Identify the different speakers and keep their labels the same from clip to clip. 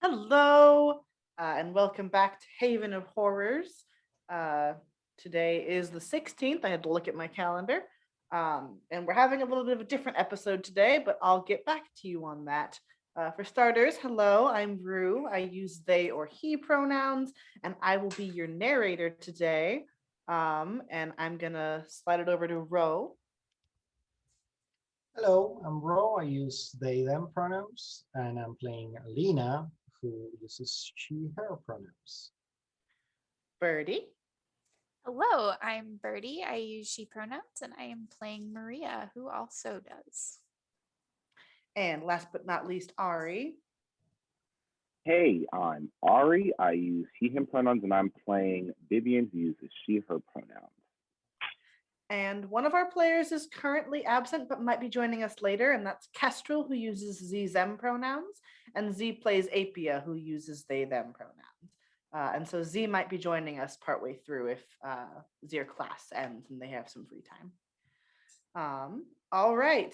Speaker 1: Hello, and welcome back to Haven of Horrors. Uh, Today is the 16th. I had to look at my calendar. And we're having a little bit of a different episode today, but I'll get back to you on that. For starters, hello, I'm Rue. I use they or he pronouns, and I will be your narrator today. And I'm going to slide it over to Ro.
Speaker 2: Hello, I'm Ro. I use they, them pronouns, and I'm playing Alina, who uses she, her pronouns.
Speaker 1: Birdie.
Speaker 3: Hello, I'm Birdie. I use she pronouns and I am playing Maria, who also does.
Speaker 1: And last but not least, Ari.
Speaker 4: Hey, I'm Ari. I use he, him pronouns, and I'm playing Vivian, who uses she, her pronouns.
Speaker 1: And one of our players is currently absent, but might be joining us later, and that's Kestrel, who uses Z, them pronouns, and Z plays Apia, who uses they, them pronouns. And so Z might be joining us partway through if their class ends and they have some free time. All right.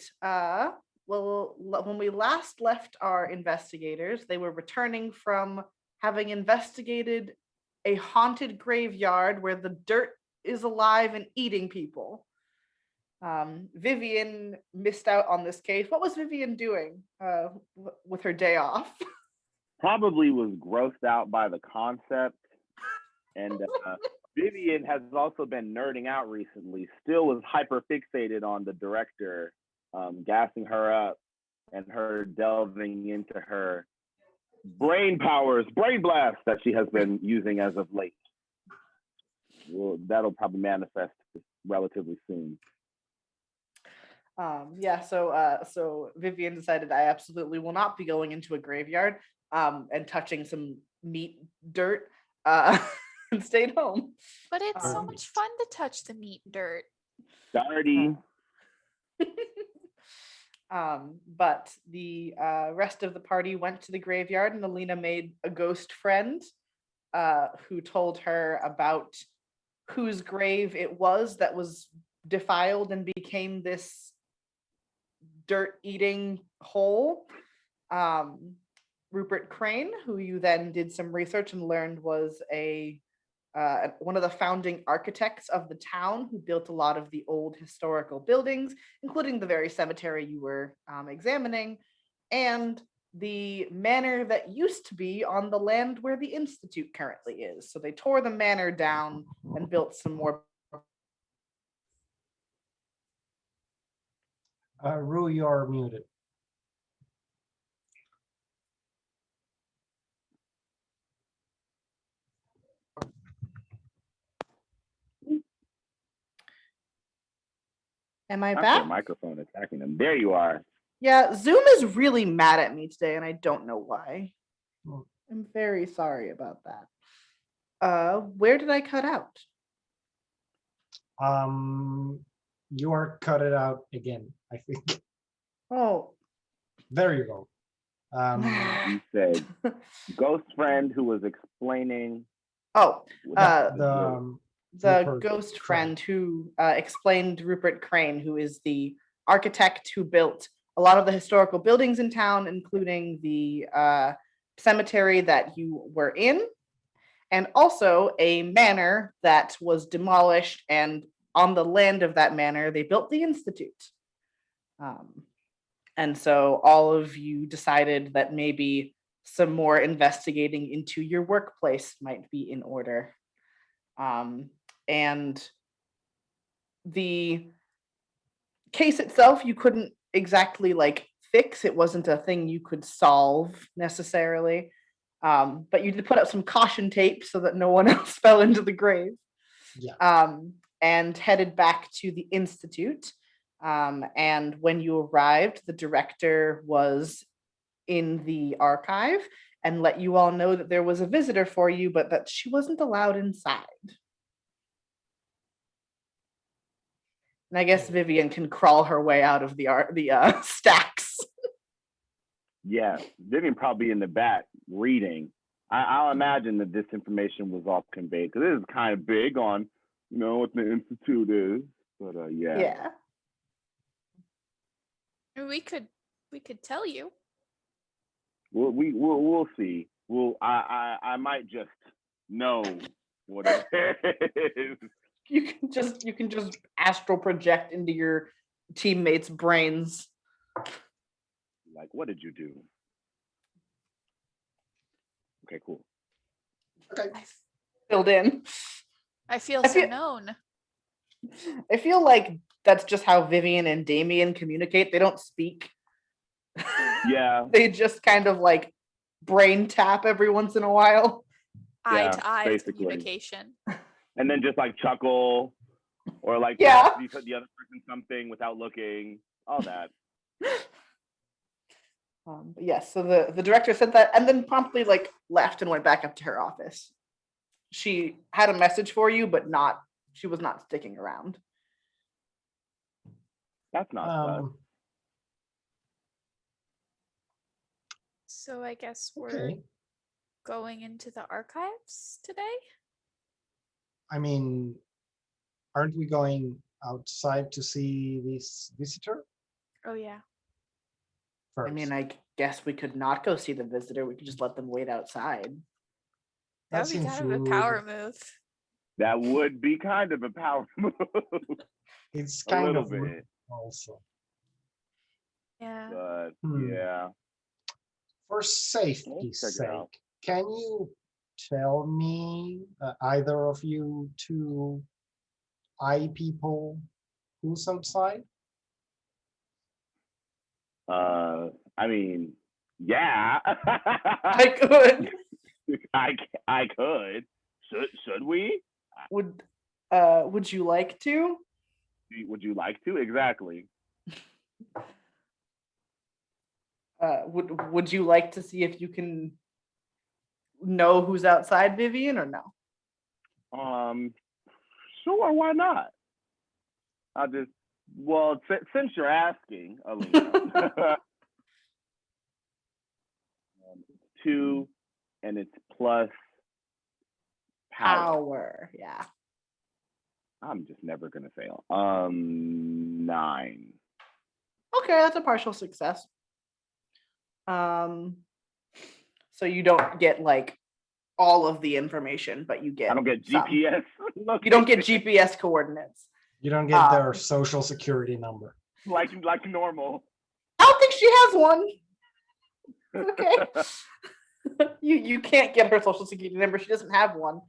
Speaker 1: Well, when we last left our investigators, they were returning from having investigated a haunted graveyard where the dirt is alive and eating people. Vivian missed out on this case. What was Vivian doing with her day off?
Speaker 4: Probably was grossed out by the concept. And Vivian has also been nerding out recently, still was hyper fixated on the director, gassing her up and her delving into her brain powers, brain blast that she has been using as of late. Well, that'll probably manifest relatively soon.
Speaker 1: So Vivian decided I absolutely will not be going into a graveyard and touching some meat dirt and stayed home.
Speaker 3: But it's so much fun to touch the meat dirt.
Speaker 4: Dirty.
Speaker 1: But the rest of the party went to the graveyard, and Alina made a ghost friend who told her about whose grave it was that was defiled and became this dirt-eating hole. Rupert Crane, who you then did some research and learned was one of the founding architects of the town, who built a lot of the old historical buildings, including the very cemetery you were examining, and the manor that used to be on the land where the Institute currently is. So they tore the manor down and built some more.
Speaker 2: Rue, you are muted.
Speaker 1: Am I
Speaker 4: Not
Speaker 1: back?
Speaker 4: your microphone attacking them. There you are.
Speaker 1: Yeah, Zoom is really mad at me today, and I don't know why. I'm very sorry about that. Where did I cut out?
Speaker 2: You are cut it out again, I think.
Speaker 1: Oh.
Speaker 2: There you go.
Speaker 4: You said ghost friend who was explaining.
Speaker 1: The ghost friend who explained Rupert Crane, who is the architect who built a lot of the historical buildings in town, including the cemetery that you were in, and also a manor that was demolished, and on the land of that manor, they built the Institute. And so all of you decided that maybe some more investigating into your workplace might be in order. And the case itself, you couldn't exactly fix. It wasn't a thing you could solve necessarily. But you did put up some caution tape so that no one else fell into the grave.
Speaker 2: Yeah.
Speaker 1: And headed back to the Institute. And when you arrived, the director was in the archive and let you all know that there was a visitor for you, but that she wasn't allowed inside. And I guess Vivian can crawl her way out of the stacks.
Speaker 4: Yeah, Vivian probably in the back reading. I'll imagine that this information was all conveyed, because it is kind of big on, what the Institute is. But yeah.
Speaker 1: Yeah.
Speaker 3: We could tell you.
Speaker 4: We'll see. Well, I might just know what it is.
Speaker 1: You can just astral project into your teammates' brains.
Speaker 4: Like, what did you do? Okay, cool.
Speaker 2: Okay.
Speaker 3: I,
Speaker 1: Filled in.
Speaker 3: I feel
Speaker 1: I
Speaker 3: so
Speaker 1: feel-
Speaker 3: known.
Speaker 1: I feel like that's just how Vivian and Damien communicate. They don't speak.
Speaker 4: Yeah,
Speaker 1: They just kind of like brain tap every once in a while.
Speaker 3: Eye
Speaker 4: Yeah,
Speaker 3: to eye
Speaker 4: basically.
Speaker 3: communication.
Speaker 4: and then just like chuckle, or like
Speaker 1: Yeah.
Speaker 4: ask the other person something without looking. All that.
Speaker 1: But yes, so the director said that and then promptly like left and went back up to her office. She had a message for you, but she was not sticking around.
Speaker 4: That's not sus.
Speaker 3: So I guess we're
Speaker 2: Okay.
Speaker 3: going into the archives today.
Speaker 2: I mean, aren't we going outside to see this visitor
Speaker 3: Oh yeah.
Speaker 2: first?
Speaker 1: I mean, I guess we could not go see the visitor. We could just let them wait outside.
Speaker 3: That
Speaker 2: That
Speaker 3: would be
Speaker 2: seems
Speaker 3: kind of a
Speaker 2: rude.
Speaker 3: power move.
Speaker 4: That would be kind of a power move.
Speaker 2: It's
Speaker 4: A
Speaker 2: kind
Speaker 4: little
Speaker 2: of rude
Speaker 4: bit,
Speaker 2: also.
Speaker 3: Yeah.
Speaker 4: but
Speaker 2: Hmm.
Speaker 4: yeah.
Speaker 2: For safety's
Speaker 4: check it out.
Speaker 2: sake, can you tell me, either of you two eye people, who's outside?
Speaker 4: I mean, yeah.
Speaker 1: I could.
Speaker 4: I could. Should we?
Speaker 1: Would you like to?
Speaker 4: Would you like to? Exactly.
Speaker 1: Would you like to see if you can know who's outside, Vivian, or no?
Speaker 4: Sure. Why not? I'll just. Well, since you're asking, Alina, it's 2, and it's plus power.
Speaker 1: Power, yeah.
Speaker 4: I'm just never gonna fail. 9.
Speaker 1: Okay, that's a partial success. So you don't get like all of the information, but you get
Speaker 4: I don't get
Speaker 1: some.
Speaker 4: GPS.
Speaker 1: You don't get GPS coordinates.
Speaker 2: You don't get their social security number.
Speaker 4: like normal.
Speaker 1: I don't think she has one. Okay. You can't get her social security number. She doesn't have one.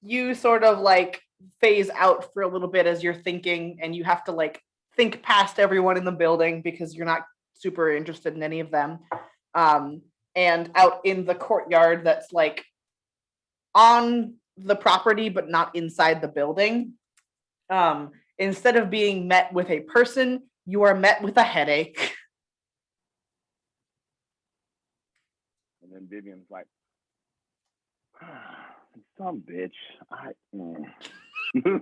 Speaker 1: You sort of like phase out for a little bit as you're thinking, and you have to like think past everyone in the building because you're not super interested in any of them. And out in the courtyard that's like on the property but not inside the building, instead of being met with a person, you are met with a headache.
Speaker 4: And then Vivian's like, some bitch.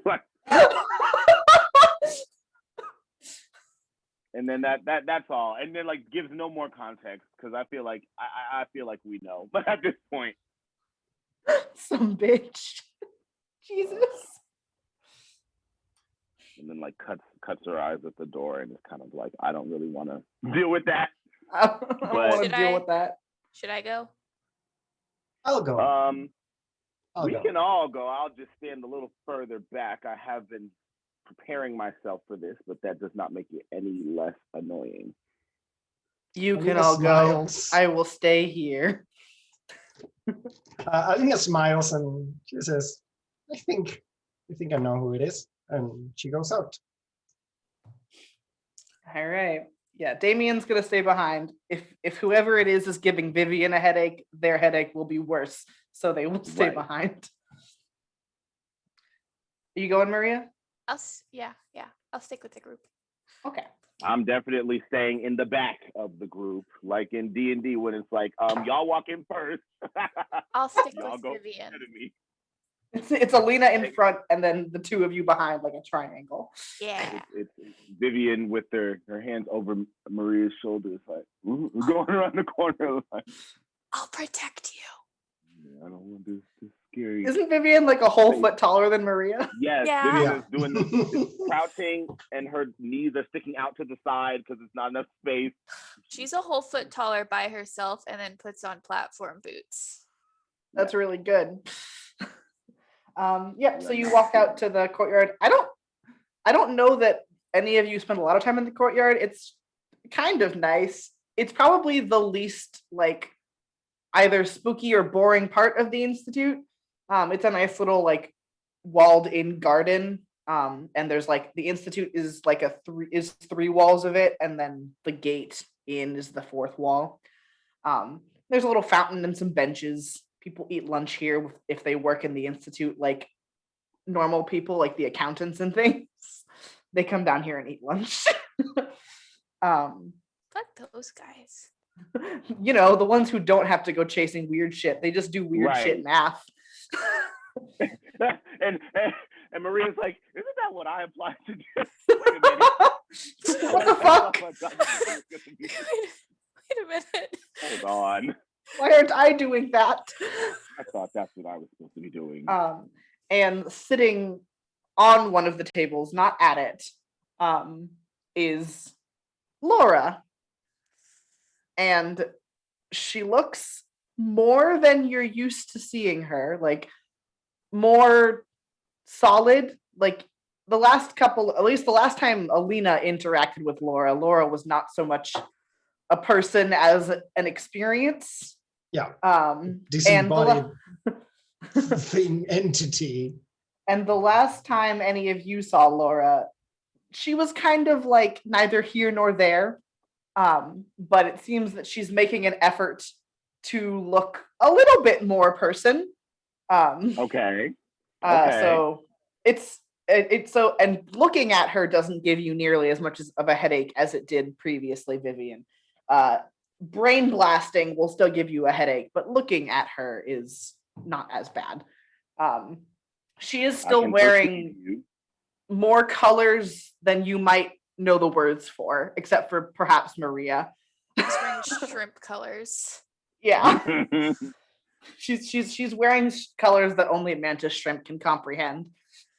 Speaker 4: Like, and then that's all. And then like gives no more context because I feel like I feel like we know. But at this point,
Speaker 1: Some bitch. Jesus.
Speaker 4: and then like cuts her eyes at the door and is kind of like, I don't really want to deal with that.
Speaker 1: I don't want to
Speaker 3: Should
Speaker 1: deal
Speaker 3: I-
Speaker 1: with that.
Speaker 3: Should I go?
Speaker 2: I'll go. I'll
Speaker 4: We
Speaker 2: go.
Speaker 4: can all go. I'll just stand a little further back. I have been preparing myself for this, but that does not make it any less annoying.
Speaker 1: You can
Speaker 2: Alina
Speaker 1: all
Speaker 2: smiles.
Speaker 1: go. I will stay here.
Speaker 2: Alina smiles and she says, I think I know who it is. And she goes out.
Speaker 1: All right. Yeah, Damien's gonna stay behind. If whoever it is giving Vivian a headache, their headache will be worse, so they will stay
Speaker 4: Right.
Speaker 1: behind. Are you going, Maria?
Speaker 3: Yeah. I'll stick with the group.
Speaker 1: Okay.
Speaker 4: I'm definitely staying in the back of the group, like in D&D when it's like, y'all walk in first.
Speaker 3: I'll stick
Speaker 4: Y'all
Speaker 3: with
Speaker 4: go
Speaker 3: Vivian.
Speaker 4: ahead of me.
Speaker 1: It's Alina in front, and then the two of you behind, like a triangle.
Speaker 3: Yeah.
Speaker 4: It's Vivian with her hands over Maria's shoulders, like, we're going around the corner. Like,
Speaker 3: I'll protect you.
Speaker 4: I don't want this to scary.
Speaker 1: Isn't Vivian like a whole foot taller than Maria?
Speaker 4: Yes,
Speaker 3: Yeah.
Speaker 4: Vivian
Speaker 2: Yeah.
Speaker 4: is doing the crouching, and her knees are sticking out to the side because it's not enough space.
Speaker 3: She's a whole foot taller by herself and then puts on platform boots.
Speaker 1: That's really good. Yep. So you
Speaker 4: Yeah.
Speaker 1: walk out to the courtyard. I don't know that any of you spend a lot of time in the courtyard. It's kind of nice. It's probably the least like either spooky or boring part of the institute. It's a nice little like walled in garden. And there's like the institute is like three walls of it, and then the gate in is the fourth wall. There's a little fountain and some benches. People eat lunch here if they work in the institute, like normal people, like the accountants and things. They come down here and eat lunch.
Speaker 3: Fuck those guys.
Speaker 1: You know, the ones who don't have to go chasing weird shit. They just do weird shit
Speaker 4: Right.
Speaker 1: math.
Speaker 4: and Maria's like, isn't that what I applied to do? Wait a minute.
Speaker 1: What the fuck?
Speaker 3: Wait a minute.
Speaker 4: Hold on.
Speaker 1: Why aren't I doing that?
Speaker 4: I thought that's what I was supposed to be doing.
Speaker 1: And sitting on one of the tables, not at it, is Laura. And she looks more than you're used to seeing her, like more solid. Like the last couple, at least the last time Alina interacted with Laura, Laura was not so much a person as an experience.
Speaker 2: Yeah.
Speaker 1: And
Speaker 2: Disembodied thing, entity.
Speaker 1: And the last time any of you saw Laura, she was kind of like neither here nor there. But it seems that she's making an effort to look a little bit more person.
Speaker 4: Okay.
Speaker 1: So it's so, and looking at her doesn't give you nearly as much of a headache as it did previously, Vivian. Brain blasting will still give you a headache, but looking at her is not as bad. She is still wearing more colors than you might know the words for, except for perhaps Maria.
Speaker 3: She's wearing shrimp colors.
Speaker 1: Yeah. She's wearing colors that only mantis shrimp can comprehend.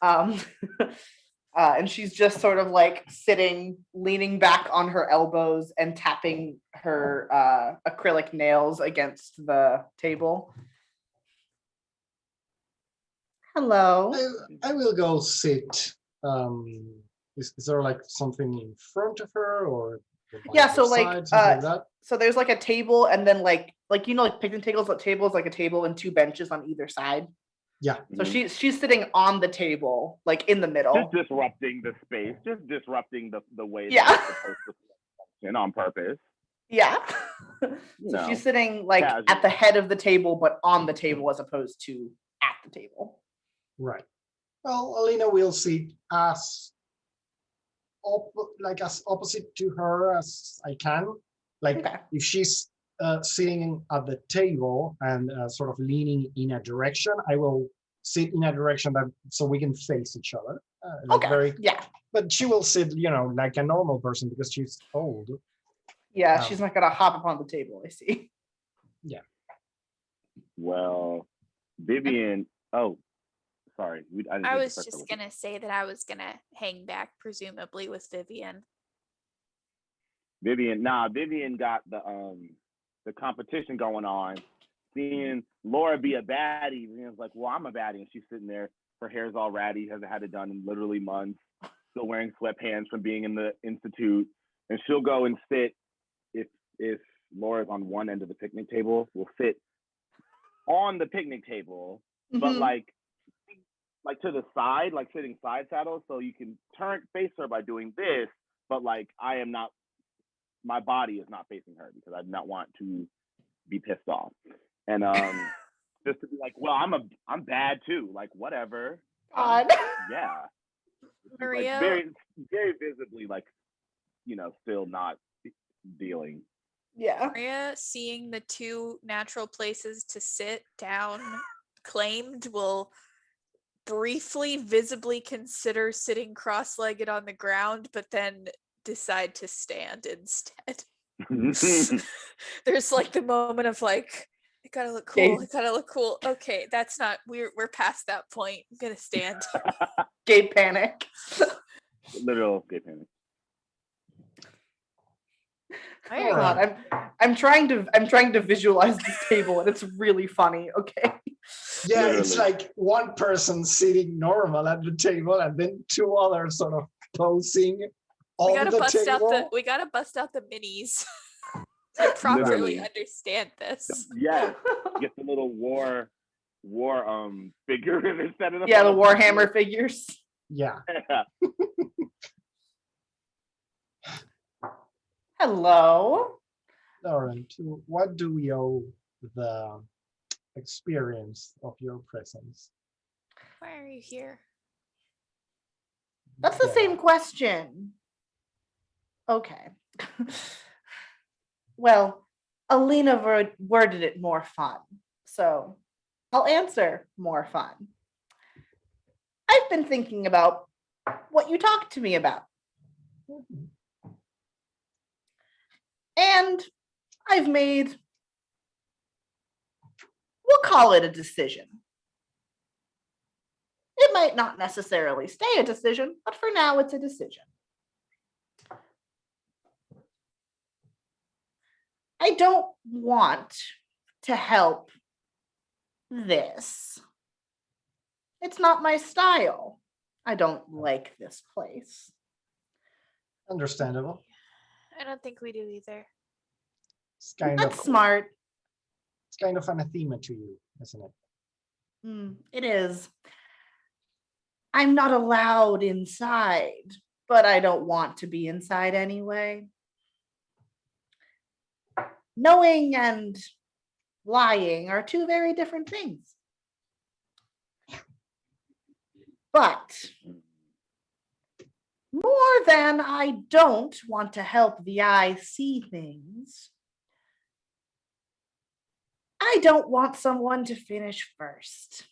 Speaker 1: And she's just sort of like sitting, leaning back on her elbows and tapping her acrylic nails against the table. Hello.
Speaker 2: I will go sit. Is there like something in front of her or?
Speaker 1: Yeah, so like,
Speaker 2: like that?
Speaker 1: So there's like a table, and then like you know, like picnic tables. A table is like a table and two benches on either side.
Speaker 2: Yeah.
Speaker 1: So she's sitting on the table, like in the middle.
Speaker 4: Just disrupting the space, just disrupting the way
Speaker 1: Yeah.
Speaker 4: that it's supposed to function on purpose.
Speaker 1: Yeah.
Speaker 4: You
Speaker 1: So
Speaker 4: know,
Speaker 1: she's sitting like
Speaker 4: casual.
Speaker 1: at the head of the table, but on the table as opposed to at the table.
Speaker 2: Right. Well, Alina will sit as as opposite to her as I can. Like
Speaker 1: Okay.
Speaker 2: if she's sitting at the table and sort of leaning in a direction, I will sit in a direction that so we can face each other.
Speaker 1: Okay. Yeah.
Speaker 2: But she will sit, like a normal person because she's old.
Speaker 1: Yeah.
Speaker 2: Wow.
Speaker 1: She's not gonna hop up on the table. I see.
Speaker 2: Yeah.
Speaker 4: Well, Vivian. Oh, sorry.
Speaker 3: I was just gonna say that I was gonna hang back, presumably with Vivian.
Speaker 4: Vivian got the competition going on. Seeing Laura be a baddie, Vivian's like, well, I'm a baddie, and she's sitting there. Her hair's all ratty, hasn't had it done in literally months. Still wearing sweatpants from being in the institute, and she'll go and sit if Laura's on one end of the picnic table, will sit on the picnic table, but
Speaker 1: Mhm.
Speaker 4: like to the side, like sitting side saddle, so you can face her by doing this, but like I am not, my body is not facing her because I do not want to be pissed off. And just to be like, well, I'm bad too, like whatever.
Speaker 1: God.
Speaker 4: Yeah.
Speaker 3: Maria,
Speaker 4: Like very, very visibly, like, still not dealing.
Speaker 1: Yeah.
Speaker 3: Maria, seeing the two natural places to sit down claimed, will briefly, visibly consider sitting cross-legged on the ground, but then decide to stand instead. There's like the moment of like, gotta look
Speaker 1: Okay.
Speaker 3: cool. I gotta look cool. Okay, that's not. We're past that point. I'm gonna stand.
Speaker 1: Gay panic.
Speaker 4: Literal gay panic.
Speaker 3: Why
Speaker 2: All
Speaker 3: are
Speaker 2: right.
Speaker 1: God, I'm trying to visualize this table and it's really funny. Okay.
Speaker 2: Yeah, it's
Speaker 4: Literally.
Speaker 2: like one person sitting normal at the table and then two others sort of posing
Speaker 3: we
Speaker 2: on
Speaker 3: gotta
Speaker 2: the
Speaker 3: bust out
Speaker 2: table.
Speaker 3: we gotta bust out the minis to properly
Speaker 4: Literally.
Speaker 3: understand this.
Speaker 4: Yes. Get the little war figure instead of the
Speaker 1: Yeah, the
Speaker 4: full
Speaker 1: Warhammer figures.
Speaker 2: Yeah.
Speaker 1: Hello.
Speaker 2: Lauren, to what do we owe the experience of your presence?
Speaker 3: Why are you here?
Speaker 1: That's the
Speaker 2: Yeah.
Speaker 1: same question. Okay. Well, Alina worded it more fun. So I'll answer more fun. I've been thinking about what you talked to me about. And I've made, we'll call it a decision. It might not necessarily stay a decision, but for now it's a decision. I don't want to help this. It's not my style. I don't like this place.
Speaker 2: Understandable.
Speaker 3: I don't think we do either.
Speaker 2: It's kind
Speaker 1: That's
Speaker 2: of
Speaker 1: smart.
Speaker 2: it's kind of anathema to you, isn't it?
Speaker 1: It is. I'm not allowed inside, but I don't want to be inside anyway. Knowing and lying are two very different things. But more than I don't want to help the eye see things, I don't want someone to finish first.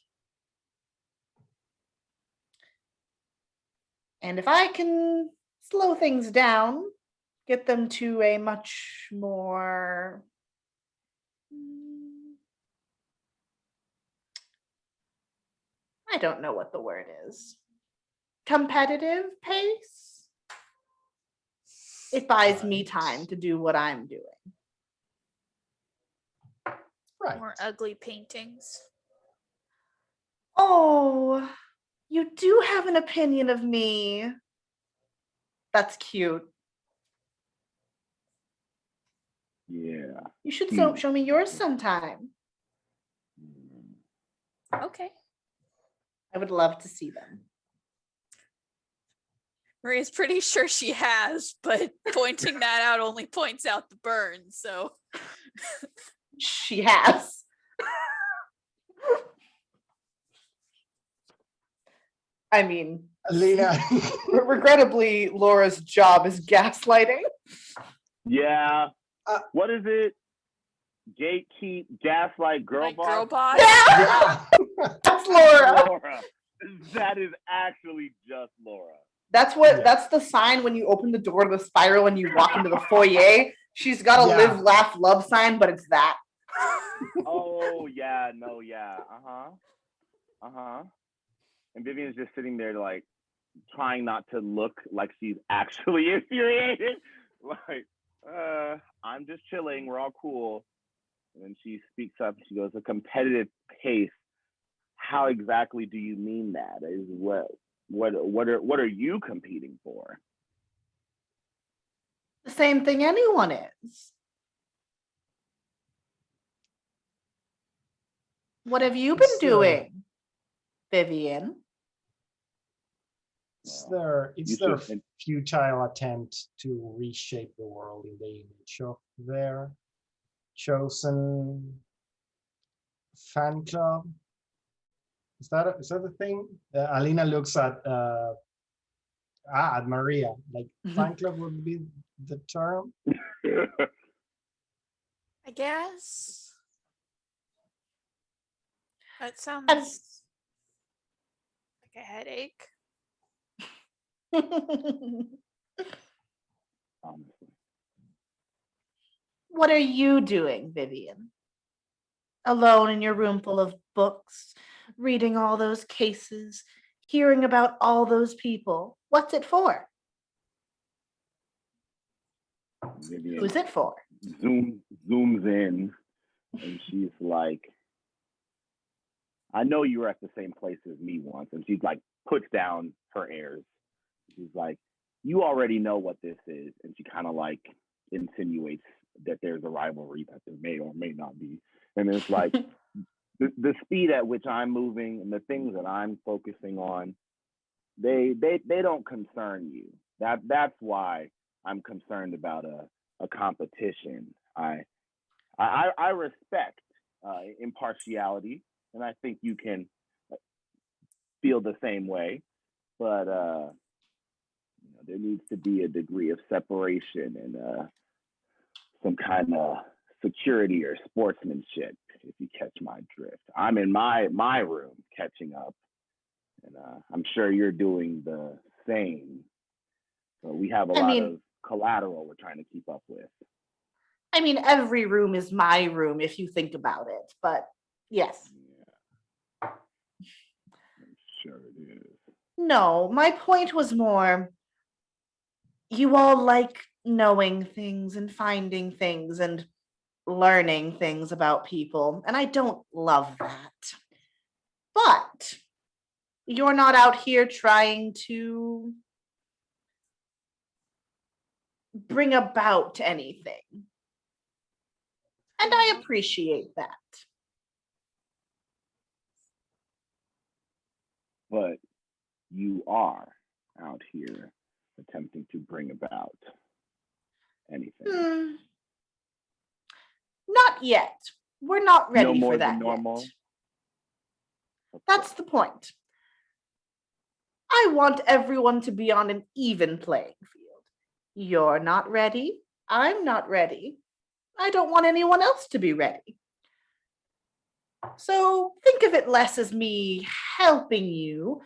Speaker 1: And if I can slow things down, get them to a much more I don't know what the word is. Competitive pace. It buys me
Speaker 2: Right.
Speaker 1: time to do what I'm doing.
Speaker 2: Right.
Speaker 3: More ugly paintings.
Speaker 1: Oh, you do have an opinion of me. That's cute.
Speaker 4: Yeah.
Speaker 1: You should
Speaker 4: Hmm.
Speaker 1: show me yours sometime.
Speaker 3: Okay.
Speaker 1: I would love to see them.
Speaker 3: Maria's pretty sure she has, but pointing that out only points out the burn. So
Speaker 1: She has. I mean,
Speaker 2: Alina,
Speaker 1: regrettably, Laura's job is gaslighting.
Speaker 4: Yeah.
Speaker 2: Uh,
Speaker 4: What is it? Gatekeep, gaslight, girl
Speaker 3: like
Speaker 4: boss.
Speaker 3: girl boss.
Speaker 2: yeah,
Speaker 1: That's Laura.
Speaker 4: Laura. That is actually just Laura.
Speaker 1: That's what.
Speaker 2: Yeah.
Speaker 1: That's the sign when you open the door to the spiral and you walk into the foyer. She's got a
Speaker 2: Yeah.
Speaker 1: live, laugh, love sign, but it's that.
Speaker 4: Oh yeah, no, yeah. And Vivian's just sitting there like trying not to look like she's actually infuriated. Like, I'm just chilling, we're all cool. And then she speaks up, she goes, a competitive pace. How exactly do you mean that? Is what are you competing for?
Speaker 1: The same thing anyone is. What have you been
Speaker 2: It's,
Speaker 1: doing, Vivian?
Speaker 2: it's
Speaker 4: Well,
Speaker 2: their it's
Speaker 4: you
Speaker 2: their
Speaker 4: should-
Speaker 2: futile attempt to reshape the world in the image of their chosen fan club. Is that a thing? Alina looks at Maria. Like fan club would be the term.
Speaker 3: I guess. That sounds
Speaker 1: And-
Speaker 3: like a headache.
Speaker 4: Honestly.
Speaker 1: What are you doing, Vivian? alone in your room full of books, reading all those cases, hearing about all those people. What's it for?
Speaker 4: Vivian
Speaker 1: Who's it for?
Speaker 4: zooms in, and she's like, I know you were at the same place as me once. And she's like, puts down her airs. She's like, you already know what this is. And she kind of like insinuates that there's a rivalry that there may or may not be. And it's like, the speed at which I'm moving and the things that I'm focusing on, they don't concern you. That's why I'm concerned about a competition. I respect impartiality, and I think you can feel the same way. But there needs to be a degree of separation and some kind of security or sportsmanship, if you catch my drift. I'm in my room catching up, and I'm sure you're doing the same. So we have a lot of collateral we're trying to keep up with.
Speaker 1: I mean, every room is my room if you think about it, but yes.
Speaker 4: Yeah. I'm sure it is.
Speaker 1: No, my point was more, you all like knowing things and finding things and learning things about people, and I don't love that. But you're not out here trying to bring about anything. And I appreciate that.
Speaker 4: But you are out here attempting to bring about anything.
Speaker 1: Not yet. We're not ready
Speaker 4: No more
Speaker 1: for
Speaker 4: than
Speaker 1: that
Speaker 4: normal.
Speaker 1: yet. That's the point. I want everyone to be on an even playing field. You're not ready. I'm not ready. I don't want anyone else to be ready. So think of it less as me helping you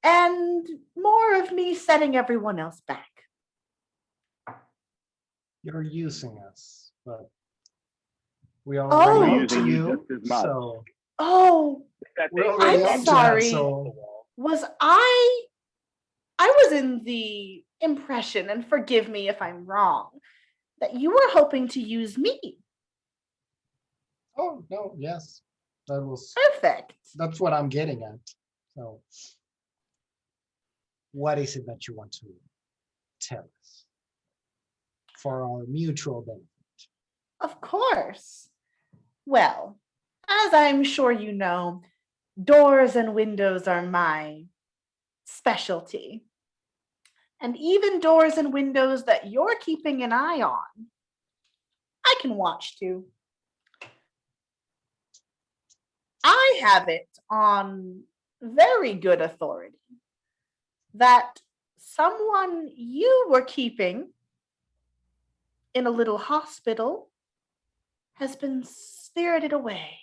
Speaker 1: and more of me setting everyone else back.
Speaker 2: You're using us, but we are
Speaker 1: Oh.
Speaker 2: already
Speaker 4: We're
Speaker 2: on to
Speaker 4: using you
Speaker 2: you,
Speaker 4: just as much.
Speaker 2: so
Speaker 1: Oh,
Speaker 2: we're already
Speaker 1: I'm
Speaker 2: on
Speaker 1: sorry.
Speaker 2: to that, so
Speaker 1: was I was in the impression, and forgive me if I'm wrong, that you were hoping to use me.
Speaker 2: oh no, yes,
Speaker 1: Perfect.
Speaker 2: that's what I'm getting at. So what is it that you want to tell us for our mutual benefit?
Speaker 1: Of course. Well, as I'm sure you know, doors and windows are my specialty. And even doors and windows that you're keeping an eye on, I can watch too. I have it on very good authority that someone you were keeping in a little hospital has been spirited away.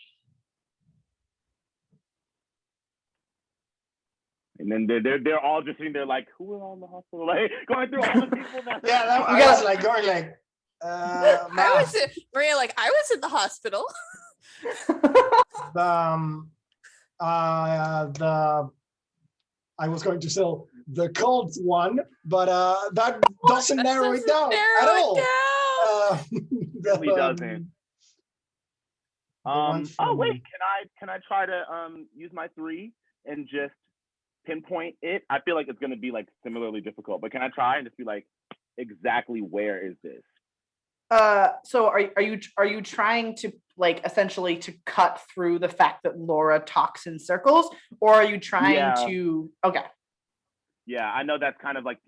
Speaker 4: And then they're all just sitting there like, who is on the hospital? Like going through all the people that
Speaker 2: I was like going like,
Speaker 3: I was Maria, like I was in the hospital.
Speaker 2: I was going to say the cult one, but that doesn't narrow it down at all.
Speaker 4: It really doesn't. Oh wait, can I try to use my 3 and just pinpoint it? I feel like it's gonna be like similarly difficult, but can I try and just be like, exactly where is this?
Speaker 1: So are you trying to like essentially to cut through the fact that Laura talks in circles, or are you trying to? Okay.
Speaker 4: Yeah, I know that's kind of like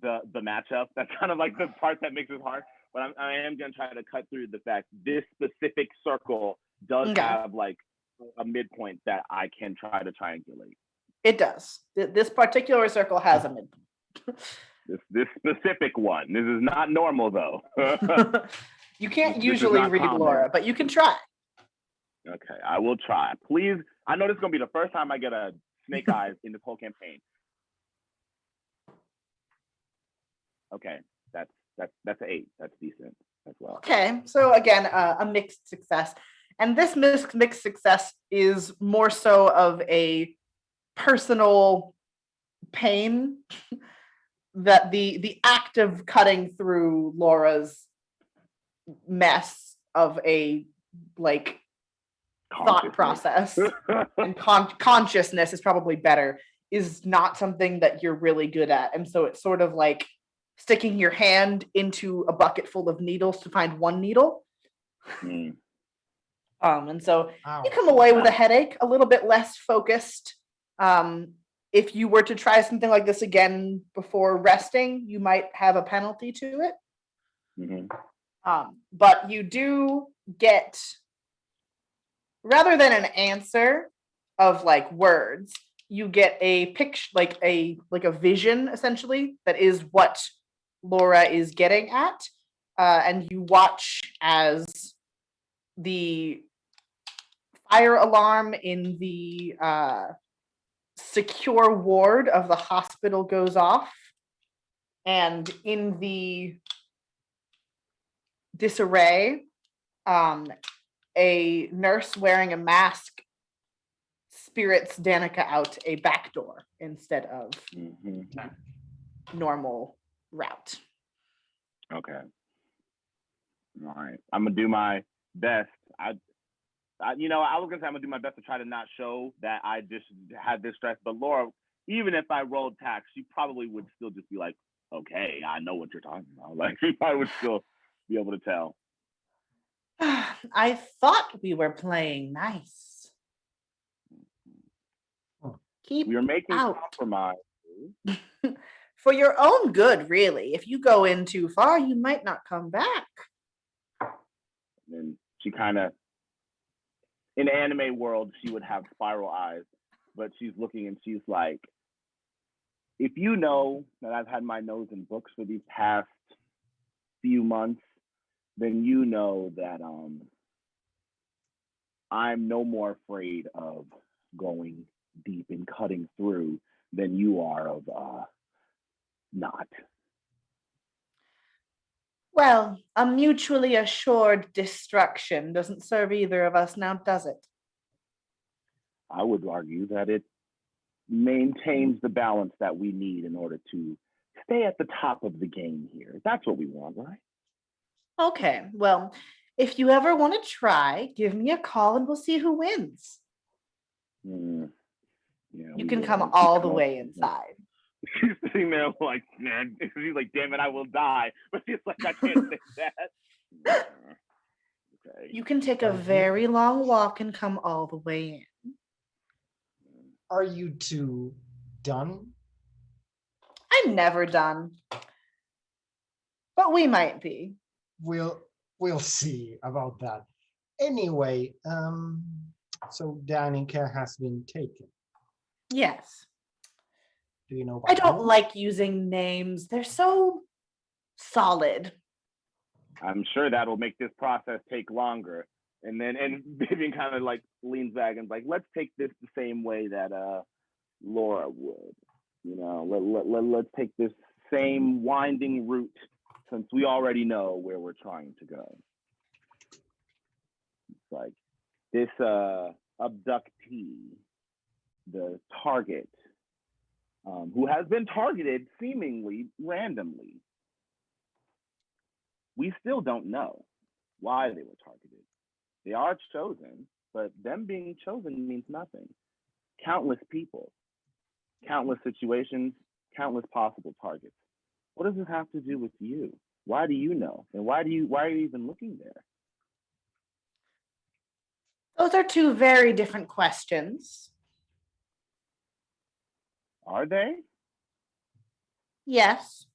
Speaker 4: the matchup. That's kind of like the part that makes it hard. But I am gonna try to cut through the fact this specific circle does have like a midpoint that I can try to triangulate.
Speaker 1: It does. This particular circle has a midpoint.
Speaker 4: This specific one. This is not normal though.
Speaker 1: You can't usually read common. Laura, but you can try.
Speaker 4: Okay, I will try. Please, I know this is gonna be the first time I get a snake eyes in this whole campaign. Okay, that's an 8. That's decent as well.
Speaker 1: Okay, so again, a mixed success. And this mixed success is more so of a personal pain that the act of cutting through Laura's mess of a like thought process and consciousness is probably better, is not something that you're really good at. And so it's sort of like sticking your hand into a bucket full of needles to find one needle.
Speaker 4: Mm.
Speaker 1: And so
Speaker 2: Ow.
Speaker 1: you come away with a headache, a little bit less focused. If you were to try something like this again before resting, you might have a penalty to it.
Speaker 4: Mm-hmm.
Speaker 1: But you do get, rather than an answer of like words, you get a picture, like a vision essentially that is what Laura is getting at, and you watch as the fire alarm in the secure ward of the hospital goes off, and in the disarray, a nurse wearing a mask spirits Danica out a back door instead of normal route.
Speaker 4: Okay. All right. I'm gonna do my best. I was gonna say I'm gonna do my best to try to not show that I just had this stress. But Laura, even if I rolled tax, she probably would still just be like, "Okay, I know what you're talking about." Like she probably would still be able to tell.
Speaker 1: I thought we were playing nice. Keep
Speaker 4: We are making
Speaker 1: out.
Speaker 4: compromise.
Speaker 1: For your own good, really. If you go in too far, you might not come back.
Speaker 4: And she kind of, in the anime world, she would have spiral eyes, but she's looking and she's like, if you know that I've had my nose in books for these past few months, then you know that I'm no more afraid of going deep and cutting through than you are of not.
Speaker 1: Well, a mutually assured destruction doesn't serve either of us now, does it?
Speaker 4: I would argue that it maintains the balance that we need in order to stay at the top of the game here. That's what we want, right?
Speaker 1: Okay, well, if you ever want to try, give me a call and we'll see who wins.
Speaker 4: Yeah,
Speaker 1: You can come all the way inside.
Speaker 4: She's sitting there like, man, she's like, damn it, I will die. But she's like, I can't say that. Okay.
Speaker 1: You can take a very long walk and come all the way in.
Speaker 2: Are you two done?
Speaker 1: I'm never done. But we might be.
Speaker 2: We'll see about that. Anyway, so Danica has been taken.
Speaker 1: Yes.
Speaker 2: Do you know?
Speaker 1: I don't like using names. They're so solid.
Speaker 4: I'm sure that'll make this process take longer. And Vivian kind of like leans back and is like, let's take this the same way that Laura would. You know, let's take this same winding route since we already know where we're trying to go. It's like this abductee, the target, who has been targeted seemingly randomly. We still don't know why they were targeted. They are chosen, but them being chosen means nothing. Countless people, countless situations, countless possible targets. What does this have to do with you? Why do you know? And why are you even looking there?
Speaker 1: Those are two very different questions.
Speaker 4: Are they?
Speaker 1: Yes.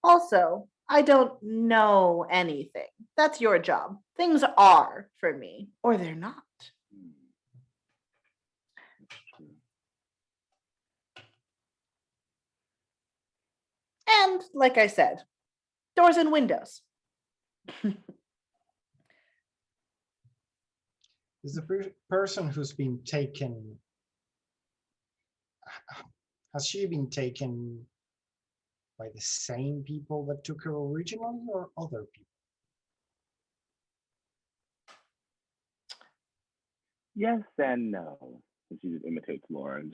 Speaker 1: Also, I don't know anything. That's your job. Things are for me, or they're not.
Speaker 4: That's true.
Speaker 1: And like I said, doors and windows.
Speaker 2: Is the person who's been taken, has she been taken By the same people that took her originally or other people?
Speaker 4: Yes and no. And she just imitates Laura. And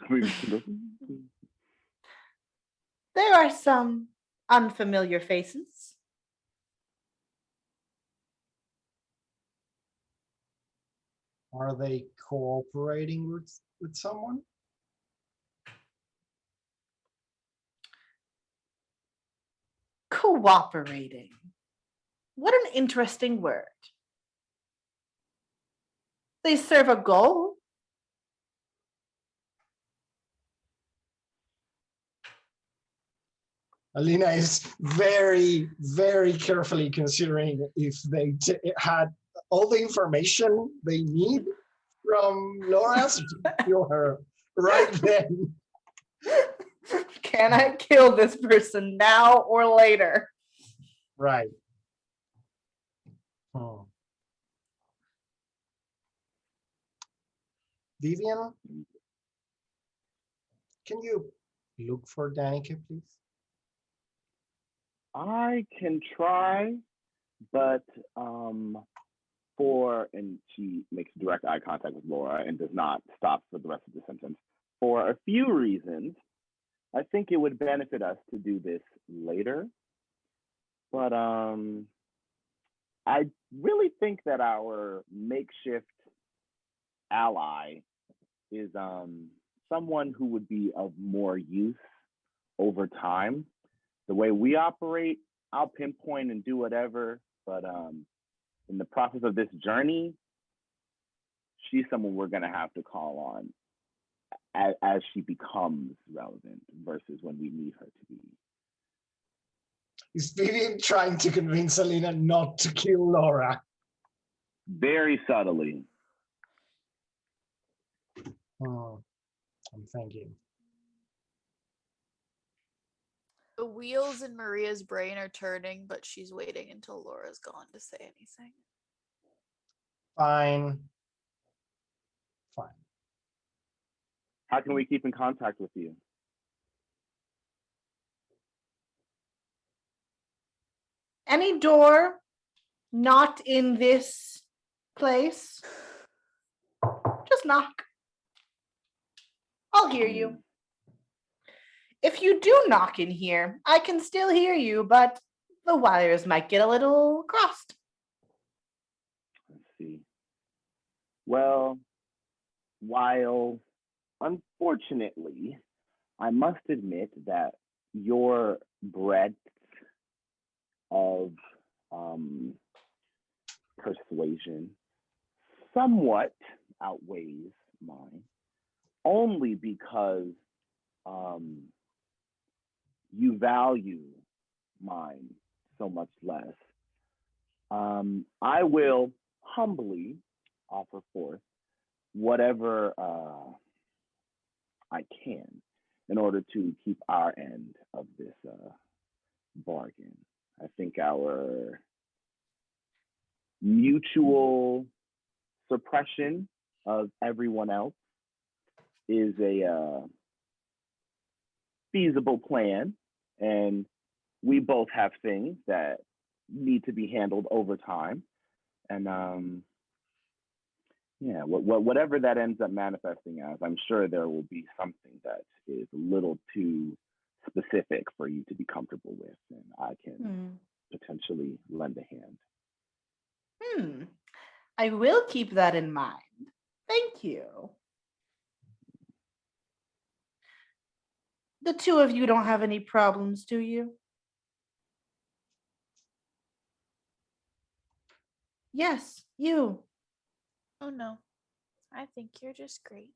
Speaker 1: There are some unfamiliar faces.
Speaker 2: Are they cooperating with someone?
Speaker 1: Cooperating. What an interesting word. They serve a goal.
Speaker 2: Alina is very, very carefully considering if they had all the information they need from Laura to kill her right then.
Speaker 1: Can I kill this person now or later?
Speaker 2: Right. Hmm. Vivian, can you look for Danica, please?
Speaker 4: I can try, but and she makes direct eye contact with Laura and does not stop for the rest of the sentence. For a few reasons, I think it would benefit us to do this later. But I really think that our makeshift ally is someone who would be of more use over time. The way we operate, I'll pinpoint and do whatever, but in the process of this journey, she's someone we're gonna have to call on as she becomes relevant versus when we need her to be.
Speaker 2: Is Vivian trying to convince Alina not to kill Laura?
Speaker 4: Very subtly.
Speaker 2: I'm thinking.
Speaker 3: The wheels in Maria's brain are turning, but she's waiting until Laura's gone to say anything.
Speaker 2: Fine. Fine.
Speaker 4: How can we keep in contact with you?
Speaker 1: Any door not in this place, just knock. I'll hear you. If you do knock in here, I can still hear you, but the wires might get a little crossed.
Speaker 4: Let's see. Well, while unfortunately, I must admit that your breadth of persuasion somewhat outweighs mine, only because you value mine so much less. I will humbly offer forth whatever I can in order to keep our end of this bargain. I think our mutual suppression of everyone else is a feasible plan, and we both have things that need to be handled over time. And yeah, whatever that ends up manifesting as, I'm sure there will be something that is a little too specific for you to be comfortable with, and I can potentially lend a hand.
Speaker 1: I will keep that in mind. Thank you. The two of you don't have any problems, do you? Yes, you.
Speaker 3: Oh no, I think you're just great.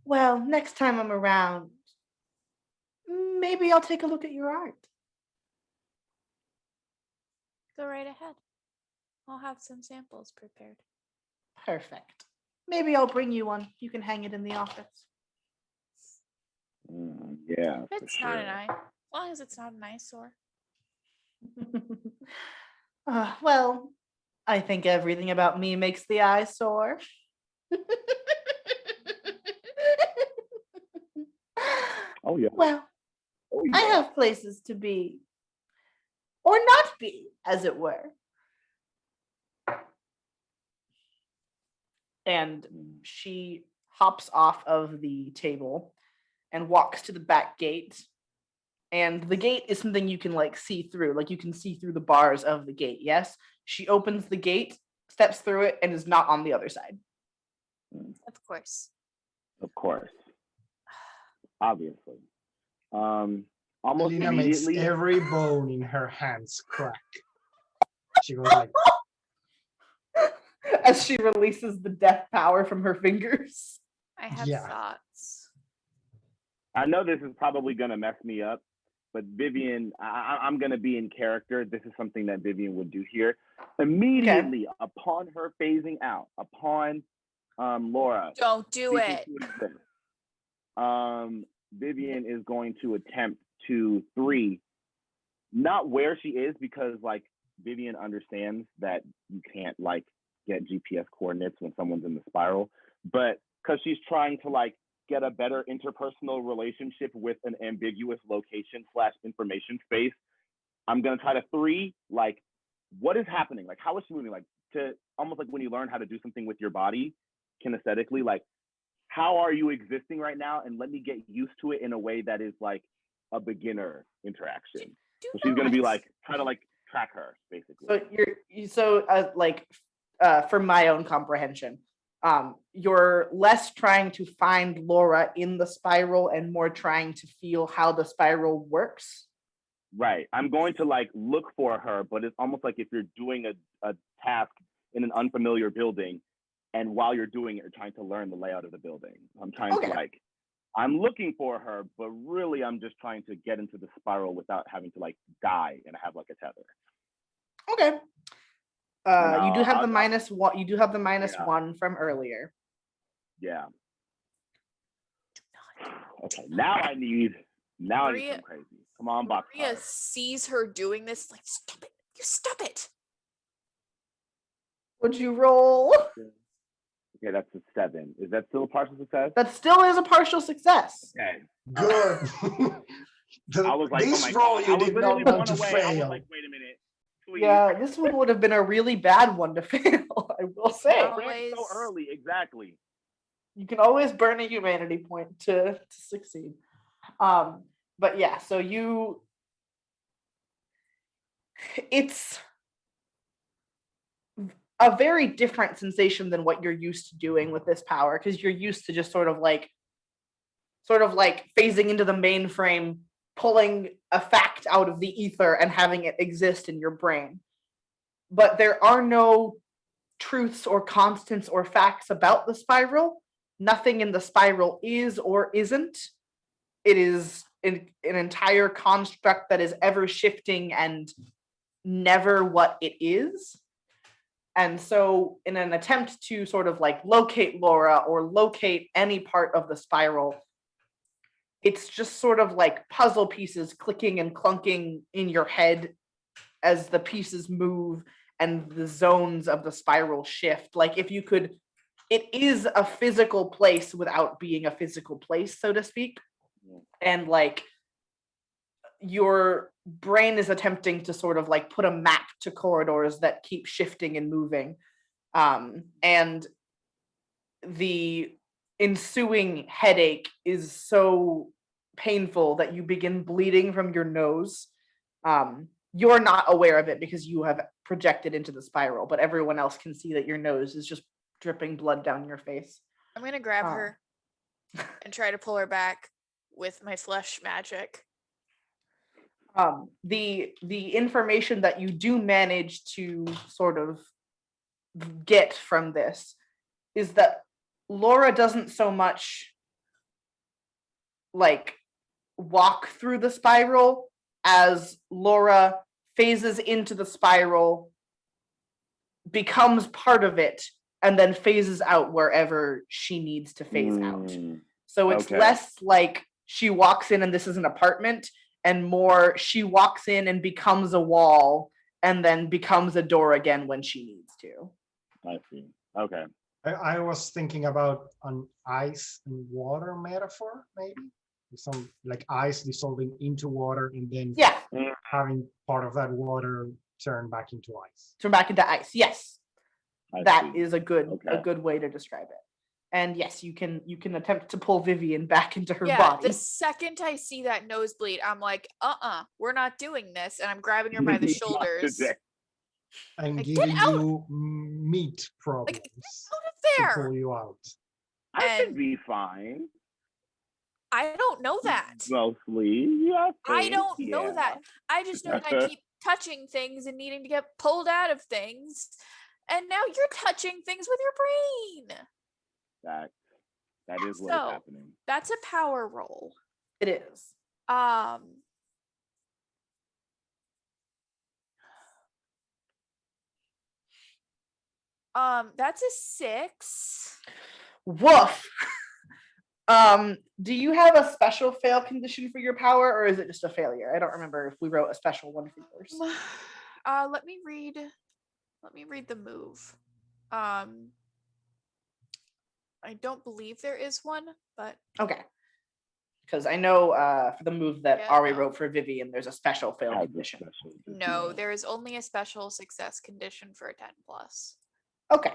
Speaker 1: Well, next time I'm around, maybe I'll take a look at your art.
Speaker 3: Go right ahead. I'll have some samples prepared.
Speaker 1: Perfect. Maybe I'll bring you one. You can hang it in the office.
Speaker 4: Yeah,
Speaker 3: It's
Speaker 4: for
Speaker 3: not
Speaker 4: sure.
Speaker 3: an eye, as long as it's not an eyesore.
Speaker 1: Well, I think everything about me makes the eye sore.
Speaker 4: Oh yeah.
Speaker 1: Well,
Speaker 4: Oh
Speaker 1: I
Speaker 4: yeah.
Speaker 1: have places to be, or not be, as it were. And she hops off of the table and walks to the back gate. And the gate is something you can like see through, like you can see through the bars of the gate. Yes, she opens the gate, steps through it, and is not on the other side.
Speaker 3: Of course.
Speaker 4: Of course. Obviously. Almost
Speaker 2: Alina makes
Speaker 4: immediately.
Speaker 2: every bone in her hands crack. She goes like,
Speaker 1: As she releases the death power from her fingers.
Speaker 3: I have
Speaker 2: Yeah.
Speaker 3: thoughts.
Speaker 4: I know this is probably gonna mess me up, but Vivian, I'm gonna be in character. This is something that Vivian would do here. Immediately upon her phasing out, upon Laura.
Speaker 3: Don't do
Speaker 4: speaking
Speaker 3: it.
Speaker 4: to exist, Vivian is going to attempt to not where she is, because like Vivian understands that you can't like get GPS coordinates when someone's in the spiral, but because she's trying to like get a better interpersonal relationship with an ambiguous location / information space, I'm gonna try to like what is happening, like how is she moving, like to almost like when you learn how to do something with your body kinesthetically, like how are you existing right now, and let me get used to it in a way that is like a beginner interaction. So she's gonna be like try to like track her basically.
Speaker 1: So for my own comprehension, you're less trying to find Laura in the spiral and more trying to feel how the spiral works.
Speaker 4: Right. I'm going to like look for her, but it's almost like if you're doing a task in an unfamiliar building, and while you're doing it, you're trying to learn the layout of the building. I'm trying to like, I'm looking for her, but really I'm just trying to get into the spiral without having to like die and have like a tether.
Speaker 1: Okay. You do have the minus one. You do have the minus one from earlier.
Speaker 4: Yeah. Okay. Now I need some crazy. Come on, box.
Speaker 3: Maria sees her doing this. Like, stop it! You stop it!
Speaker 1: Would you roll?
Speaker 4: Okay, that's a 7. Is that still a partial success?
Speaker 1: That still is a partial success.
Speaker 4: Okay.
Speaker 2: good.
Speaker 4: I was like,
Speaker 2: this
Speaker 4: oh my
Speaker 2: roll
Speaker 4: God.
Speaker 2: you
Speaker 4: I was
Speaker 2: did
Speaker 4: literally
Speaker 2: not want to
Speaker 4: blown away. I was
Speaker 2: fail.
Speaker 4: like, wait a minute. Please.
Speaker 1: Yeah, this one would have been a really bad one to fail, I will say.
Speaker 3: Always.
Speaker 4: So early, exactly.
Speaker 1: You can always burn a humanity point to succeed. But yeah, so it's a very different sensation than what you're used to doing with this power, because you're used to just sort of like phasing into the mainframe, pulling a fact out of the ether and having it exist in your brain. But there are no truths or constants or facts about the spiral. Nothing in the spiral is or isn't. It is an entire construct that is ever shifting and never what it is. And so in an attempt to sort of like locate Laura or locate any part of the spiral, it's just sort of like puzzle pieces clicking and clunking in your head as the pieces move and the zones of the spiral shift. Like if you could, it is a physical place without being a physical place, so to speak. And like your brain is attempting to sort of like put a map to corridors that keep shifting and moving. And the ensuing headache is so painful that you begin bleeding from your nose. You're not aware of it because you have projected into the spiral, but everyone else can see that your nose is just dripping blood down your face.
Speaker 3: I'm gonna grab her and try to pull her back with my flesh magic.
Speaker 1: The information that you do manage to sort of get from this is that Laura doesn't so much like walk through the spiral as Laura phases into the spiral, becomes part of it, and then phases out wherever she needs to phase out. So it's less like she walks in and this is an apartment, and more she walks in and becomes a wall and then becomes a door again when she needs to.
Speaker 4: I see. Okay.
Speaker 2: I was thinking about an ice and water metaphor, maybe. some like ice dissolving into water and then
Speaker 1: Yeah,
Speaker 2: having part of that water turn back into ice.
Speaker 1: turn back into ice. Yes,
Speaker 4: I
Speaker 1: that
Speaker 4: see.
Speaker 1: is a good
Speaker 4: Okay.
Speaker 1: way to describe it. And yes, you can attempt to pull Vivian back into her
Speaker 3: Yeah,
Speaker 1: body.
Speaker 3: the second I see that nosebleed, I'm like, we're not doing this. And I'm grabbing her by the
Speaker 4: Not
Speaker 3: shoulders.
Speaker 4: today.
Speaker 2: And
Speaker 3: Like, get
Speaker 2: giving
Speaker 3: out!
Speaker 2: you meat problems
Speaker 3: Out of
Speaker 2: to
Speaker 3: there!
Speaker 2: pull you out.
Speaker 4: I
Speaker 3: And-
Speaker 4: should be fine.
Speaker 3: I don't know that.
Speaker 4: Mostly, yeah.
Speaker 3: I don't know that. I just know that I keep touching things and needing to get pulled out of things. And now you're touching things with your brain.
Speaker 4: That is what is
Speaker 3: So-
Speaker 4: happening.
Speaker 3: That's a power roll.
Speaker 1: It is.
Speaker 3: That's a 6.
Speaker 1: Woof. Do you have a special fail condition for your power, or is it just a failure? I don't remember if we wrote a special one for yours.
Speaker 3: Let me read the move. I don't believe there is one, but
Speaker 1: Okay. Because I know for the move that
Speaker 3: Yeah,
Speaker 1: Ari
Speaker 3: no.
Speaker 1: wrote for Vivian, there's a special fail
Speaker 4: Has a
Speaker 1: condition.
Speaker 4: special-
Speaker 3: no,
Speaker 4: yeah.
Speaker 3: there is only a special success condition for a 10+.
Speaker 1: Okay.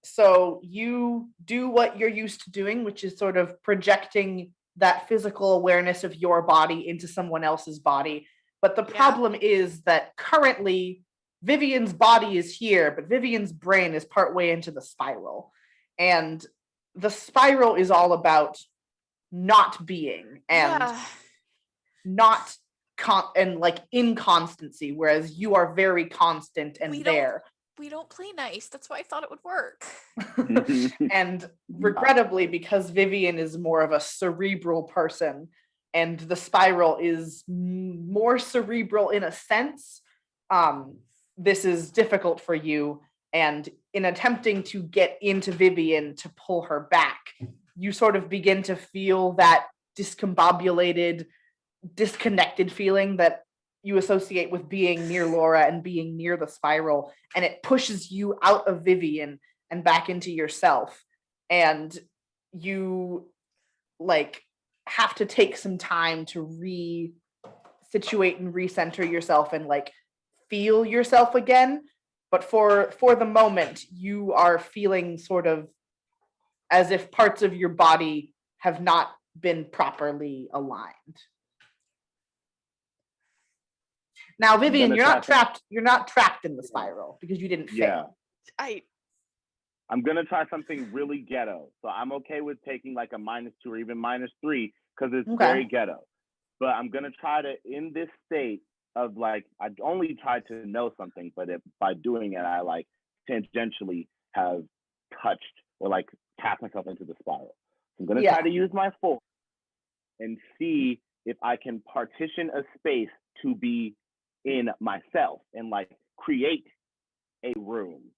Speaker 1: So you do what you're used to doing, which is sort of projecting that physical awareness of your body into someone else's body. But the
Speaker 3: Yeah.
Speaker 1: problem is that currently Vivian's body is here, but Vivian's brain is partway into the spiral. And the spiral is all about not being and
Speaker 3: Yeah.
Speaker 1: not like inconstancy, whereas you are very constant and
Speaker 3: We don't-
Speaker 1: there.
Speaker 3: We don't play nice. That's why I thought it would work.
Speaker 1: And regrettably, because Vivian is more of a cerebral person and the spiral is more cerebral in a sense, this is difficult for you. And in attempting to get into Vivian to pull her back, you sort of begin to feel that discombobulated, disconnected feeling that you associate with being near Laura and being near the spiral, and it pushes you out of Vivian and back into yourself, and you like have to take some time to re-situate and recenter yourself and like feel yourself again. But for the moment, you are feeling sort of as if parts of your body have not been properly aligned. Now, Vivian,
Speaker 4: gonna
Speaker 1: you're not
Speaker 4: try
Speaker 1: trapped. You're not trapped in the spiral because you didn't fail.
Speaker 4: Yeah. I'm gonna try something really ghetto. So I'm okay with taking like a -2 or even -3 because it's
Speaker 1: Okay.
Speaker 4: very ghetto. But I'm gonna try to, in this state of like, I only tried to know something, but by doing it, I like tangentially have touched or like tapped myself into the spiral. So I'm gonna
Speaker 1: Yeah.
Speaker 4: try to use my force and see if I can partition a space to be in myself and like create a room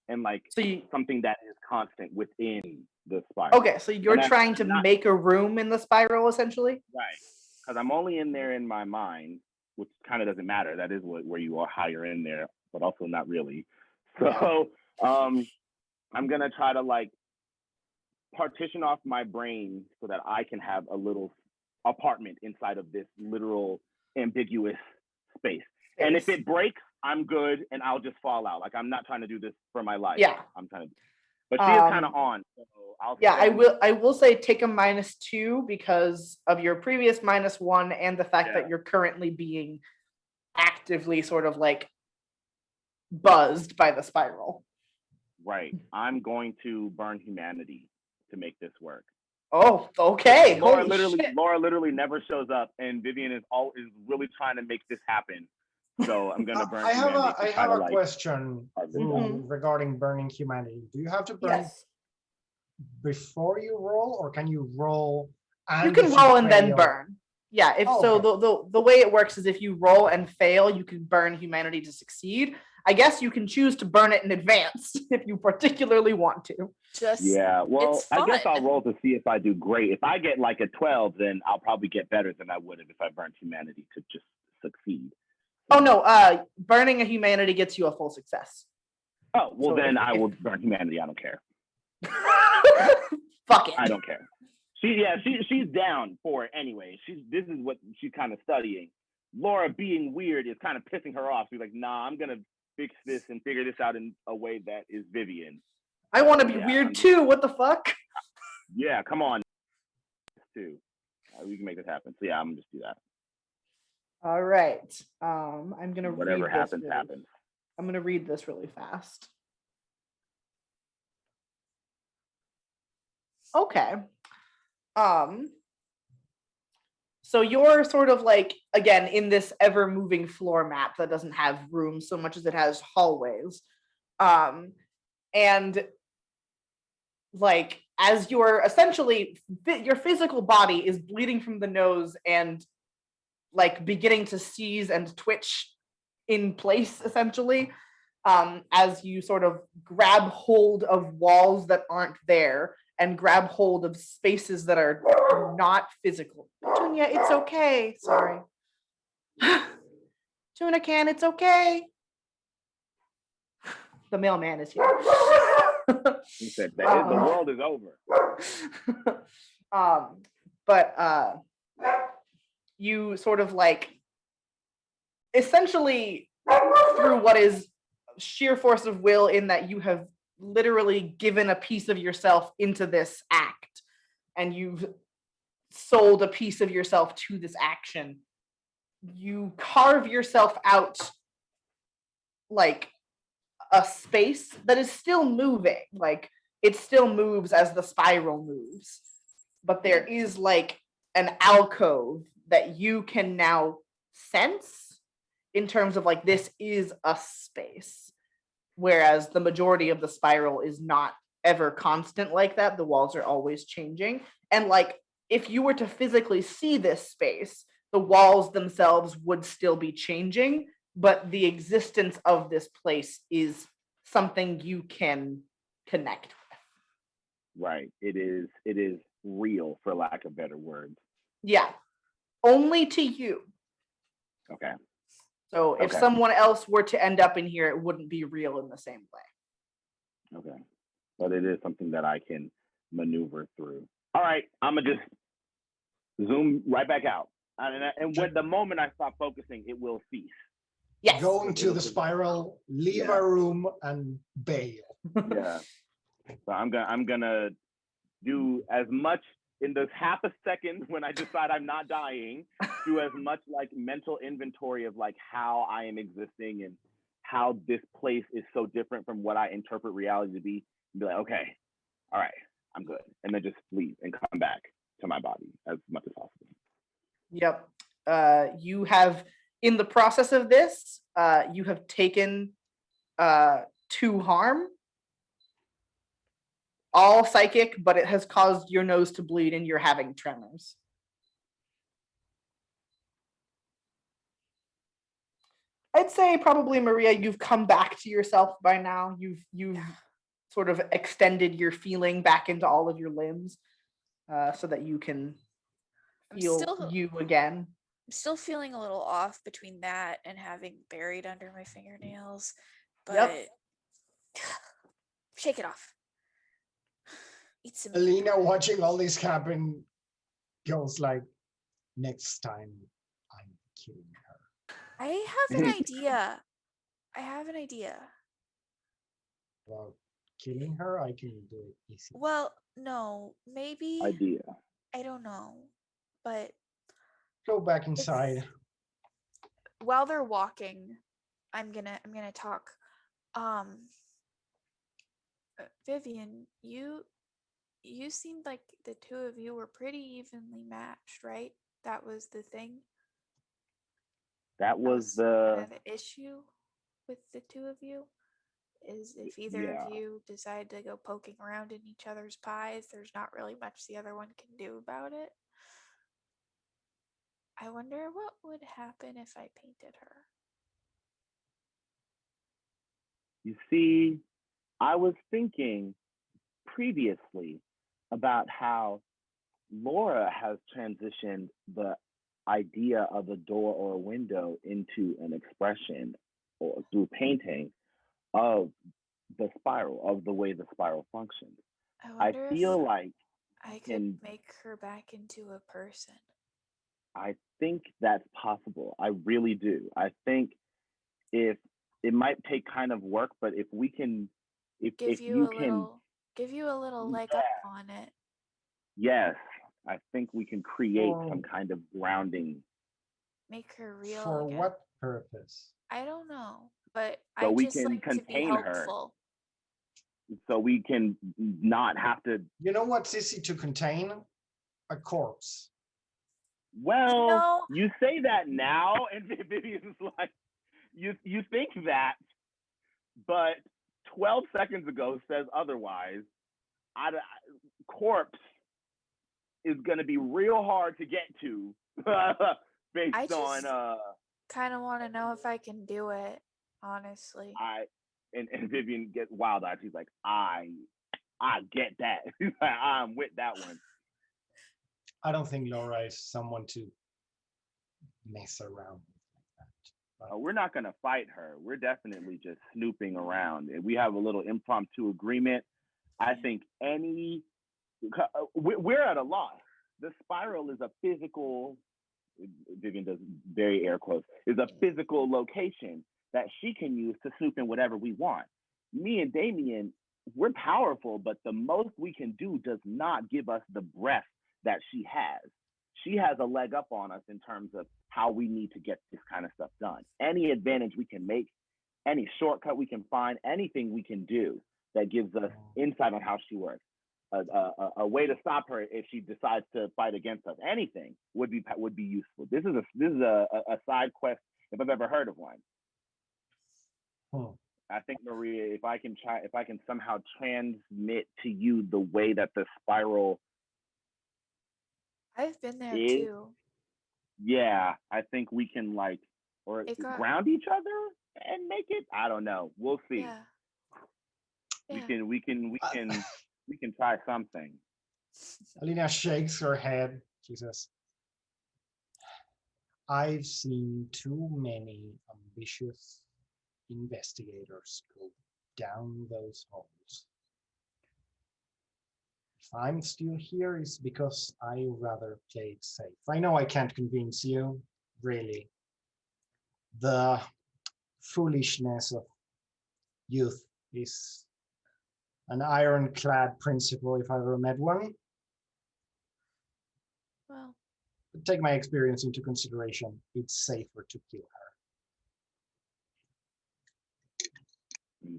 Speaker 4: and like
Speaker 1: So you
Speaker 4: something that is constant within the spiral.
Speaker 1: okay? So you're
Speaker 4: And I'm
Speaker 1: trying to
Speaker 4: not-
Speaker 1: make a room in the spiral, essentially.
Speaker 4: Right. Because I'm only in there in my mind, which kind of doesn't matter. That is where you are, how you're in there, but also not really. So I'm gonna try to like partition off my brain so that I can have a little apartment inside of this literal ambiguous space. And if it breaks, I'm good and I'll just fall out. Like I'm not trying to do this for my life.
Speaker 1: Yeah.
Speaker 4: I'm trying to, but she is kind of on. So I'll
Speaker 1: Yeah,
Speaker 4: say,
Speaker 1: I will say take a -2 because of your previous -1 and the fact that you're currently being actively sort of like buzzed by the spiral.
Speaker 4: right. I'm going to burn humanity to make this work.
Speaker 1: Oh, okay.
Speaker 4: Laura
Speaker 1: Holy shit.
Speaker 4: literally never shows up, and Vivian is really trying to make this happen. So I'm gonna burn
Speaker 2: I have
Speaker 4: humanity.
Speaker 2: a, I
Speaker 4: to try
Speaker 2: have
Speaker 4: to,
Speaker 2: a
Speaker 4: like,
Speaker 2: question
Speaker 4: carve this
Speaker 1: Mhm.
Speaker 4: out.
Speaker 2: regarding burning humanity. Do you have to burn
Speaker 1: Yes.
Speaker 2: before you roll, or can you roll and
Speaker 1: You can
Speaker 2: if
Speaker 1: roll and then
Speaker 2: fail-
Speaker 1: burn. Yeah, if
Speaker 2: Oh,
Speaker 1: so
Speaker 2: okay.
Speaker 1: the way it works is if you roll and fail, you can burn humanity to succeed. I guess you can choose to burn it in advance if you particularly want to.
Speaker 3: Just
Speaker 4: Yeah, well,
Speaker 3: it's
Speaker 4: I guess I'll
Speaker 3: fun.
Speaker 4: roll to see if I do great. If I get like a 12, then I'll probably get better than I would have if I burned humanity to just succeed.
Speaker 1: Oh no, burning a humanity gets you a full success.
Speaker 4: Oh, well,
Speaker 1: So
Speaker 4: then
Speaker 1: if-
Speaker 4: I will burn humanity. I don't care.
Speaker 1: Fuck it.
Speaker 4: I don't care. She's down for it anyway. This is what she's kind of studying. Laura being weird is kind of pissing her off. She's like, nah, I'm gonna fix this and figure this out in a way that is Vivian.
Speaker 1: I want to be weird too. What the fuck?
Speaker 4: Yeah, come on. Too. We can make this happen. So yeah, I'm gonna just do that.
Speaker 1: All right. I'm gonna
Speaker 4: Whatever
Speaker 1: read
Speaker 4: happens,
Speaker 1: this
Speaker 4: happens.
Speaker 1: I'm gonna read this really fast. Okay. So you're sort of like, again, in this ever-moving floor map that doesn't have rooms so much as it has hallways. And like, as you're essentially, your physical body is bleeding from the nose and like beginning to seize and twitch in place, essentially, as you sort of grab hold of walls that aren't there and grab hold of spaces that are not physical. Petunia, it's okay. Sorry. Tuna can, it's okay. The mailman is here.
Speaker 4: He said that the world is over.
Speaker 1: But you sort of like, essentially, through what is sheer force of will, in that you have literally given a piece of yourself into this act, and you've sold a piece of yourself to this action. You carve yourself out like a space that is still moving. Like, it still moves as the spiral moves, but there is like an alcove that you can now sense in terms of like, this is a space, whereas the majority of the spiral is not ever constant like that. The walls are always changing. And like, if you were to physically see this space, the walls themselves would still be changing, but the existence of this place is something you can connect with.
Speaker 4: Right. It is real, for lack of better words.
Speaker 1: Yeah. Only to you.
Speaker 4: Okay.
Speaker 1: So if someone else were to end up in here, it wouldn't be real in the same way.
Speaker 4: Okay. But it is something that I can maneuver through. All right. I'm going to just zoom right back out. And when the moment I stop focusing, it will cease.
Speaker 1: Yes.
Speaker 2: Go into the spiral, leave our room, and bail.
Speaker 4: Yeah. So I'm gonna do as much in this half a second when I decide I'm not dying, do as much like mental inventory of like how I am existing and how this place is so different from what I interpret reality to be, and be like, okay, all right, I'm good. And then just leave and come back to my body as much as possible.
Speaker 1: Yep. You have, in the process of this, you have taken 2 harm. All psychic, but it has caused your nose to bleed and you're having tremors. I'd say probably, Maria, you've come back to yourself by now. You've sort of extended your feeling back into all of your limbs, so that you can feel you again.
Speaker 3: I'm still feeling a little off between that and having buried under my fingernails, but shake it off. Eat some
Speaker 2: Alina, watching all this happen, goes like, next time I'm killing her.
Speaker 3: I have an idea.
Speaker 2: Well, killing her, I can do it easy.
Speaker 3: Well, no, maybe.
Speaker 4: Idea.
Speaker 3: I don't know, but
Speaker 2: Go back inside.
Speaker 3: while they're walking, I'm gonna talk. Vivian, you seemed like the two of you were pretty evenly matched, right? That was the thing.
Speaker 4: That was
Speaker 3: kind of the issue with the two of you, is if either of you decide to go poking around in each other's pies, there's not really much the other one can do about it. I wonder what would happen if I painted her.
Speaker 4: You see, I was thinking previously about how Laura has transitioned the idea of a door or a window into an expression, or through painting, of the spiral, of the way the spiral functions. I feel like
Speaker 3: I could
Speaker 4: And
Speaker 3: make her back into a person.
Speaker 4: I think that's possible. I really do. I think if it might take kind of work, but if we can, if you can,
Speaker 3: give you a little leg
Speaker 4: yeah,
Speaker 3: up on it.
Speaker 4: yes, I think we can create some
Speaker 2: For,
Speaker 4: kind of grounding
Speaker 3: Make her real
Speaker 2: for
Speaker 3: again.
Speaker 2: what purpose?
Speaker 3: I don't know, but
Speaker 4: so
Speaker 3: I
Speaker 4: we
Speaker 3: just
Speaker 4: can
Speaker 3: like to be
Speaker 4: contain her,
Speaker 3: helpful.
Speaker 4: so we can not have to.
Speaker 2: You know what's easy to contain? A corpse.
Speaker 4: Well,
Speaker 3: know,
Speaker 4: you say that now, and Vivian's like, you think that, but 12 seconds ago says otherwise. Corpse is going to be real hard to get to
Speaker 3: I
Speaker 4: based
Speaker 3: just
Speaker 4: on
Speaker 3: kind of want to know if I can do it, honestly.
Speaker 4: and Vivian gets wild eyed. She's like, I get that. I'm with that one.
Speaker 2: I don't think Laura is someone to mess around with like that.
Speaker 4: We're not going to fight her. We're definitely just snooping around. And we have a little impromptu agreement. I think we're at a loss. The spiral is a physical, Vivian does very air quotes, is a physical location that she can use to snoop in whatever we want. Me and Damien, we're powerful, but the most we can do does not give us the breadth that she has. She has a leg up on us in terms of how we need to get this kind of stuff done. Any advantage we can make, any shortcut we can find, anything we can do that gives us insight on how she works. A way to stop her if she decides to fight against us. Anything would be useful. This is a side quest if I've ever heard of one. I think, Maria, if I can somehow transmit to you the way that the spiral
Speaker 3: I've been there
Speaker 4: is,
Speaker 3: too.
Speaker 4: yeah, I think we can ground each other and make it. I don't know. We'll see.
Speaker 3: Yeah.
Speaker 4: We can try something.
Speaker 2: Alina shakes her head. She says, I've seen too many ambitious investigators go down those holes. If I'm still here, it's because I rather play it safe. I know I can't convince you, really. The foolishness of youth is an ironclad principle if I ever met one.
Speaker 3: Well,
Speaker 2: But take my experience into consideration. It's safer to kill her.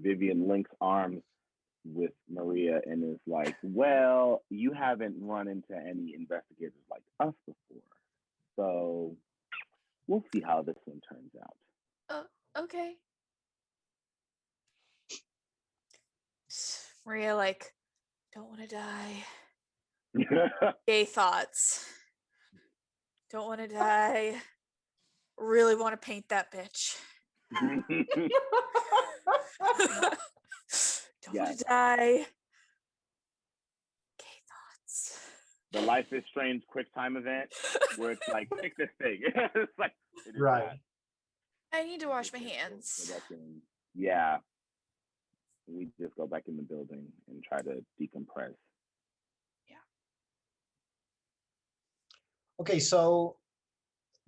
Speaker 4: Vivian links arms with Maria and is like, well, you haven't run into any investigators like us before. So we'll see how this one turns out.
Speaker 3: Okay. Maria, like, don't want to die. Gay thoughts. Don't want to die. Really want to paint that bitch. Don't want to die. Gay thoughts.
Speaker 4: The Life is Strange quick time event where it's like, pick this thing. It's like, it is
Speaker 2: Right.
Speaker 4: that.
Speaker 3: I need to wash my hands.
Speaker 4: Yeah. We just go back in the building and try to decompress.
Speaker 2: Okay, so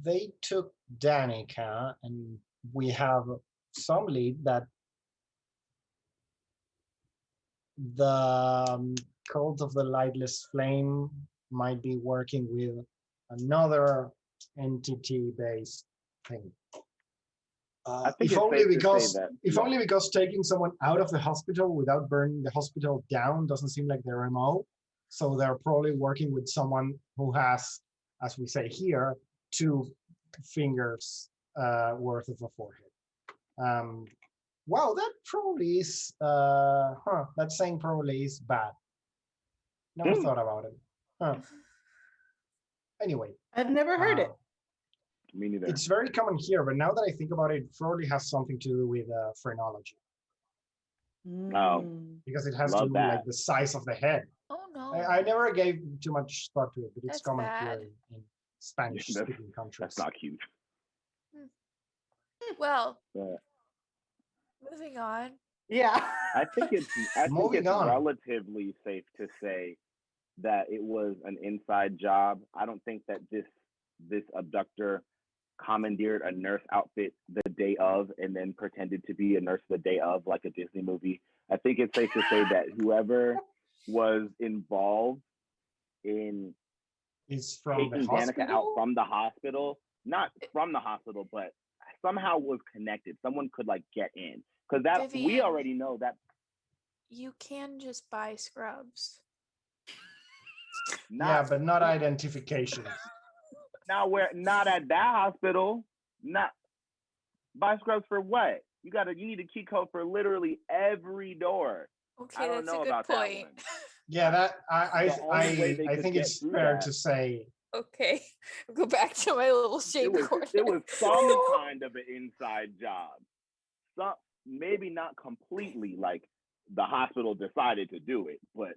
Speaker 2: they took Danica, and we have some lead that the Cult of the Lightless Flame might be working with another entity-based thing. If only because taking someone out of the hospital without burning the hospital down doesn't seem like their MO. So they're probably working with someone who has, as we say here, 2 fingers worth of a forehead. Wow, that probably is, that saying probably is bad. Never thought about it. Anyway.
Speaker 1: I've never heard it.
Speaker 4: Me neither.
Speaker 2: It's very common here, but now that I think about it, it probably has something to do with phrenology. Because it has to do with like the size of the head.
Speaker 3: Oh no.
Speaker 2: I never gave too much thought to it, but it's
Speaker 3: That's
Speaker 2: common
Speaker 3: bad.
Speaker 2: here in Spanish-speaking countries.
Speaker 4: That's not cute.
Speaker 3: Well, moving on.
Speaker 1: Yeah.
Speaker 4: I think it's relatively safe to say that it was an inside job. I don't think that this abductor commandeered a nurse outfit the day of and then pretended to be a nurse the day of, like a Disney movie. I think it's safe to say that whoever was involved in
Speaker 2: Is from the
Speaker 4: taking Danica out
Speaker 2: hospital?
Speaker 4: from the hospital, not from the hospital, but somehow was connected. Someone could like get in because that we
Speaker 3: Vivian.
Speaker 4: already know that.
Speaker 3: You can just buy scrubs.
Speaker 4: Not,
Speaker 2: Yeah, but not identifications.
Speaker 4: not at that hospital. Not buy scrubs for what? You need a key code for literally every door.
Speaker 3: Okay,
Speaker 4: I don't
Speaker 3: that's a
Speaker 4: know
Speaker 3: good
Speaker 4: about that
Speaker 3: point.
Speaker 4: one.
Speaker 2: Yeah, that
Speaker 4: The only way they
Speaker 2: I
Speaker 4: could
Speaker 2: think
Speaker 4: get
Speaker 2: it's
Speaker 4: through
Speaker 2: fair
Speaker 4: that-
Speaker 2: to say.
Speaker 3: Okay, go back to my little shade corner.
Speaker 4: It was some kind of an inside job. Some maybe not completely like the hospital decided to do it, but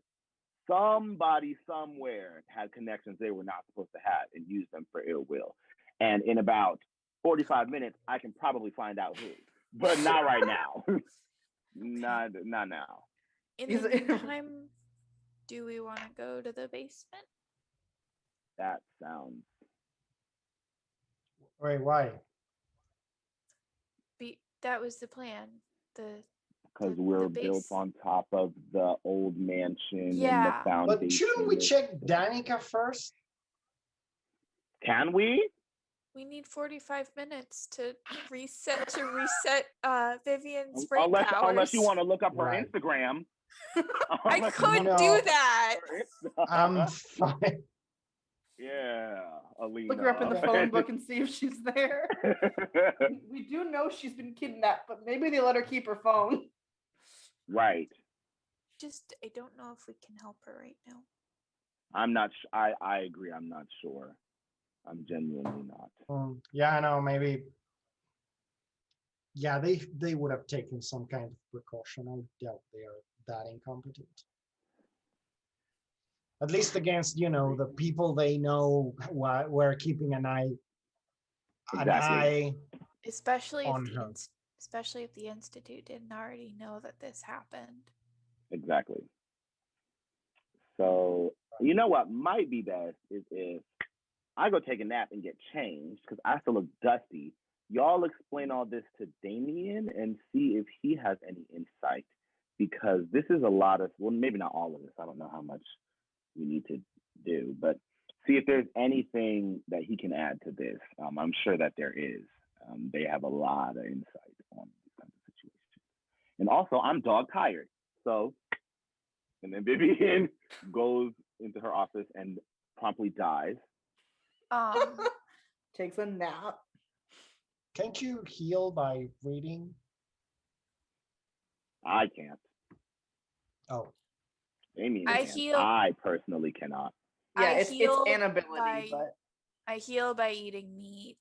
Speaker 4: somebody somewhere had connections they were not supposed to have and used them for ill will. And in about 45 minutes, I can probably find out who, but not right now. not now.
Speaker 3: In
Speaker 1: Is
Speaker 3: the
Speaker 1: it-
Speaker 3: meantime, do we want to go to the basement?
Speaker 4: That sounds
Speaker 2: Wait, why?
Speaker 3: That was the plan. The
Speaker 4: because
Speaker 3: The-
Speaker 4: we're
Speaker 3: the
Speaker 4: built
Speaker 3: base-
Speaker 4: on top of the old mansion and the
Speaker 3: Yeah.
Speaker 4: foundation.
Speaker 2: But shouldn't we check Danica first?
Speaker 4: Can we?
Speaker 3: we need 45 minutes to reset Vivian's brain
Speaker 4: Unless
Speaker 3: powers.
Speaker 4: you want to look up her
Speaker 2: Right.
Speaker 4: Instagram.
Speaker 3: I
Speaker 4: Unless you
Speaker 3: could
Speaker 2: No.
Speaker 3: do that.
Speaker 2: I'm fine.
Speaker 4: Yeah, Alina.
Speaker 1: Look her up in the
Speaker 2: Okay.
Speaker 1: phone book and see if she's there. We do know she's been kidnapped, but maybe they let her keep her phone.
Speaker 4: Right.
Speaker 3: Just I don't know if we can help her right now.
Speaker 4: I'm not. I agree. I'm not sure. I'm genuinely not.
Speaker 2: Yeah, I know. Maybe. Yeah, they would have taken some kind of precaution. I doubt they are that incompetent. At least against the people they know were keeping an
Speaker 4: Exactly.
Speaker 2: eye.
Speaker 3: Especially
Speaker 2: On her.
Speaker 3: especially if the institute didn't already know that this happened.
Speaker 4: Exactly. So you know what might be best is if I go take a nap and get changed because I still look dusty. Y'all explain all this to Damien and see if he has any insight because this is a lot of, well, maybe not all of this. I don't know how much we need to do, but see if there's anything that he can add to this. I'm sure that there is. They have a lot of insight on these kinds of situations. And also, I'm dog tired. So, and then Vivian goes into her office and promptly dies.
Speaker 1: Takes a nap.
Speaker 2: Can't you heal by reading?
Speaker 4: I can't.
Speaker 2: Oh,
Speaker 4: Damien
Speaker 3: I
Speaker 4: can.
Speaker 3: heal-
Speaker 4: I personally cannot.
Speaker 1: Yeah,
Speaker 3: I
Speaker 1: it's
Speaker 3: heal
Speaker 1: an ability,
Speaker 3: by-
Speaker 1: but
Speaker 3: I heal by eating meat.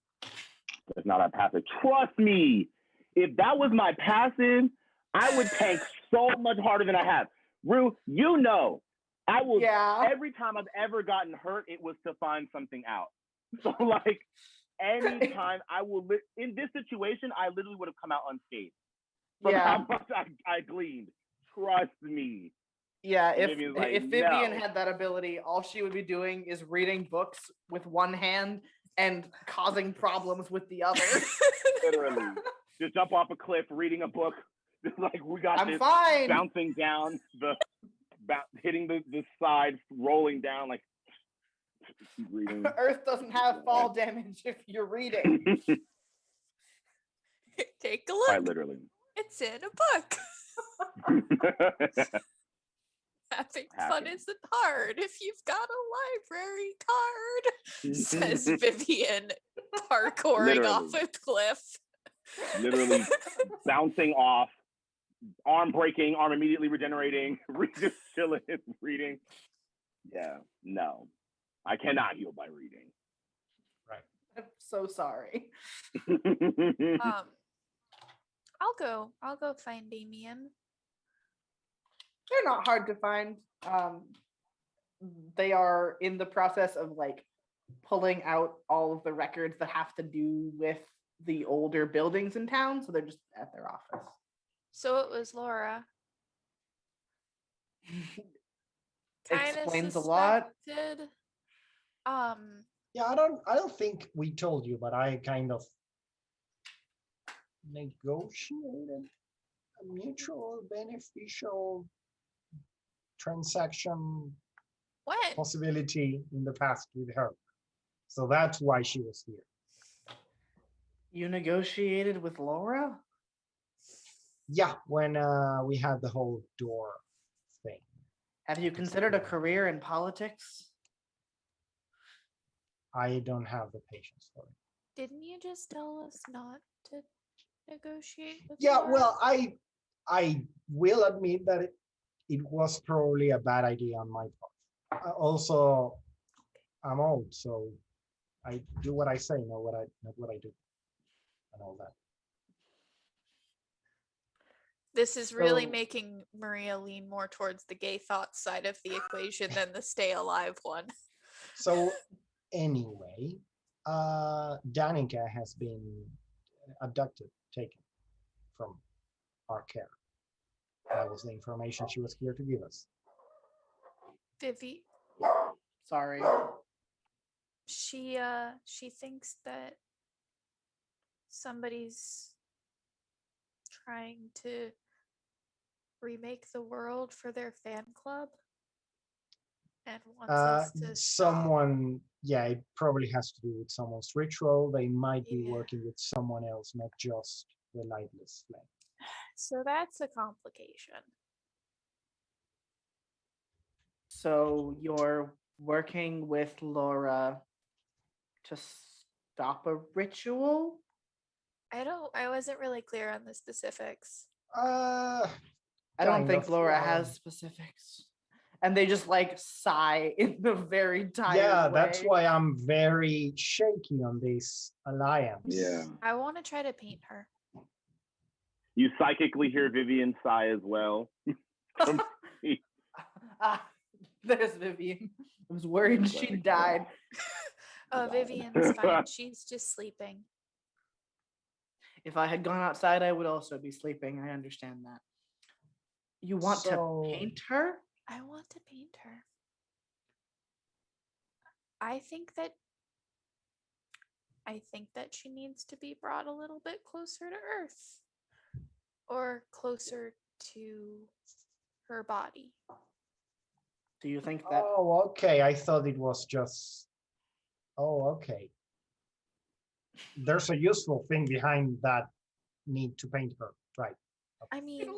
Speaker 4: It's not a passive. Trust me, if that was my passive, I would tank so much harder than I have. Rue, I will.
Speaker 1: yeah.
Speaker 4: Every time I've ever gotten hurt, it was to find something out. So like, anytime I will, in this situation, I literally would have come out unscathed from
Speaker 1: Yeah.
Speaker 4: how much I gleaned. Trust me.
Speaker 1: Yeah,
Speaker 4: And
Speaker 1: if
Speaker 4: Vivian's like,
Speaker 1: Vivian
Speaker 4: "No."
Speaker 1: had that ability, all she would be doing is reading books with one hand and causing problems with the other.
Speaker 4: Literally, just jump off a cliff, reading a book. Just like we got
Speaker 1: I'm
Speaker 4: this,
Speaker 1: fine.
Speaker 4: bouncing down hitting the side, rolling down like. Keep reading.
Speaker 1: Earth doesn't have fall damage if you're reading.
Speaker 3: Take a look.
Speaker 4: Quite literally.
Speaker 3: It's in a book. Having fun
Speaker 4: Hacking.
Speaker 3: isn't hard if you've got a library card, says Vivian, parkouring off
Speaker 4: Literally.
Speaker 3: a cliff.
Speaker 4: Literally bouncing off, arm breaking, arm immediately regenerating, just chilling, reading. Yeah, no, I cannot heal by reading.
Speaker 1: I'm so sorry.
Speaker 3: I'll go find Damien.
Speaker 1: They're not hard to find. They are in the process of like pulling out all of the records that have to do with the older buildings in town, so they're just at their office.
Speaker 3: So it was Laura. kind of
Speaker 1: explains a lot.
Speaker 3: suspected.
Speaker 2: Yeah, I don't think we told you, but I kind of negotiated a mutual beneficial transaction
Speaker 3: When?
Speaker 2: possibility in the past with her. So that's why she was here.
Speaker 1: You negotiated with Laura?
Speaker 2: Yeah, when we had the whole door thing.
Speaker 1: Have you considered a career in politics?
Speaker 2: I don't have the patience for it.
Speaker 3: Didn't you just tell us not to negotiate with
Speaker 2: Yeah,
Speaker 3: Laura?
Speaker 2: well, I will admit that it was probably a bad idea on my part. Also, I'm old, so I do what I say, not what I do, and all that.
Speaker 3: This is really
Speaker 2: So-
Speaker 3: making Maria lean more towards the gay thought side of the equation than the stay alive one.
Speaker 2: So anyway, Danica has been abducted, taken from our care. That was the information she was here to give us.
Speaker 3: Vivi,
Speaker 1: Sorry.
Speaker 3: she thinks that somebody's trying to remake the world for their fan club and wants us to stop.
Speaker 2: Someone, yeah, it probably has to do with someone's ritual. They might be
Speaker 3: Yeah.
Speaker 2: working with someone else, not just the lightless flame.
Speaker 3: So that's a complication.
Speaker 1: So you're working with Laura to stop a ritual?
Speaker 3: I wasn't really clear on the specifics.
Speaker 2: Uh,
Speaker 1: I don't
Speaker 2: Kind
Speaker 1: think
Speaker 2: of,
Speaker 1: Laura has specifics. And they just like sigh in a very tired
Speaker 2: yeah,
Speaker 1: way.
Speaker 2: that's why I'm very shaky on this alliance.
Speaker 4: Yeah.
Speaker 3: I want to try to paint her.
Speaker 4: You psychically hear Vivian sigh as well.
Speaker 1: Ah, there's Vivian. I was worried she died.
Speaker 3: Oh, Vivian's fine. She's just sleeping.
Speaker 1: If I had gone outside, I would also be sleeping. I understand that. You want
Speaker 2: So-
Speaker 1: to paint her?
Speaker 3: I want to paint her. I think that she needs to be brought a little bit closer to Earth or closer to her body.
Speaker 1: Do you think that?
Speaker 2: Oh, okay. I thought it was just. Oh, okay. There's a useful thing behind that need to paint her, right?
Speaker 3: I mean,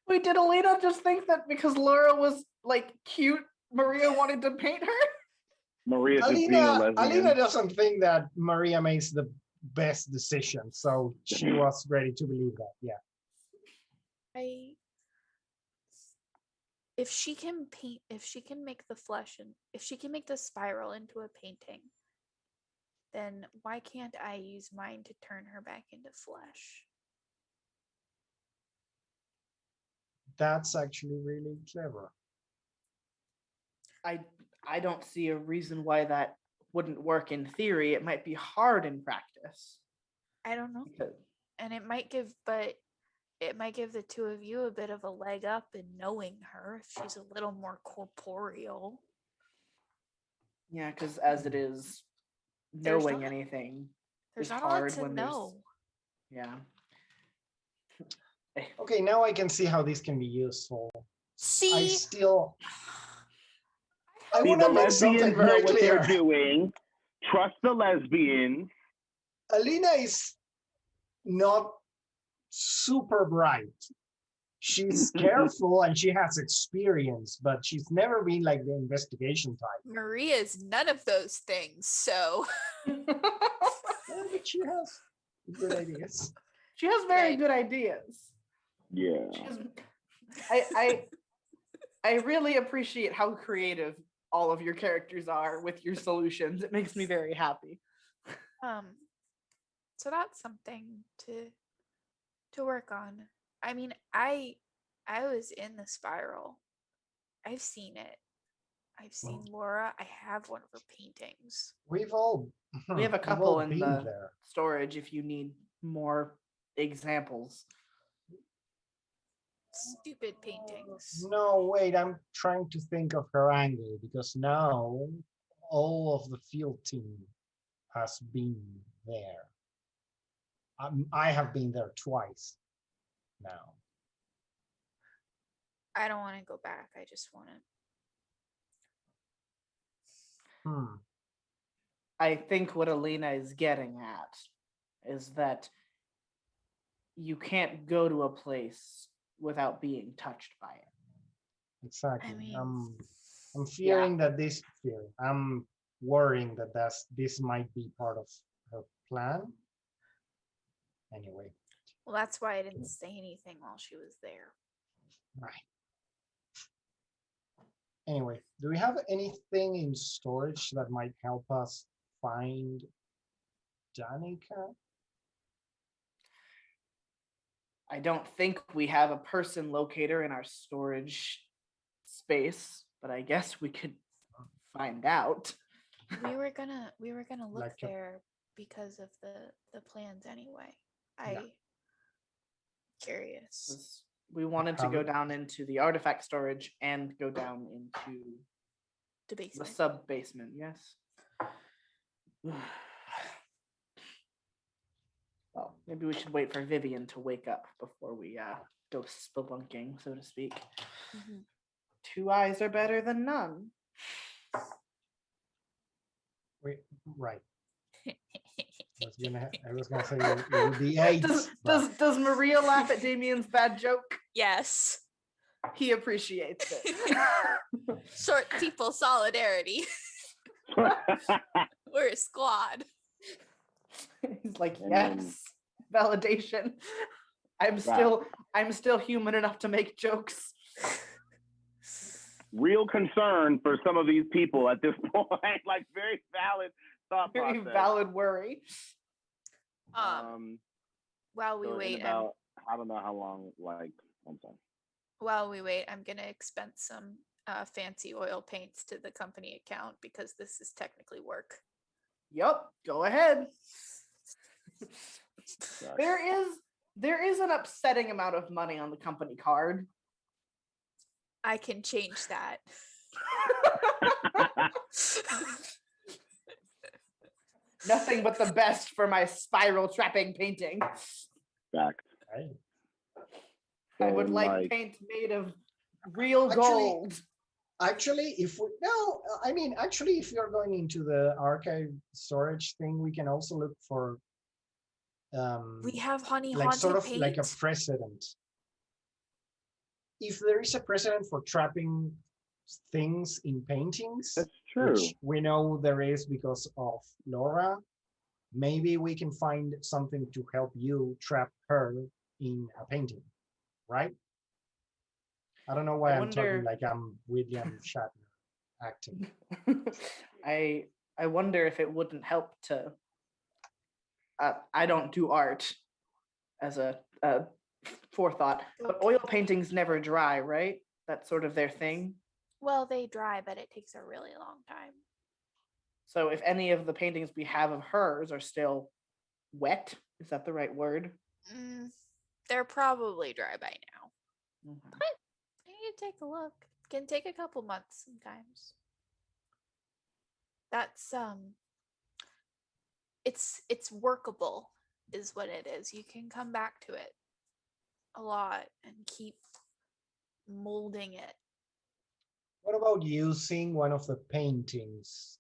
Speaker 1: Wait, did Alina just think that because Laura was like cute, Maria wanted to paint her?
Speaker 4: Maria's just being a lesbian.
Speaker 2: Alina doesn't think that Maria makes the best decision, so she was ready to believe that. Yeah.
Speaker 3: if she can paint, if she can make the flesh and if she can make the spiral into a painting, then why can't I use mine to turn her back into flesh?
Speaker 2: That's actually really clever.
Speaker 1: I don't see a reason why that wouldn't work in theory. It might be hard in practice.
Speaker 3: I don't know.
Speaker 1: Because
Speaker 3: And it might give the two of you a bit of a leg up in knowing her if she's a little more corporeal.
Speaker 1: yeah, because as it is,
Speaker 3: There's
Speaker 1: knowing
Speaker 3: not-
Speaker 1: anything
Speaker 3: There's
Speaker 1: is
Speaker 3: not a lot
Speaker 1: hard
Speaker 3: to
Speaker 1: when there's
Speaker 3: know.
Speaker 1: yeah.
Speaker 2: Okay, now I can see how this can be useful. I
Speaker 3: See,
Speaker 2: still. I
Speaker 4: See,
Speaker 2: want
Speaker 4: the
Speaker 2: to make something
Speaker 4: lesbians know
Speaker 2: very
Speaker 4: what
Speaker 2: clear.
Speaker 4: they're doing. Trust the lesbians.
Speaker 2: Alina is not super bright. She's careful and she has experience, but she's never been like the investigation type.
Speaker 3: Maria's none of those things, so
Speaker 2: Yeah, but she has good ideas.
Speaker 1: She has very
Speaker 3: Okay.
Speaker 1: good ideas.
Speaker 4: Yeah.
Speaker 1: She has, I really appreciate how creative all of your characters are with your solutions. It makes me very happy.
Speaker 3: so that's something to work on. I mean, I was in the spiral. I've seen it. I've seen Laura. I have one of her paintings.
Speaker 2: We've all
Speaker 1: We have a
Speaker 2: we've
Speaker 1: couple
Speaker 2: all
Speaker 1: in
Speaker 2: been
Speaker 1: the
Speaker 2: there.
Speaker 1: storage if you need more examples.
Speaker 3: stupid paintings.
Speaker 2: No, wait, I'm trying to think of her angle because now all of the field team has been there. I have been there twice now.
Speaker 3: I don't want to go back. I just want to.
Speaker 2: Hmm.
Speaker 1: I think what Alina is getting at is that you can't go to a place without being touched by it.
Speaker 2: Exactly.
Speaker 3: I mean,
Speaker 2: I'm fearing that I'm worrying that this might be part of her plan. Anyway,
Speaker 3: well, that's why I didn't say anything while she was there.
Speaker 2: right. Anyway, do we have anything in storage that might help us find Danica?
Speaker 1: I don't think we have a person locator in our storage space, but I guess we could find out.
Speaker 3: We were gonna look
Speaker 2: Like a-
Speaker 3: there because of the plans anyway. I curious.
Speaker 1: 'Cause we wanted to go down into the artifact storage and go down into
Speaker 3: The
Speaker 1: the
Speaker 3: basement.
Speaker 1: sub basement. Yes. Well, maybe we should wait for Vivian to wake up before we go spelunking, so to speak.
Speaker 3: Mhm.
Speaker 1: 2 eyes are better than none.
Speaker 2: Wait, right. I was gonna say it would be 8.
Speaker 1: Does Maria laugh at Damien's bad joke?
Speaker 3: Yes.
Speaker 1: He appreciates it.
Speaker 3: Short people solidarity. We're a squad.
Speaker 1: He's like,
Speaker 4: And
Speaker 1: yes, validation. I'm still human enough to make jokes.
Speaker 4: Real concern for some of these people at this point. Like very valid thought
Speaker 1: Very
Speaker 4: process.
Speaker 1: valid worry.
Speaker 3: While we
Speaker 4: So in
Speaker 3: wait,
Speaker 4: about, I don't know how long. Like, I'm sorry.
Speaker 3: while we wait, I'm gonna expense some fancy oil paints to the company account because this is technically work.
Speaker 1: Yup, go ahead.
Speaker 4: Gotcha.
Speaker 1: There is an upsetting amount of money on the company card.
Speaker 3: I can change that.
Speaker 1: Nothing but the best for my spiral trapping painting.
Speaker 4: Fact.
Speaker 2: Right.
Speaker 1: I would
Speaker 4: So,
Speaker 1: like paint made of real
Speaker 2: Actually-
Speaker 1: gold.
Speaker 2: Actually, if you're going into the archive storage thing, we can also look for
Speaker 3: We have honey
Speaker 2: like
Speaker 3: haunted
Speaker 2: sort of
Speaker 3: paint.
Speaker 2: like a precedent. If there is a precedent for trapping things in paintings,
Speaker 4: that's true.
Speaker 2: which we know there is because of Laura, maybe we can find something to help you trap her in a painting, right? I don't know why I'm talking like I'm William Shatner acting.
Speaker 1: I wonder if it wouldn't help to. I don't do art as a forethought, but oil paintings never dry, right? That's sort of their thing.
Speaker 3: Well, they dry, but it takes a really long time.
Speaker 1: So if any of the paintings we have of hers are still wet, is that the right word?
Speaker 3: They're probably dry by now.
Speaker 1: Mhm.
Speaker 3: But you take a look. It can take a couple months sometimes. That's it's workable is what it is. You can come back to it a lot and keep molding it.
Speaker 2: What about using one of the paintings,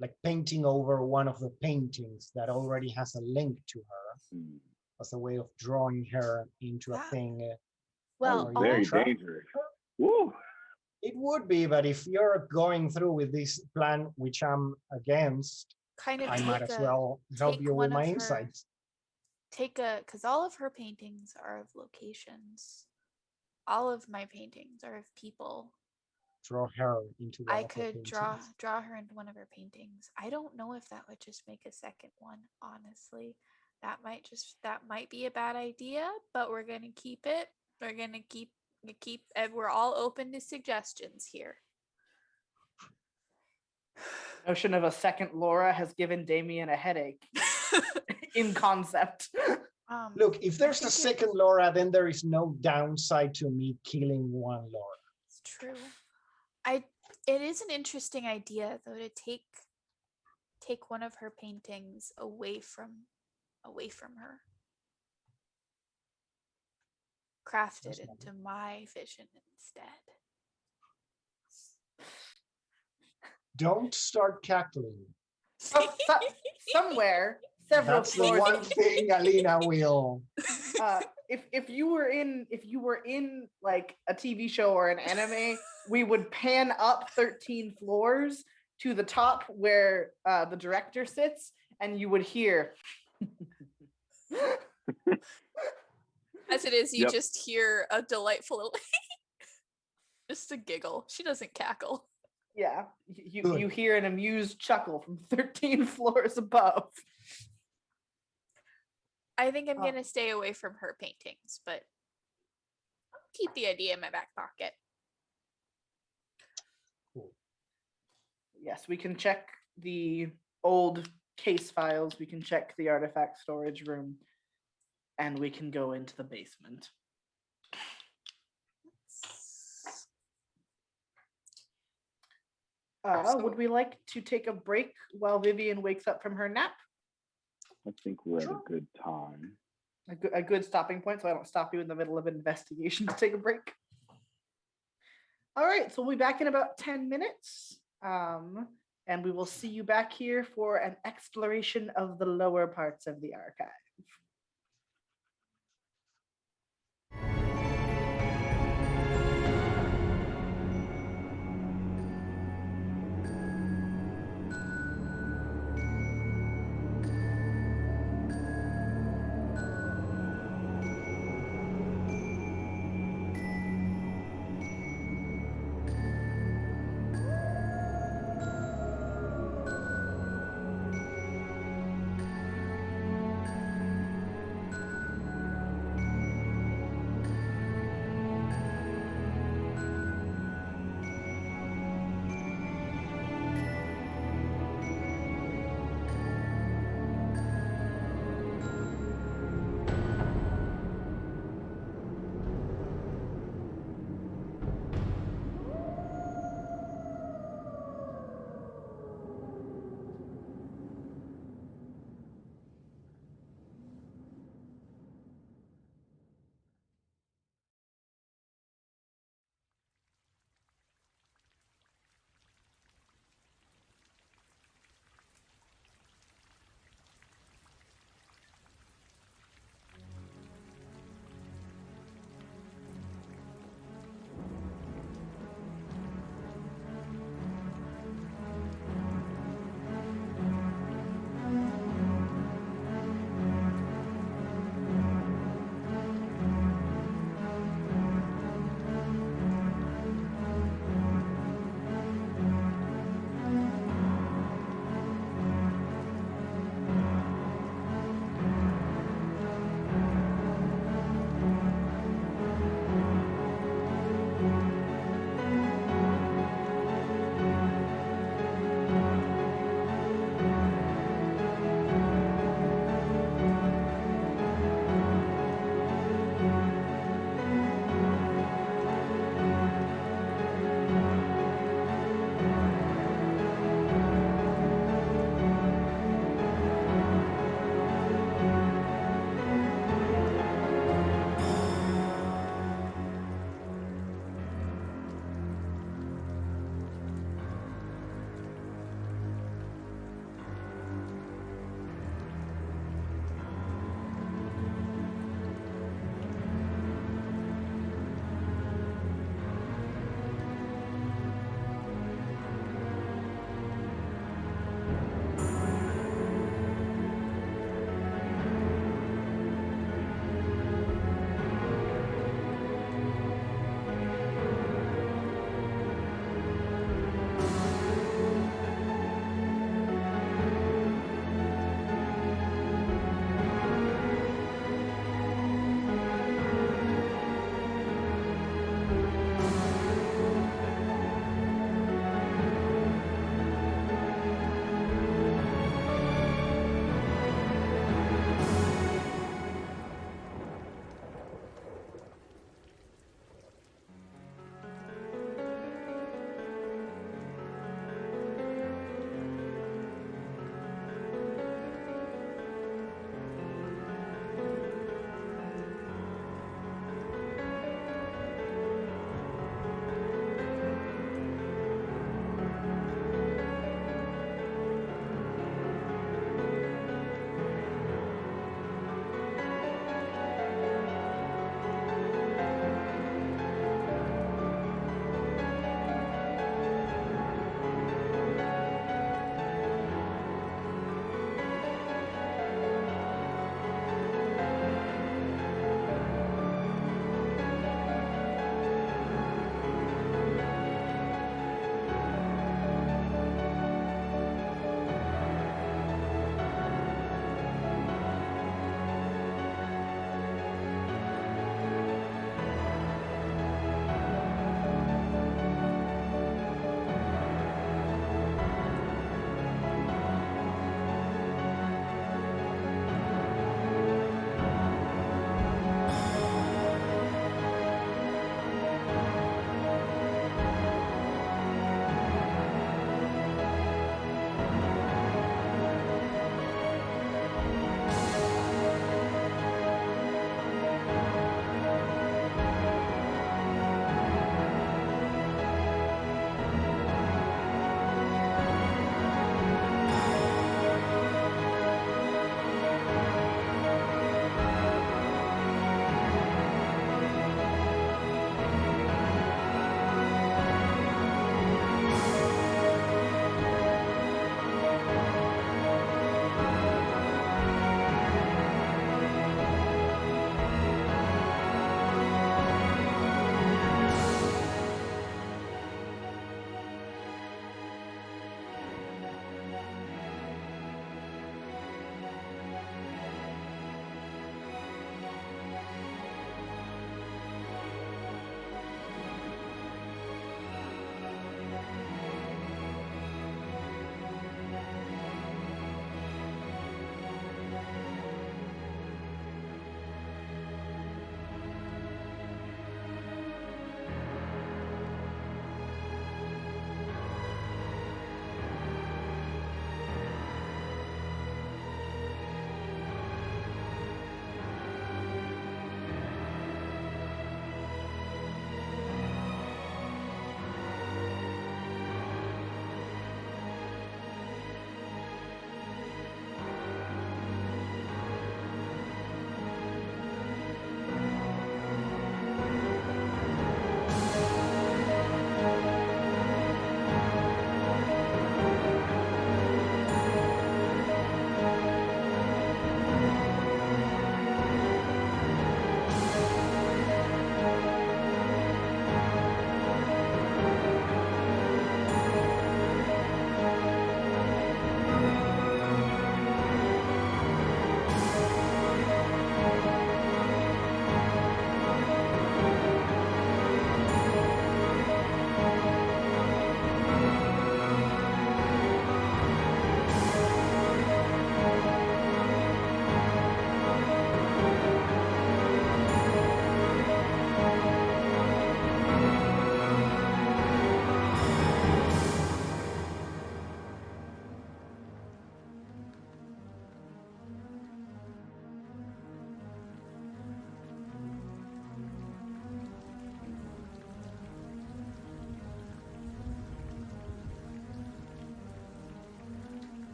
Speaker 2: like painting over one of the paintings that already has a link to her as a way of drawing her into a thing?
Speaker 3: Well,
Speaker 2: Are you
Speaker 4: Very
Speaker 2: trapped?
Speaker 4: dangerous. Woo.
Speaker 2: It would be, but if you're going through with this plan, which I'm against,
Speaker 3: kind of
Speaker 2: I might
Speaker 3: take
Speaker 2: as
Speaker 3: a
Speaker 2: well help
Speaker 3: take
Speaker 2: you with
Speaker 3: one
Speaker 2: my
Speaker 3: of her-
Speaker 2: insights.
Speaker 3: because all of her paintings are of locations. All of my paintings are of people.
Speaker 2: Draw her into one
Speaker 3: I
Speaker 2: of the
Speaker 3: could draw
Speaker 2: paintings.
Speaker 3: her into one of her paintings. I don't know if that would just make a second one, honestly. That might be a bad idea, but we're gonna keep it. We're gonna keep and we're all open to suggestions here.
Speaker 1: Notion of a second Laura has given Damien a headache in concept.
Speaker 2: Look, if
Speaker 3: I
Speaker 2: there's a
Speaker 3: think
Speaker 2: second Laura, then there is no downside to me killing one Laura.
Speaker 3: it's true. It is an interesting idea though to take one of her paintings away from her. Craft it
Speaker 2: That's not
Speaker 3: into my vision instead.
Speaker 2: Don't start cackling.
Speaker 1: Somewhere, several
Speaker 2: That's the
Speaker 1: floors.
Speaker 2: one thing Alina will.
Speaker 1: If you were in like a TV show or an anime, we would pan up 13 floors to the top where the director sits, and you would hear.
Speaker 3: As it is, you
Speaker 4: Yep.
Speaker 3: just hear a delightful little just a giggle. She doesn't cackle.
Speaker 1: Yeah, you
Speaker 2: Good.
Speaker 1: hear an amused chuckle from 13 floors above.
Speaker 3: I think I'm
Speaker 1: Oh.
Speaker 3: gonna stay away from her paintings, but I'll keep the idea in my back pocket.
Speaker 1: Yes, we can check the old case files. We can check the artifact storage room, and we can go into the basement. Would we like to take a break while Vivian wakes up from her nap?
Speaker 4: I think we're at a good time.
Speaker 1: A good stopping point, so I don't stop you in the middle of an investigation to take a break. All right, so we'll be back in about 10 minutes. And we will see you back here for an exploration of the lower parts of the archive.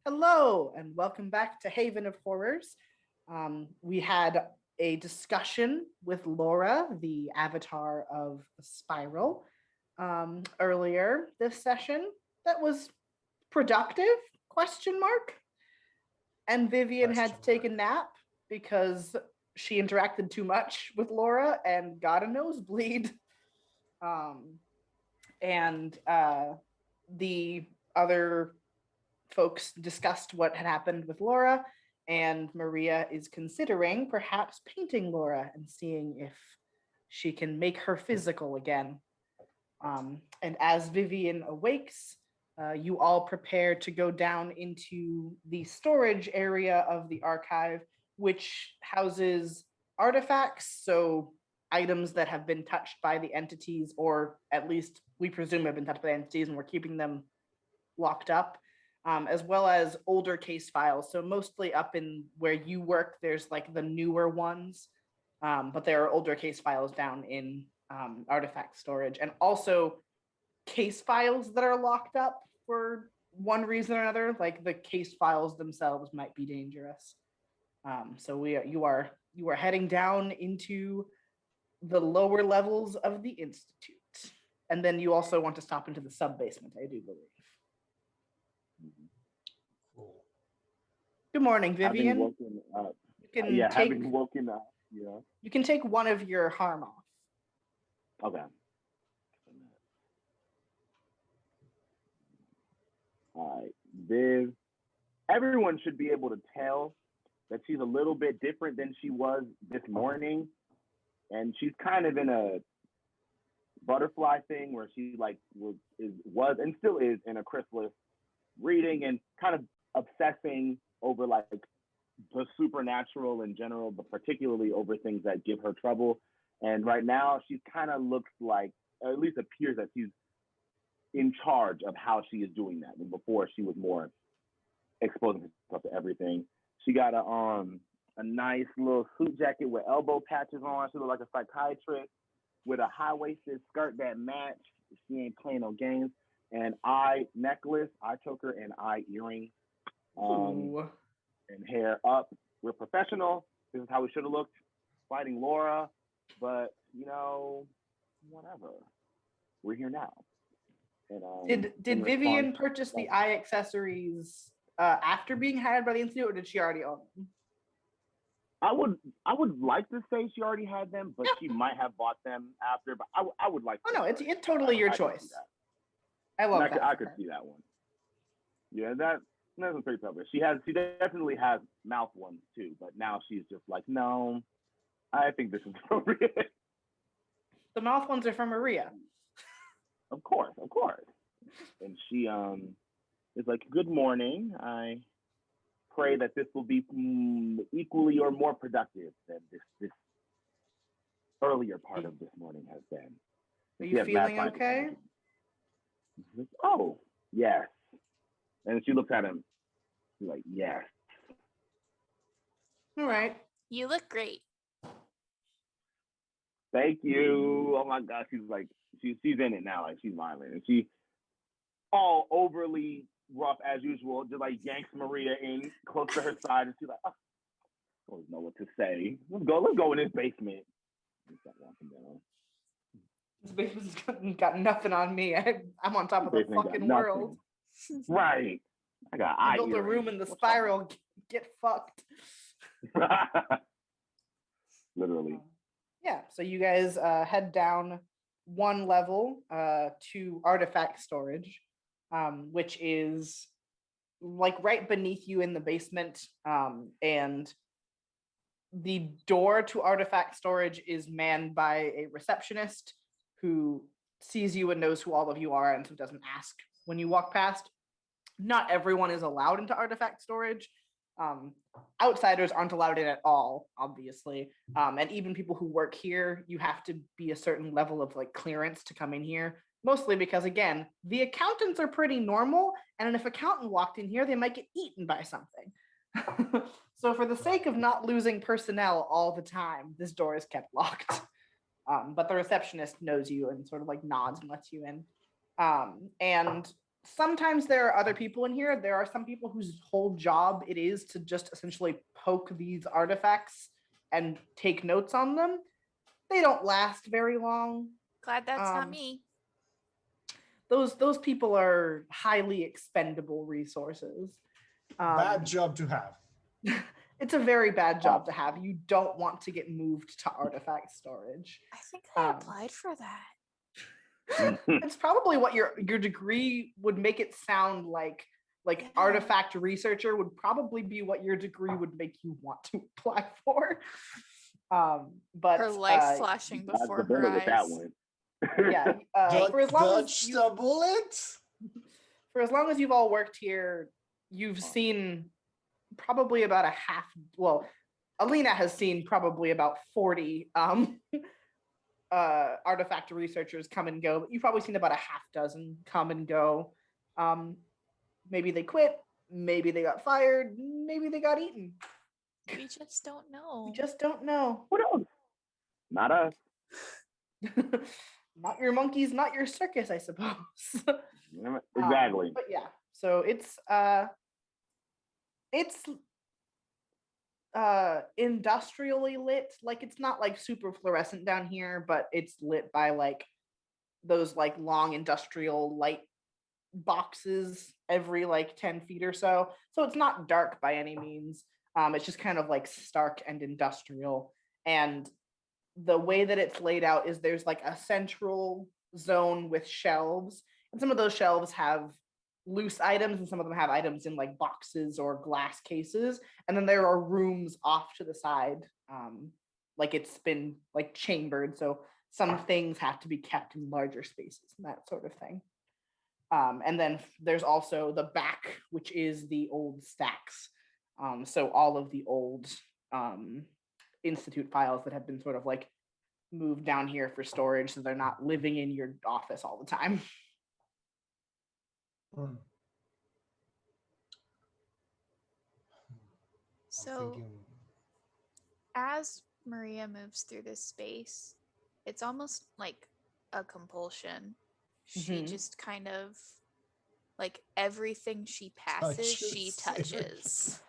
Speaker 1: Hello, and welcome back to Haven of Horrors. We had a discussion with Laura, the avatar of Spiral, earlier this session. That was productive? Question mark. And Vivian had to take a nap because she interacted too much with Laura and got a nosebleed. And the other folks discussed what had happened with Laura, and Maria is considering perhaps painting Laura and seeing if she can make her physical again. And as Vivian awakes, you all prepare to go down into the storage area of the archive, which houses artifacts, so items that have been touched by the entities, or at least we presume have been touched by the entities, and we're keeping them locked up, as well as older case files. So mostly up in where you work, there's like the newer ones, but there are older case files down in artifact storage, and also case files that are locked up for one reason or another. Like the case files themselves might be dangerous. So you are heading down into the lower levels of the institute, and then you also want to stop into the sub basement, I do believe.
Speaker 2: Cool.
Speaker 1: Good morning,
Speaker 4: Having
Speaker 1: Vivian.
Speaker 4: woken up.
Speaker 1: You can
Speaker 4: Yeah,
Speaker 1: take
Speaker 4: having woken up. Yeah.
Speaker 1: you can take one of your harm off.
Speaker 4: Okay. All right. Viv, everyone should be able to tell that she's a little bit different than she was this morning. And she's kind of in a butterfly thing where she like was and still is in a chrysalis, reading and kind of obsessing over like the supernatural in general, but particularly over things that give her trouble. And right now she kind of looks like, or at least appears that she's in charge of how she is doing that. And before she was more exposing herself to everything. She got a nice little suit jacket with elbow patches on. She looked like a psychiatrist with a high-waisted skirt that matched. She ain't playing no games. And eye necklace, eye choker, and eye earring.
Speaker 1: Ooh.
Speaker 4: And hair up. We're professional. This is how we should have looked fighting Laura. But, you know, whatever. We're here now. And,
Speaker 1: Did Vivian purchase the eye accessories after being hired by the Institute, or did she already own them?
Speaker 4: I would like to say she already had them, but she might have bought them after. But I would like.
Speaker 1: Oh no, it's totally your choice. I love that.
Speaker 4: I could see that one. Yeah, that's pretty public. She definitely has mouth ones too, but now she's just like, no, I think this is appropriate.
Speaker 1: The mouth ones are from Maria.
Speaker 4: Of course. And she is like, good morning. I pray that this will be equally or more productive than this earlier part of this morning has been.
Speaker 1: Are you feeling okay?
Speaker 4: Oh, yes. And she looks at him. She's like, yes.
Speaker 1: All right.
Speaker 3: You look great.
Speaker 4: Thank you. Oh my gosh, she's like, she's in it now. Like she's violent, and she all overly rough as usual. Just like yanks Maria in close to her side, and she's like, oh, I don't know what to say. Let's go in this basement.
Speaker 1: This basement's got nothing on me. I'm on top of the fucking world.
Speaker 4: Right. I
Speaker 1: built a room in the spiral. Get fucked.
Speaker 4: Literally.
Speaker 1: Yeah. So you guys head down one level to artifact storage, which is like right beneath you in the basement. And the door to artifact storage is manned by a receptionist who sees you and knows who all of you are, and so doesn't ask when you walk past. Not everyone is allowed into artifact storage. Outsiders aren't allowed in at all, obviously. And even people who work here, you have to be a certain level of like clearance to come in here, mostly because, again, the accountants are pretty normal, and if an accountant walked in here, they might get eaten by something. So for the sake of not losing personnel all the time, this door is kept locked. But the receptionist knows you and sort of like nods and lets you in. And sometimes there are other people in here. There are some people whose whole job it is to just essentially poke these artifacts and take notes on them. They don't last very long.
Speaker 3: Glad that's not me.
Speaker 1: Those people are highly expendable resources.
Speaker 2: Bad job to have.
Speaker 1: It's a very bad job to have. You don't want to get moved to artifact storage.
Speaker 3: I think I applied for that.
Speaker 1: It's probably what your degree would make it sound like. Like artifact researcher would probably be what your degree would make you want to apply for. But
Speaker 3: her life flashing before her eyes.
Speaker 4: That one.
Speaker 1: Yeah. For as long as
Speaker 2: the bullet.
Speaker 1: For as long as you've all worked here, you've seen probably about a half. Well, Alina has seen probably about 40 artifact researchers come and go, but you've probably seen about a half dozen come and go. Maybe they quit, maybe they got fired, maybe they got eaten.
Speaker 3: We just don't know.
Speaker 1: We just don't know.
Speaker 4: Who knows? Not us.
Speaker 1: Not your monkeys, not your circus, I suppose.
Speaker 4: Exactly.
Speaker 1: But yeah, so it's industrially lit. Like it's not like super fluorescent down here, but it's lit by like those like long industrial light boxes every like 10 feet or so. So it's not dark by any means. It's just kind of like stark and industrial. And the way that it's laid out is there's like a central zone with shelves, and some of those shelves have loose items and some of them have items in like boxes or glass cases, and then there are rooms off to the side, like it's been like chambered, so some things have to be kept in larger spaces and that sort of thing. And then there's also the back, which is the old stacks, so all of the old institute files that have been sort of like moved down here for storage, so they're not living in your office all the time.
Speaker 2: Hmm.
Speaker 3: So as Maria moves through this space, it's almost like a compulsion. She
Speaker 1: Mhm.
Speaker 3: just kind of like everything she passes, she touches.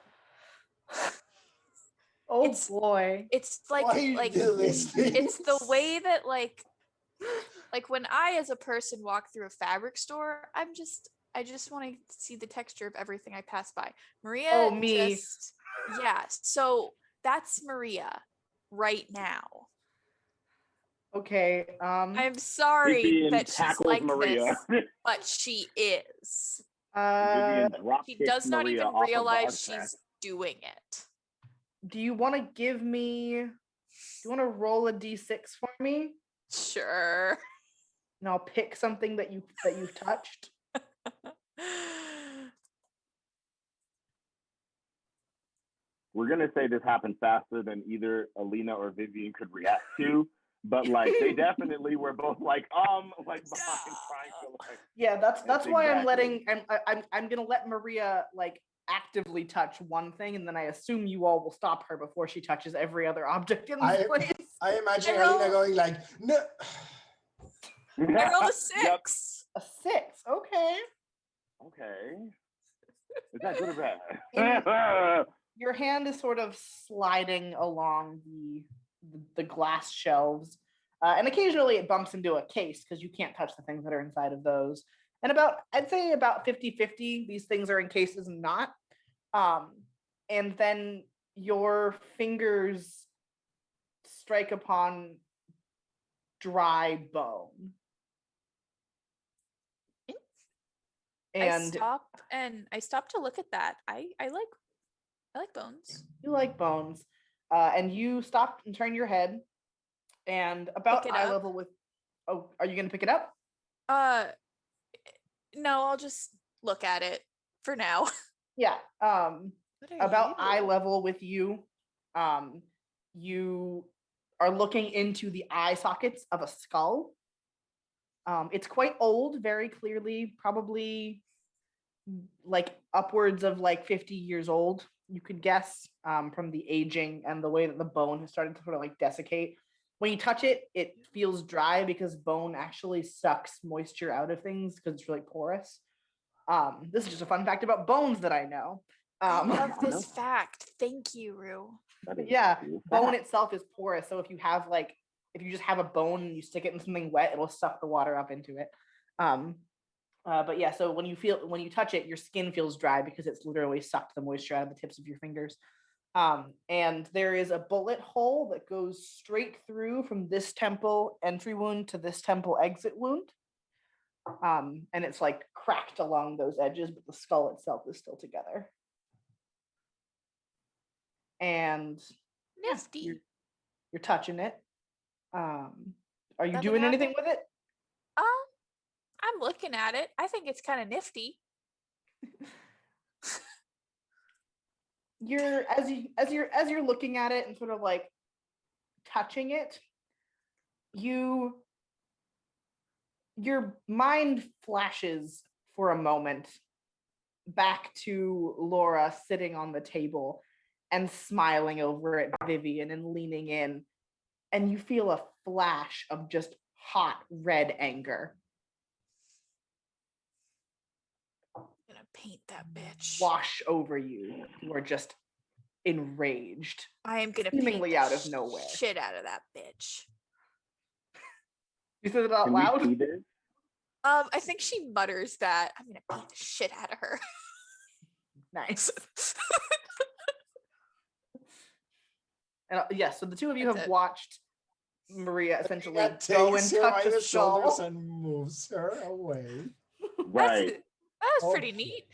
Speaker 1: Oh
Speaker 3: It's-
Speaker 1: boy.
Speaker 3: It's like
Speaker 2: Why you do these
Speaker 3: it's the
Speaker 2: things?
Speaker 3: way that like when I as a person walk through a fabric store, I just want to see the texture of everything I pass by. Maria
Speaker 1: Oh, me.
Speaker 3: just yeah, so that's Maria right now.
Speaker 1: Okay.
Speaker 3: I'm sorry
Speaker 4: Vivian
Speaker 3: that she's
Speaker 4: tackles
Speaker 3: like
Speaker 4: Maria.
Speaker 3: this, but she is.
Speaker 1: Uh
Speaker 4: Vivian drop
Speaker 3: She
Speaker 4: kicks
Speaker 3: does not
Speaker 4: Maria
Speaker 3: even
Speaker 4: off a bar
Speaker 3: realize
Speaker 4: track.
Speaker 3: she's doing it.
Speaker 1: do you want to give me do you want to roll a d6 for me,
Speaker 3: Sure.
Speaker 1: and I'll pick something that you've touched?
Speaker 4: We're gonna say this happened faster than either Alina or Vivian could react to, but like they definitely were both like like behind trying to like.
Speaker 1: Yeah, that's why I'm
Speaker 4: Exactly.
Speaker 1: letting I'm gonna let Maria like actively touch one thing, and then I assume you all will stop her before she touches every other object in this place.
Speaker 2: I imagine
Speaker 3: I roll-
Speaker 2: Alina going like, no.
Speaker 3: I rolled a
Speaker 4: Yep.
Speaker 3: 6.
Speaker 1: A 6, okay.
Speaker 4: Okay. Is that good or bad?
Speaker 1: Your hand is sort of sliding along the glass shelves, and occasionally it bumps into a case because you can't touch the things that are inside of those. And I'd say about 50-50, these things are in cases and not. And then your fingers strike upon dry bone. And
Speaker 3: I stop to look at that. I like bones.
Speaker 1: you like bones, and you stop and turn your head, and about
Speaker 3: Pick it
Speaker 1: eye
Speaker 3: up.
Speaker 1: level with. Oh, are you gonna pick it up?
Speaker 3: No, I'll just look at it for now.
Speaker 1: Yeah.
Speaker 3: What are
Speaker 1: About
Speaker 3: you?
Speaker 1: eye level with you, you are looking into the eye sockets of a skull. It's quite old, very clearly, probably like upwards of like 50 years old, you could guess, from the aging and the way that the bone has started to sort of like desiccate. When you touch it, it feels dry because bone actually sucks moisture out of things because it's really porous. This is just a fun fact about bones that I know.
Speaker 3: I love
Speaker 4: I
Speaker 3: this
Speaker 4: know.
Speaker 3: fact. Thank you, Rue.
Speaker 4: That is
Speaker 1: Yeah,
Speaker 4: cool.
Speaker 1: bone itself is porous, so if you just have a bone and you stick it in something wet, it'll suck the water up into it. But yeah, so when you touch it, your skin feels dry because it's literally sucked the moisture out of the tips of your fingers. And there is a bullet hole that goes straight through from this temple entry wound to this temple exit wound. And it's like cracked along those edges, but the skull itself is still together. And yeah,
Speaker 3: Nifty.
Speaker 1: you're touching it. Are you
Speaker 3: Nothing
Speaker 1: doing anything
Speaker 3: happened?
Speaker 1: with it?
Speaker 3: I'm looking at it. I think it's kind of nifty.
Speaker 1: As you're looking at it and sort of like touching it, your mind flashes for a moment back to Laura sitting on the table and smiling over at Vivian and leaning in, and you feel a flash of just hot red anger
Speaker 3: I'm gonna paint that bitch.
Speaker 1: wash over you. You are just enraged,
Speaker 3: I am gonna
Speaker 1: seemingly
Speaker 3: paint
Speaker 1: out
Speaker 3: the
Speaker 1: of nowhere.
Speaker 3: shit out of that bitch.
Speaker 1: You said it out
Speaker 4: Can we
Speaker 1: loud?
Speaker 4: see this?
Speaker 3: I think she mutters that I'm gonna beat the shit out of her.
Speaker 1: Nice. And so the two of you
Speaker 3: That's
Speaker 1: have
Speaker 3: it.
Speaker 1: watched Maria essentially
Speaker 2: That
Speaker 1: go
Speaker 2: takes
Speaker 1: and
Speaker 2: her by
Speaker 1: touch a
Speaker 2: the shoulders
Speaker 1: skull.
Speaker 2: and moves her away.
Speaker 4: Right.
Speaker 3: That was pretty
Speaker 2: Okay.
Speaker 3: neat.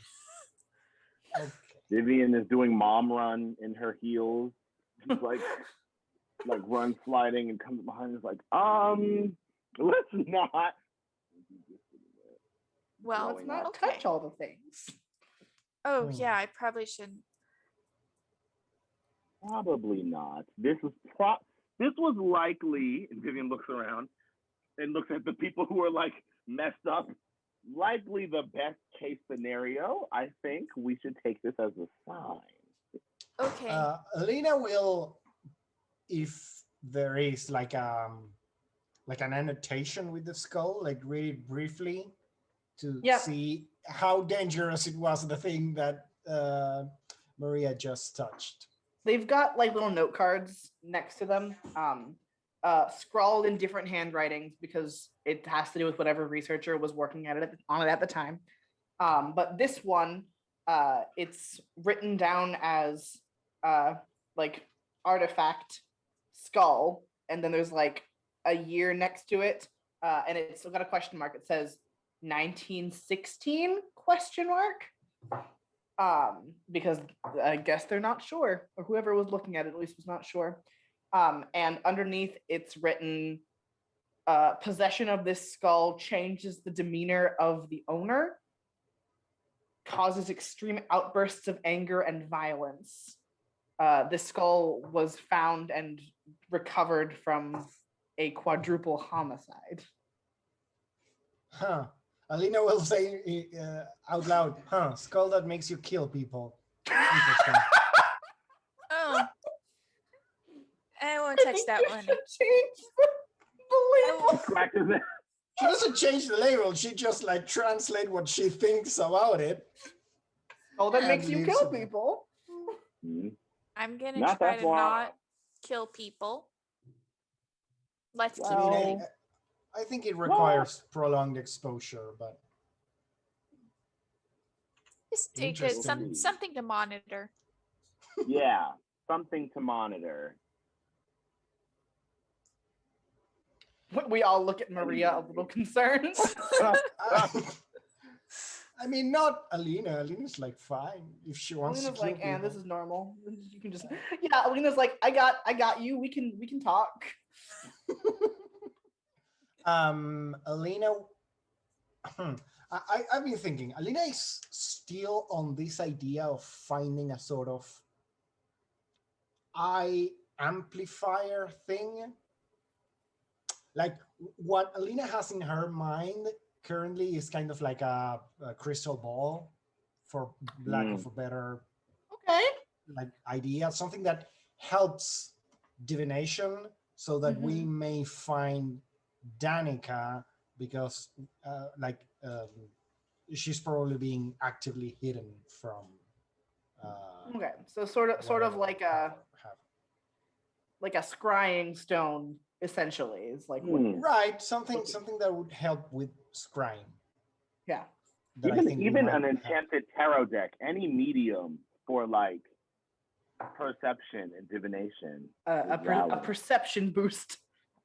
Speaker 2: Okay.
Speaker 4: Vivian is doing mom run in her heels. She's like run sliding and comes behind and is like, let's not.
Speaker 3: Well,
Speaker 1: Let's not
Speaker 3: okay.
Speaker 1: touch all the things.
Speaker 3: Oh yeah, I probably shouldn't.
Speaker 4: Probably not. This was likely, and Vivian looks around and looks at the people who are like messed up. Likely the best case scenario. I think we should take this as a sign.
Speaker 3: Okay.
Speaker 2: Alina will, if there is like an annotation with the skull, like read it briefly to see how dangerous it was, the thing that Maria just touched.
Speaker 1: They've got like little note cards next to them, scrawled in different handwritings because it has to do with whatever researcher was working on it at the time. But this one, it's written down as like artifact skull, and then there's like a year next to it, and it's got a question mark. It says 1916 question mark. Because I guess they're not sure, or whoever was looking at it at least was not sure. And underneath it's written, possession of this skull changes the demeanor of the owner, causes extreme outbursts of anger and violence. This skull was found and recovered from a quadruple homicide.
Speaker 2: Huh. Alina will say out loud, skull that makes you kill people. Interesting.
Speaker 3: Oh. I won't touch that one.
Speaker 1: Change the label.
Speaker 2: She doesn't change the label. She just like translate what she thinks about it.
Speaker 1: Oh, that
Speaker 2: and
Speaker 1: makes you
Speaker 2: leaves
Speaker 1: kill
Speaker 2: it there.
Speaker 1: people.
Speaker 3: I'm gonna
Speaker 4: Not
Speaker 3: try
Speaker 4: that
Speaker 3: to
Speaker 4: far.
Speaker 3: not kill people. Let's keep
Speaker 2: I mean,
Speaker 3: moving.
Speaker 2: I think it requires prolonged exposure, but
Speaker 3: Just take
Speaker 2: interesting.
Speaker 3: something to monitor.
Speaker 4: Yeah, something to monitor.
Speaker 1: We all look at Maria a little concerned.
Speaker 2: I mean, not Alina. Alina's like fine if she wants
Speaker 1: Alina's
Speaker 2: to kill
Speaker 1: like, and this
Speaker 2: people.
Speaker 1: is normal. You can just, yeah. Alina's like, I got you. We can talk.
Speaker 2: Alina, I've been thinking. Alina is still on this idea of finding a sort of eye amplifier thing. Like what Alina has in her mind currently is kind of like a crystal ball, for lack of a better like idea, something that helps divination so that we may find Danica, because she's probably being actively hidden from
Speaker 1: Okay, so sort of like a scrying stone, essentially, is like what it is.
Speaker 2: right, something that would help with scrying.
Speaker 1: Yeah.
Speaker 4: Even an enchanted tarot deck, any medium for like perception and divination.
Speaker 1: A perception boost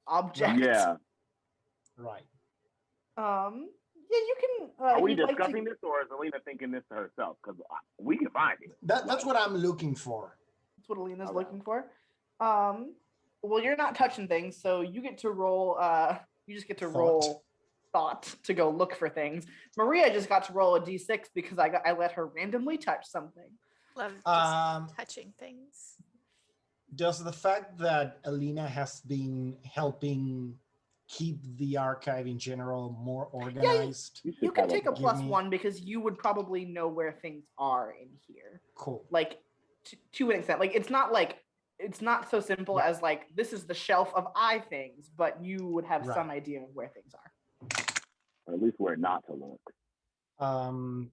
Speaker 1: object.
Speaker 4: Yeah.
Speaker 2: Right.
Speaker 1: Yeah, you can.
Speaker 4: Are we discussing this, or is Alina thinking this to herself? Because we can find it.
Speaker 2: That's what I'm looking for.
Speaker 1: That's what Alina's looking for. Well, you're not touching things, so you get to roll. You just get to roll thought to go look for things. Maria just got to roll a d6 because I let her randomly touch something.
Speaker 3: Love just touching things.
Speaker 2: Does the fact that Alina has been helping keep the archive in general more organized?
Speaker 1: Yeah, you can take a +1 because you would probably know where things are in here.
Speaker 2: Cool.
Speaker 1: Like to an extent, like it's not so simple as like this is the shelf of eye things, but you would have some idea of where things are.
Speaker 4: Or at least where not to look.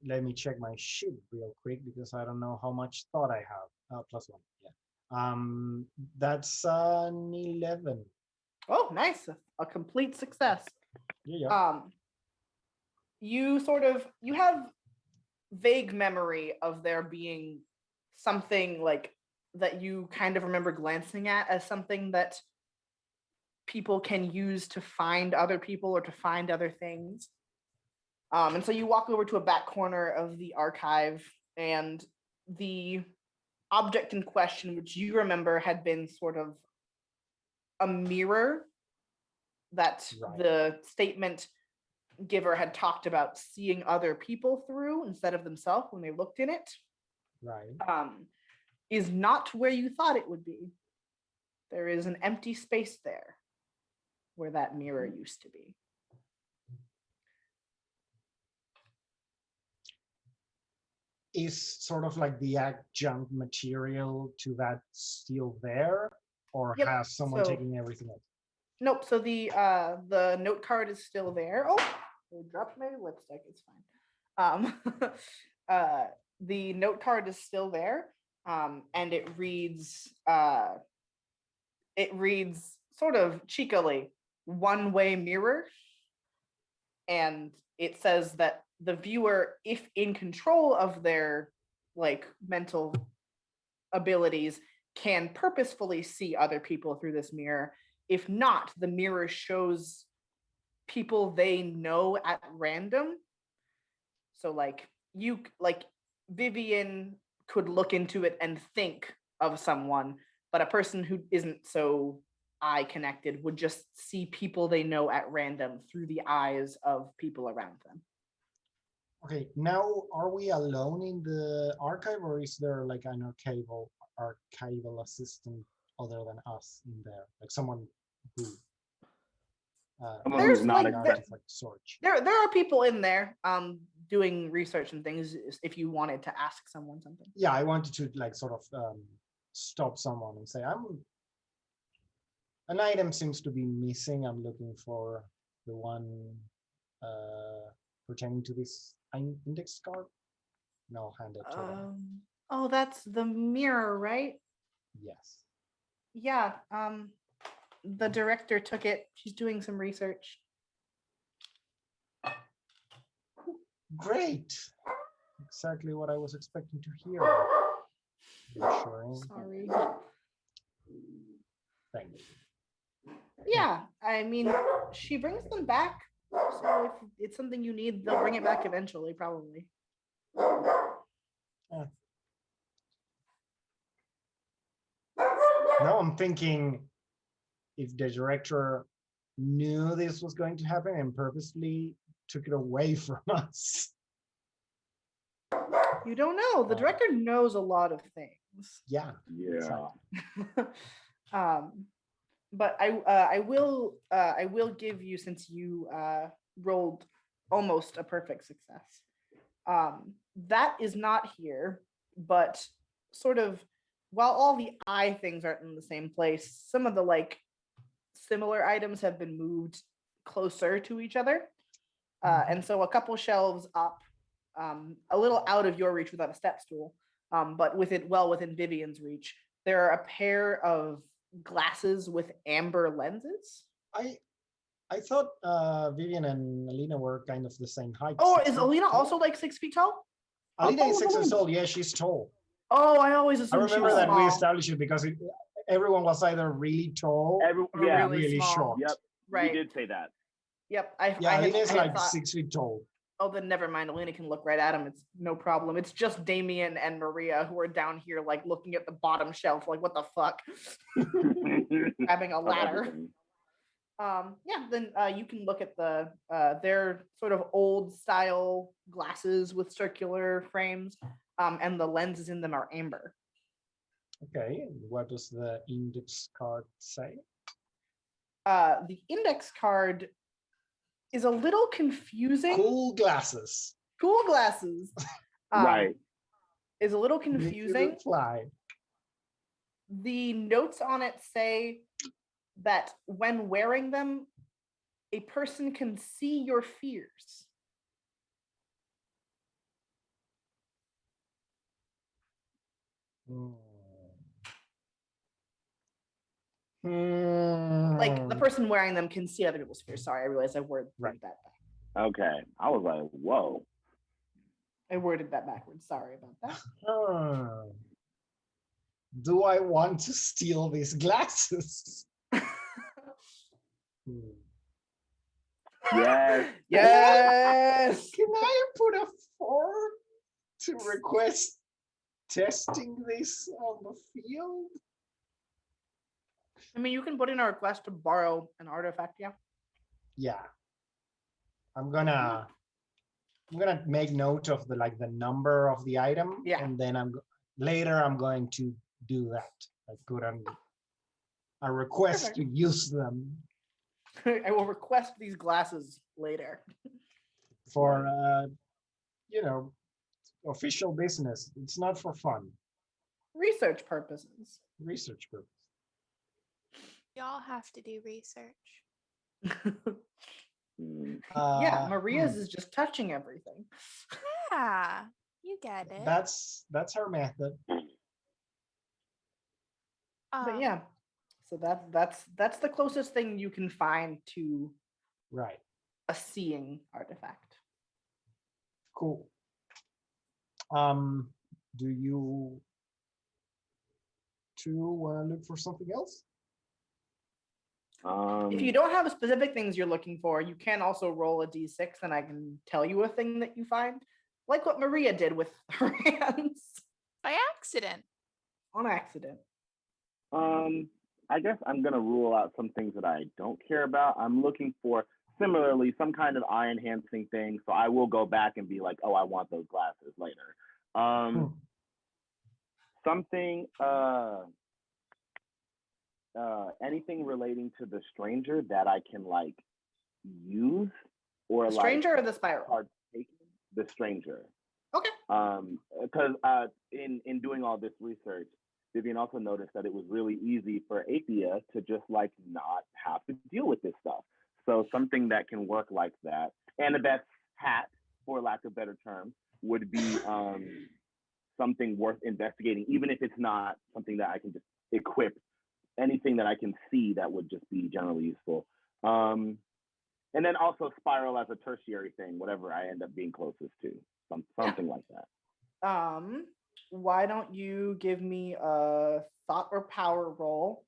Speaker 2: Let me check my sheet real quick because I don't know how much thought I have. +1, yeah. That's an 11.
Speaker 1: Oh, nice. A complete success.
Speaker 2: Yeah.
Speaker 1: you have vague memory of there being something like that you kind of remember glancing at as something that people can use to find other people or to find other things. And so you walk over to a back corner of the archive, and the object in question, which you remember had been sort of a mirror that
Speaker 2: Right.
Speaker 1: the statement giver had talked about seeing other people through instead of themselves when they looked in it,
Speaker 2: Right.
Speaker 1: is not where you thought it would be. There is an empty space there where that mirror used to be.
Speaker 2: Is sort of like the adjunct material to that still there, or
Speaker 1: Yep,
Speaker 2: has someone
Speaker 1: so-
Speaker 2: taken everything else?
Speaker 1: Nope. So the note card is still there. Oh, I dropped my lipstick. It's fine. The note card is still there, and it reads sort of cheekily, one-way mirror, and it says that the viewer, if in control of their like mental abilities, can purposefully see other people through this mirror. If not, the mirror shows people they know at random. So like Vivian could look into it and think of someone, but a person who isn't so eye connected would just see people they know at random through the eyes of people around them.
Speaker 2: Okay, now are we alone in the archive, or is there like an archival assistant other than us in there, like someone who
Speaker 4: Someone
Speaker 1: There's
Speaker 4: who's not
Speaker 1: like-
Speaker 4: a
Speaker 2: artifact search?
Speaker 1: There are people in there doing research and things if you wanted to ask someone something.
Speaker 2: Yeah, I wanted to like sort of stop someone and say, an item seems to be missing. I'm looking for the one pertaining to this index card. And I'll hand it to them.
Speaker 1: Oh, that's the mirror, right?
Speaker 2: Yes.
Speaker 1: Yeah. The director took it. She's doing some research.
Speaker 2: Great. Exactly what I was expecting to hear. Reassuring.
Speaker 1: Sorry.
Speaker 2: Thank you.
Speaker 1: Yeah, I mean, she brings them back. So if it's something you need, they'll bring it back eventually, probably.
Speaker 2: Now I'm thinking, if the director knew this was going to happen and purposely took it away from us.
Speaker 1: You don't know. The director knows a lot of things.
Speaker 2: Yeah.
Speaker 4: Yeah.
Speaker 1: But I will give you, since you rolled almost a perfect success. That is not here, but sort of while all the eye things aren't in the same place, some of the like similar items have been moved closer to each other. And so a couple shelves up, a little out of your reach without a step stool, but well within Vivian's reach, there are a pair of glasses with amber lenses.
Speaker 2: I thought Vivian and Alina were kind of the same height.
Speaker 1: Oh,
Speaker 2: 6
Speaker 1: is
Speaker 2: feet
Speaker 1: Alina
Speaker 2: tall.
Speaker 1: also like 6 feet tall?
Speaker 2: Alina is
Speaker 1: Oh,
Speaker 2: 6
Speaker 1: Alina.
Speaker 2: years old. Yeah, she's tall.
Speaker 1: Oh, I always
Speaker 2: I
Speaker 1: assumed she
Speaker 2: remember
Speaker 1: was
Speaker 2: that we
Speaker 1: small.
Speaker 2: established it because everyone was either really tall
Speaker 1: Or
Speaker 4: Yeah.
Speaker 1: really small.
Speaker 2: short.
Speaker 4: Yep.
Speaker 1: Right.
Speaker 4: We did say that.
Speaker 1: Yep.
Speaker 2: Yeah, Alina is
Speaker 1: I had
Speaker 2: like
Speaker 1: thought,
Speaker 2: 6 feet tall.
Speaker 1: oh, then never mind. Alina can look right at him. It's no problem. It's just Damien and Maria who are down here, like looking at the bottom shelf, like what the fuck, grabbing a ladder.
Speaker 4: Everything.
Speaker 1: Yeah. Then you can look at their sort of old style glasses with circular frames, and the lenses in them are amber.
Speaker 2: Okay, what does the index card say?
Speaker 1: The index card is a little confusing.
Speaker 2: Cool glasses.
Speaker 1: Cool glasses.
Speaker 4: Right.
Speaker 1: Is a little
Speaker 2: Make you
Speaker 1: confusing.
Speaker 2: fly.
Speaker 1: The notes on it say that when wearing them, a person can see your fears. Like the person wearing them can see other people's fears. Sorry, I realized I worded
Speaker 2: Right.
Speaker 1: that.
Speaker 4: Okay. I was like, whoa.
Speaker 1: I worded that backwards. Sorry about that.
Speaker 2: Hmm. Do I want to steal these glasses? Hmm.
Speaker 4: Yes.
Speaker 1: Yes.
Speaker 2: Can I put a form to request testing this on the field?
Speaker 1: I mean, you can put in a request to borrow an artifact. Yeah.
Speaker 2: Yeah. I'm gonna make note of the number of the item,
Speaker 1: Yeah.
Speaker 2: and then later I'm going to do that. I put a request to use them
Speaker 1: I will request these glasses later.
Speaker 2: for official business. It's not for fun.
Speaker 1: Research purposes.
Speaker 2: Research purpose.
Speaker 3: Y'all have to do research.
Speaker 4: Hmm.
Speaker 1: Yeah, Maria's is just touching everything.
Speaker 3: Yeah, you get it.
Speaker 2: That's her method.
Speaker 1: But
Speaker 3: Um,
Speaker 1: yeah, so that's the closest thing you can find to
Speaker 2: Right.
Speaker 1: a seeing artifact.
Speaker 2: Cool. Do you two want to look for something else?
Speaker 1: If you don't have specific things you're looking for, you can also roll a d6 and I can tell you a thing that you find, like what Maria did with her hands
Speaker 3: by accident.
Speaker 1: on accident.
Speaker 4: I guess I'm gonna rule out some things that I don't care about. I'm looking for similarly some kind of eye enhancing thing. So I will go back and be like, oh, I want those glasses later. Something anything relating to the stranger that I can like use or
Speaker 1: The stranger or the spiral?
Speaker 4: partake in? The stranger.
Speaker 1: Okay.
Speaker 4: Because in doing all this research, Vivian also noticed that it was really easy for PbtA to just like not have to deal with this stuff. So something that can work like that, and the best hat, for lack of better term, would be something worth investigating, even if it's not something that I can just equip. Anything that I can see that would just be generally useful. And then also spiral as a tertiary thing, whatever I end up being closest to, something like that.
Speaker 1: Why don't you give me a thought or power roll,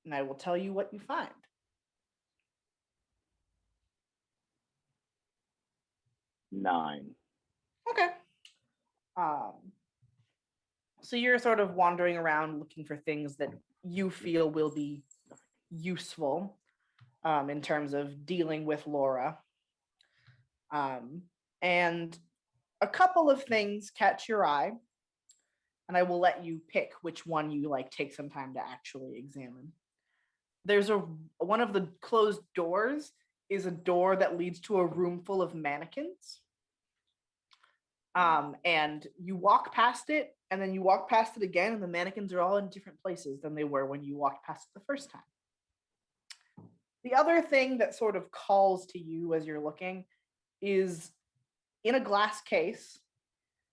Speaker 1: and I will tell you what you find.
Speaker 4: Nine.
Speaker 1: Okay. So you're sort of wandering around looking for things that you feel will be useful in terms of dealing with Laura. And a couple of things catch your eye, and I will let you pick which one you like take some time to actually examine. There's one of the closed doors is a door that leads to a room full of mannequins. And you walk past it, and then you walk past it again, and the mannequins are all in different places than they were when you walked past it the first time. The other thing that sort of calls to you as you're looking is in a glass case,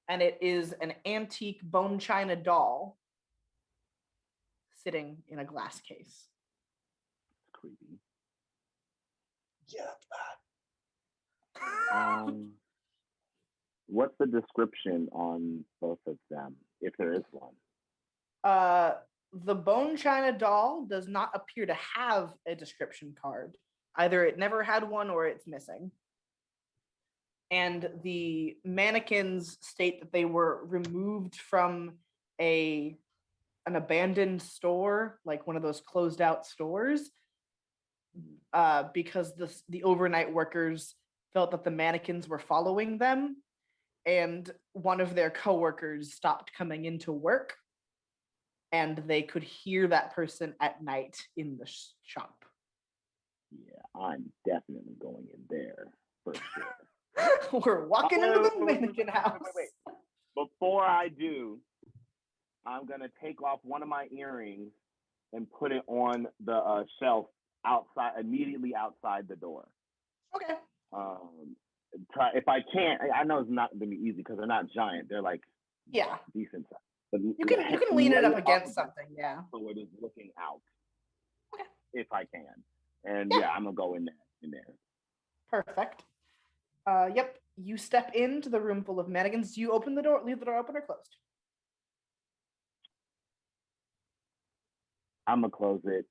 Speaker 1: and it is an antique bone china doll sitting in a glass case.
Speaker 4: It's creepy.
Speaker 2: Yeah.
Speaker 4: What's the description on both of them, if there is one?
Speaker 1: The bone china doll does not appear to have a description card. Either it never had one or it's missing. And the mannequins state that they were removed from an abandoned store, like one of those closed out stores, because the overnight workers felt that the mannequins were following them, and one of their coworkers stopped coming into work, and they could hear that person at night in the shop.
Speaker 4: Yeah, I'm definitely going in there for sure.
Speaker 1: We're walking into the mannequin house.
Speaker 4: Wait. Before I do, I'm gonna take off one of my earrings and put it on the shelf outside, immediately outside the door.
Speaker 1: Okay.
Speaker 4: Try if I can't. I know it's not gonna be easy because they're not giant. They're like decent size. But
Speaker 1: you can lean it up against something, yeah.
Speaker 4: So it is looking out.
Speaker 1: Okay.
Speaker 4: If I can, and
Speaker 1: Yeah.
Speaker 4: I'm gonna go in there.
Speaker 1: Perfect. Yep. You step into the room full of mannequins. Do you open the door, leave the door open or closed?
Speaker 4: I'm gonna close it.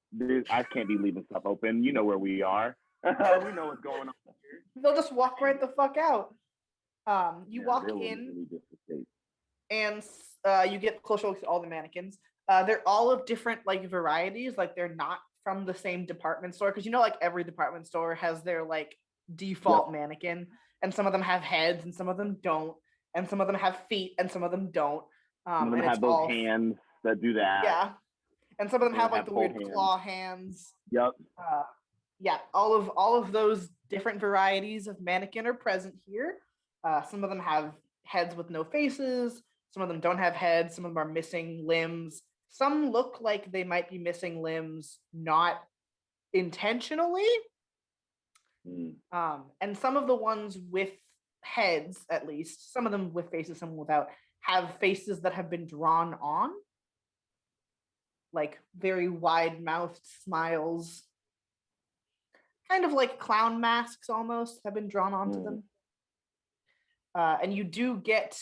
Speaker 4: I can't be leaving stuff open. You know where we are. We know what's going on here.
Speaker 1: They'll just walk right the fuck out. You
Speaker 4: Yeah,
Speaker 1: walk
Speaker 4: they will
Speaker 1: in
Speaker 4: really just escape.
Speaker 1: and you get closer look at all the mannequins. They're all of different like varieties. Like they're not from the same department store because you know like every department store has their like default mannequin, and some of them have heads and some of them don't, and some of them have feet and some of them don't.
Speaker 4: Some of them
Speaker 1: And
Speaker 4: have
Speaker 1: it's
Speaker 4: those
Speaker 1: all
Speaker 4: hands that do that.
Speaker 1: yeah, and some of them
Speaker 4: Some
Speaker 1: have like
Speaker 4: have
Speaker 1: the weird
Speaker 4: full hands.
Speaker 1: claw hands.
Speaker 4: Yep.
Speaker 1: Yeah, all of those different varieties of mannequin are present here. Some of them have heads with no faces. Some of them don't have heads. Some of them are missing limbs. Some look like they might be missing limbs, not intentionally.
Speaker 4: Mm.
Speaker 1: And some of the ones with heads, at least, some of them with faces, some without, have faces that have been drawn on, like very wide-mouthed smiles, kind of like clown masks almost have been drawn onto them. And you do get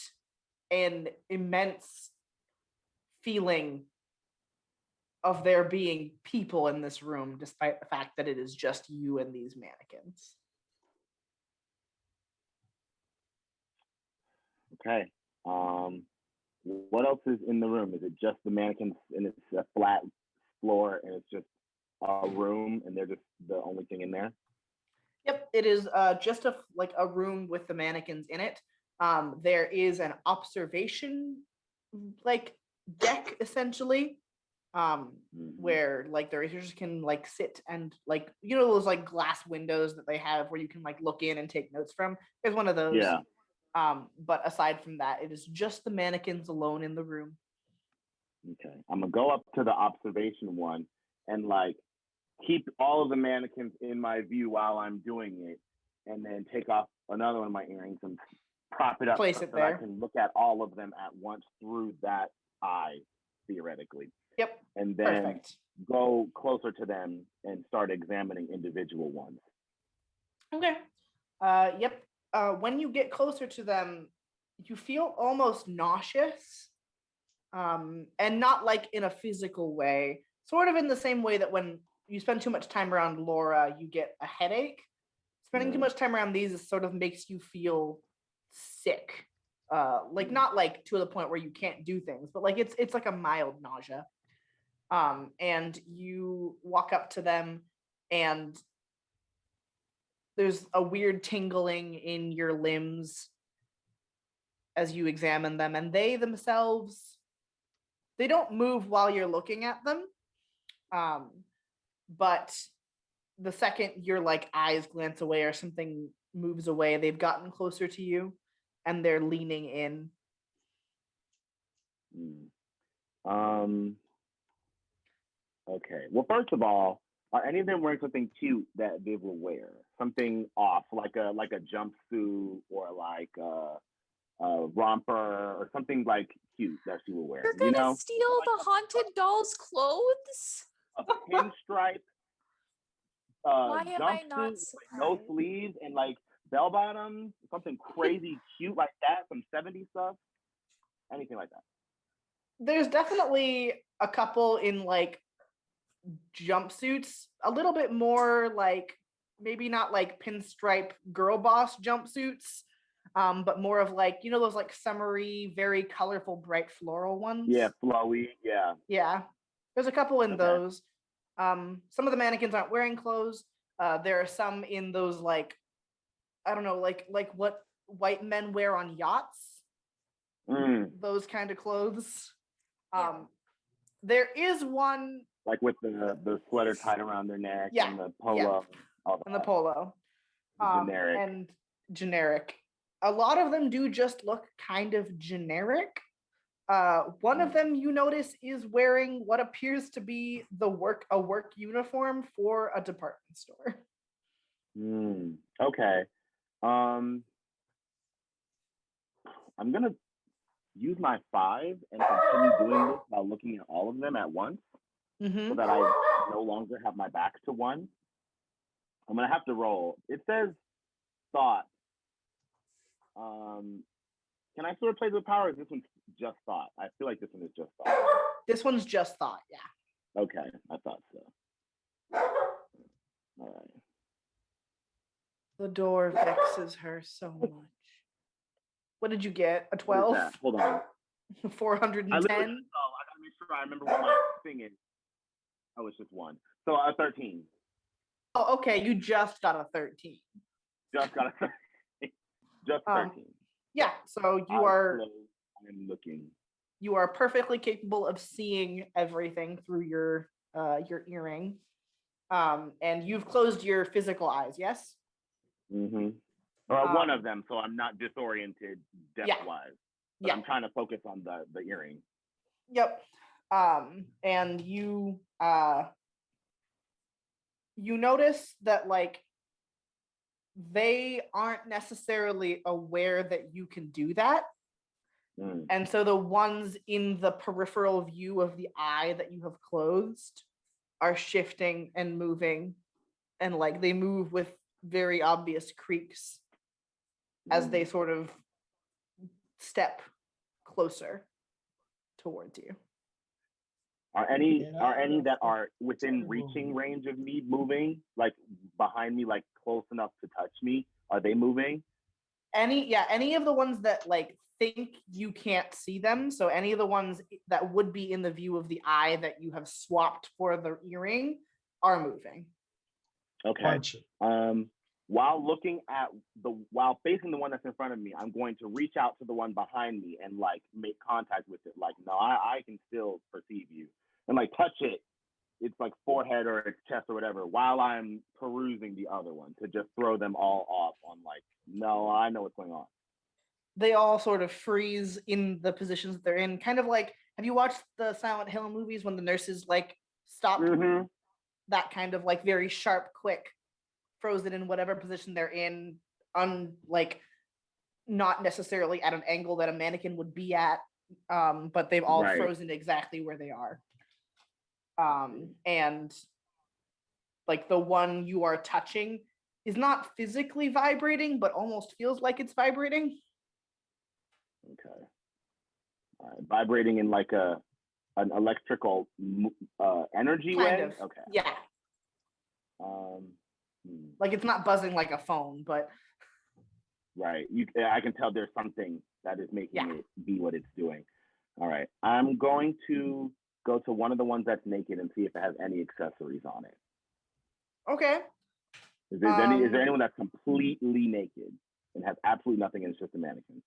Speaker 1: an immense feeling of there being people in this room, despite the fact that it is just you and these mannequins.
Speaker 4: Okay. What else is in the room? Is it just the mannequins and it's a flat floor and it's just a room and they're just the only thing in there?
Speaker 1: Yep, it is just a room with the mannequins in it. There is an observation like deck essentially, where like the racers can like sit and like you know those like glass windows that they have where you can like look in and take notes from. There's one of those.
Speaker 4: Yeah.
Speaker 1: But aside from that, it is just the mannequins alone in the room.
Speaker 4: Okay. I'm gonna go up to the observation one and like keep all of the mannequins in my view while I'm doing it, and then take off another one of my earrings and prop it up
Speaker 1: Place
Speaker 4: so
Speaker 1: it
Speaker 4: that
Speaker 1: there.
Speaker 4: I can look at all of them at once through that eye, theoretically.
Speaker 1: Yep.
Speaker 4: And then
Speaker 1: Perfect.
Speaker 4: go closer to them and start examining individual ones.
Speaker 1: Okay. Yep. When you get closer to them, you feel almost nauseous. And not like in a physical way, sort of in the same way that when you spend too much time around Laura, you get a headache. Spending too much time around these sort of makes you feel sick. Like not like to the point where you can't do things, but like it's like a mild nausea. And you walk up to them and there's a weird tingling in your limbs as you examine them, and they themselves, they don't move while you're looking at them. But the second your like eyes glance away or something moves away, they've gotten closer to you and they're leaning in.
Speaker 4: Okay. Well, first of all, are any of them wearing something cute that they will wear? Something off, like a jumpsuit or like a romper or something like cute that she will wear.
Speaker 3: You're gonna steal the haunted doll's clothes?
Speaker 4: A pinstripe
Speaker 3: Why am I
Speaker 4: jumpsuit
Speaker 3: not
Speaker 4: with no
Speaker 3: surprised?
Speaker 4: sleeves and like bell bottoms, something crazy cute like that, some 70s stuff, anything like that.
Speaker 1: There's definitely a couple in like jumpsuits, a little bit more like maybe not like pinstripe girl boss jumpsuits, but more of like, you know, those like summery, very colorful, bright floral ones.
Speaker 4: Yeah, flowy. Yeah.
Speaker 1: Yeah. There's a couple in
Speaker 4: Okay.
Speaker 1: those. Some of the mannequins aren't wearing clothes. There are some in those like, I don't know, like what white men wear on yachts. Those kind of clothes. There is one
Speaker 4: like with the sweater tied around their neck and the polo.
Speaker 1: And the polo.
Speaker 4: Generic.
Speaker 1: And generic. A lot of them do just look kind of generic. One of them you notice is wearing what appears to be a work uniform for a department store.
Speaker 4: Okay. I'm gonna use my 5 and continue doing this while looking at all of them at once, so that I no longer have my back to one. I'm gonna have to roll. It says thought. Can I sort of play the power? Or is this one's just thought? I feel like this one is just thought.
Speaker 1: This one's just thought, yeah.
Speaker 4: Okay, I thought so. All right.
Speaker 1: The door vexes her so much. What did you get? A
Speaker 4: What is
Speaker 1: 12?
Speaker 4: that? Hold on. I literally
Speaker 1: 410?
Speaker 4: just, I gotta make sure I remember what my thing is. Oh, it's just one. So a 13.
Speaker 1: Oh, okay. You just got a 13.
Speaker 4: Just got a 13. Just 13.
Speaker 1: Yeah, so
Speaker 4: I'm looking.
Speaker 1: you are perfectly capable of seeing everything through your earring. And you've closed your physical eyes, yes?
Speaker 4: Mm-hmm. Or one of them, so I'm not disoriented depth-wise. But
Speaker 1: Yeah.
Speaker 4: I'm trying to focus on the earring.
Speaker 1: Yep. And you notice that like they aren't necessarily aware that you can do that. And so the ones in the peripheral view of the eye that you have closed are shifting and moving, and like they move with very obvious creaks as they sort of step closer towards you.
Speaker 4: Are any that are within reaching range of me moving, like behind me, like close enough to touch me? Are they moving?
Speaker 1: Any of the ones that like think you can't see them, so any of the ones that would be in the view of the eye that you have swapped for the earring are moving.
Speaker 4: Okay. While facing the one that's in front of me, I'm going to reach out to the one behind me and like make contact with it. Like, no, I can still perceive you, and like touch it. It's like forehead or its chest or whatever, while I'm perusing the other one to just throw them all off on like, no, I know what's going on.
Speaker 1: They all sort of freeze in the positions that they're in. Kind of like, have you watched the Silent Hill movies when the nurses like stop?
Speaker 4: Mm-hmm.
Speaker 1: That kind of like very sharp, quick, frozen in whatever position they're in, like not necessarily at an angle that a mannequin would be at, but they've all frozen exactly where they are. And like the one you are touching is not physically vibrating, but almost feels like it's vibrating.
Speaker 4: Okay. Vibrating in like an electrical energy
Speaker 1: Kind
Speaker 4: way?
Speaker 1: of.
Speaker 4: Okay.
Speaker 1: Yeah. Like it's not buzzing like a phone, but
Speaker 4: right. I can tell there's something that is making it be what it's doing. All right. I'm going to go to one of the ones that's naked and see if it has any accessories on it.
Speaker 1: Okay.
Speaker 4: Is there anyone that's completely naked and has absolutely nothing and it's just a mannequin?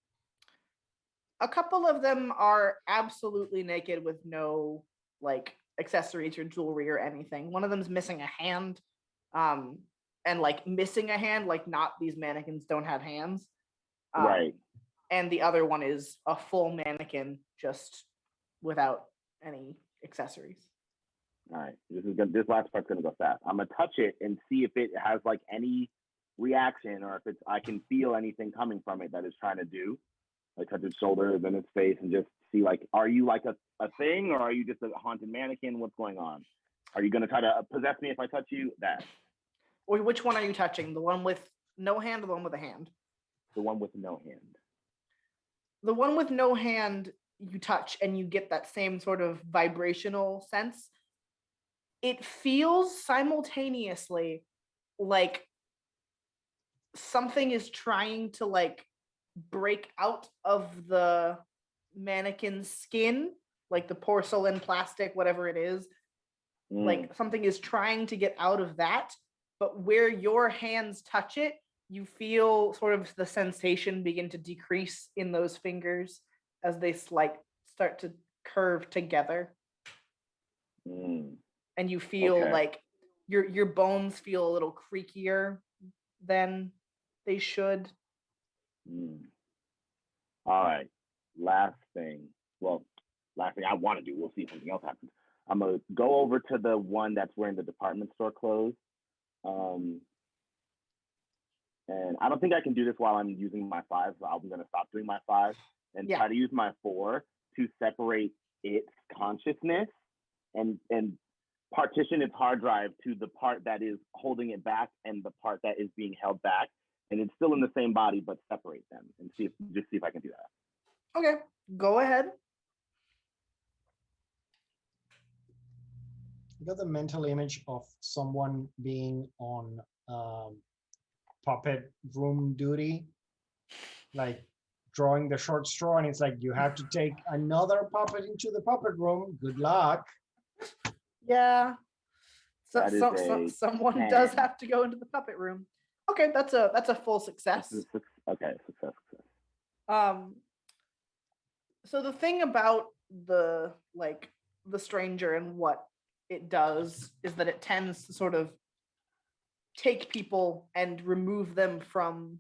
Speaker 1: A couple of them are absolutely naked with no like accessories or jewelry or anything. One of them's missing a hand, and like missing a hand, like not these mannequins don't have hands.
Speaker 4: Right.
Speaker 1: And the other one is a full mannequin just without any accessories.
Speaker 4: All right. This last part's gonna go fast. I'm gonna touch it and see if it has like any reaction or if I can feel anything coming from it that it's trying to do. Like touch its shoulders and its face and just see like, are you like a thing or are you just a haunted mannequin? What's going on? Are you gonna try to possess me if I touch you? That.
Speaker 1: Or which one are you touching? The one with no hand or the one with a hand?
Speaker 4: The one with no hand.
Speaker 1: The one with no hand you touch and you get that same sort of vibrational sense. It feels simultaneously like something is trying to like break out of the mannequin's skin, like the porcelain, plastic, whatever it is. Like something is trying to get out of that, but where your hands touch it, you feel sort of the sensation begin to decrease in those fingers as they like start to curve together. And you feel like your bones feel a little creakier than they should.
Speaker 4: All right. Last thing I want to do. We'll see if something else happens. I'm gonna go over to the one that's wearing the department store clothes. And I don't think I can do this while I'm using my 5, so I'm gonna stop doing my 5 and try to use my 4 to separate its consciousness and partition its hard drive to the part that is holding it back and the part that is being held back, and it's still in the same body, but separate them and see if I can do that.
Speaker 1: Okay, go ahead.
Speaker 2: I got the mental image of someone being on puppet room duty, like drawing the short straw, and it's like you have to take another puppet into the puppet room. Good luck.
Speaker 1: Yeah.
Speaker 4: That is
Speaker 1: Someone
Speaker 4: 10.
Speaker 1: does have to go into the puppet room. Okay, that's a full success.
Speaker 4: Okay, success.
Speaker 1: So the thing about the stranger and what it does is that it tends to sort of take people and remove them from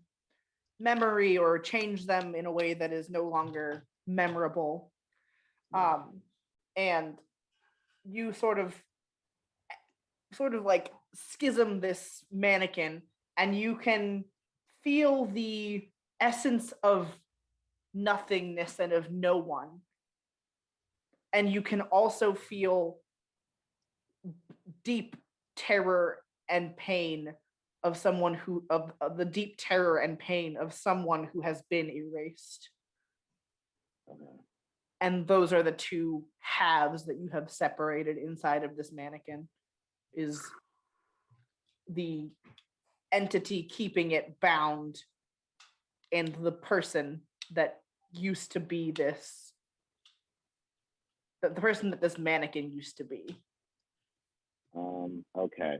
Speaker 1: memory or change them in a way that is no longer memorable. And you sort of like schism this mannequin, and you can feel the essence of nothingness and of no one. And you can also feel deep terror and pain of someone who of the deep terror and pain of someone who has been erased.
Speaker 4: Okay.
Speaker 1: And those are the two halves that you have separated inside of this mannequin, is the entity keeping it bound and the person that used to be this, the person that this mannequin used to be.
Speaker 4: Okay.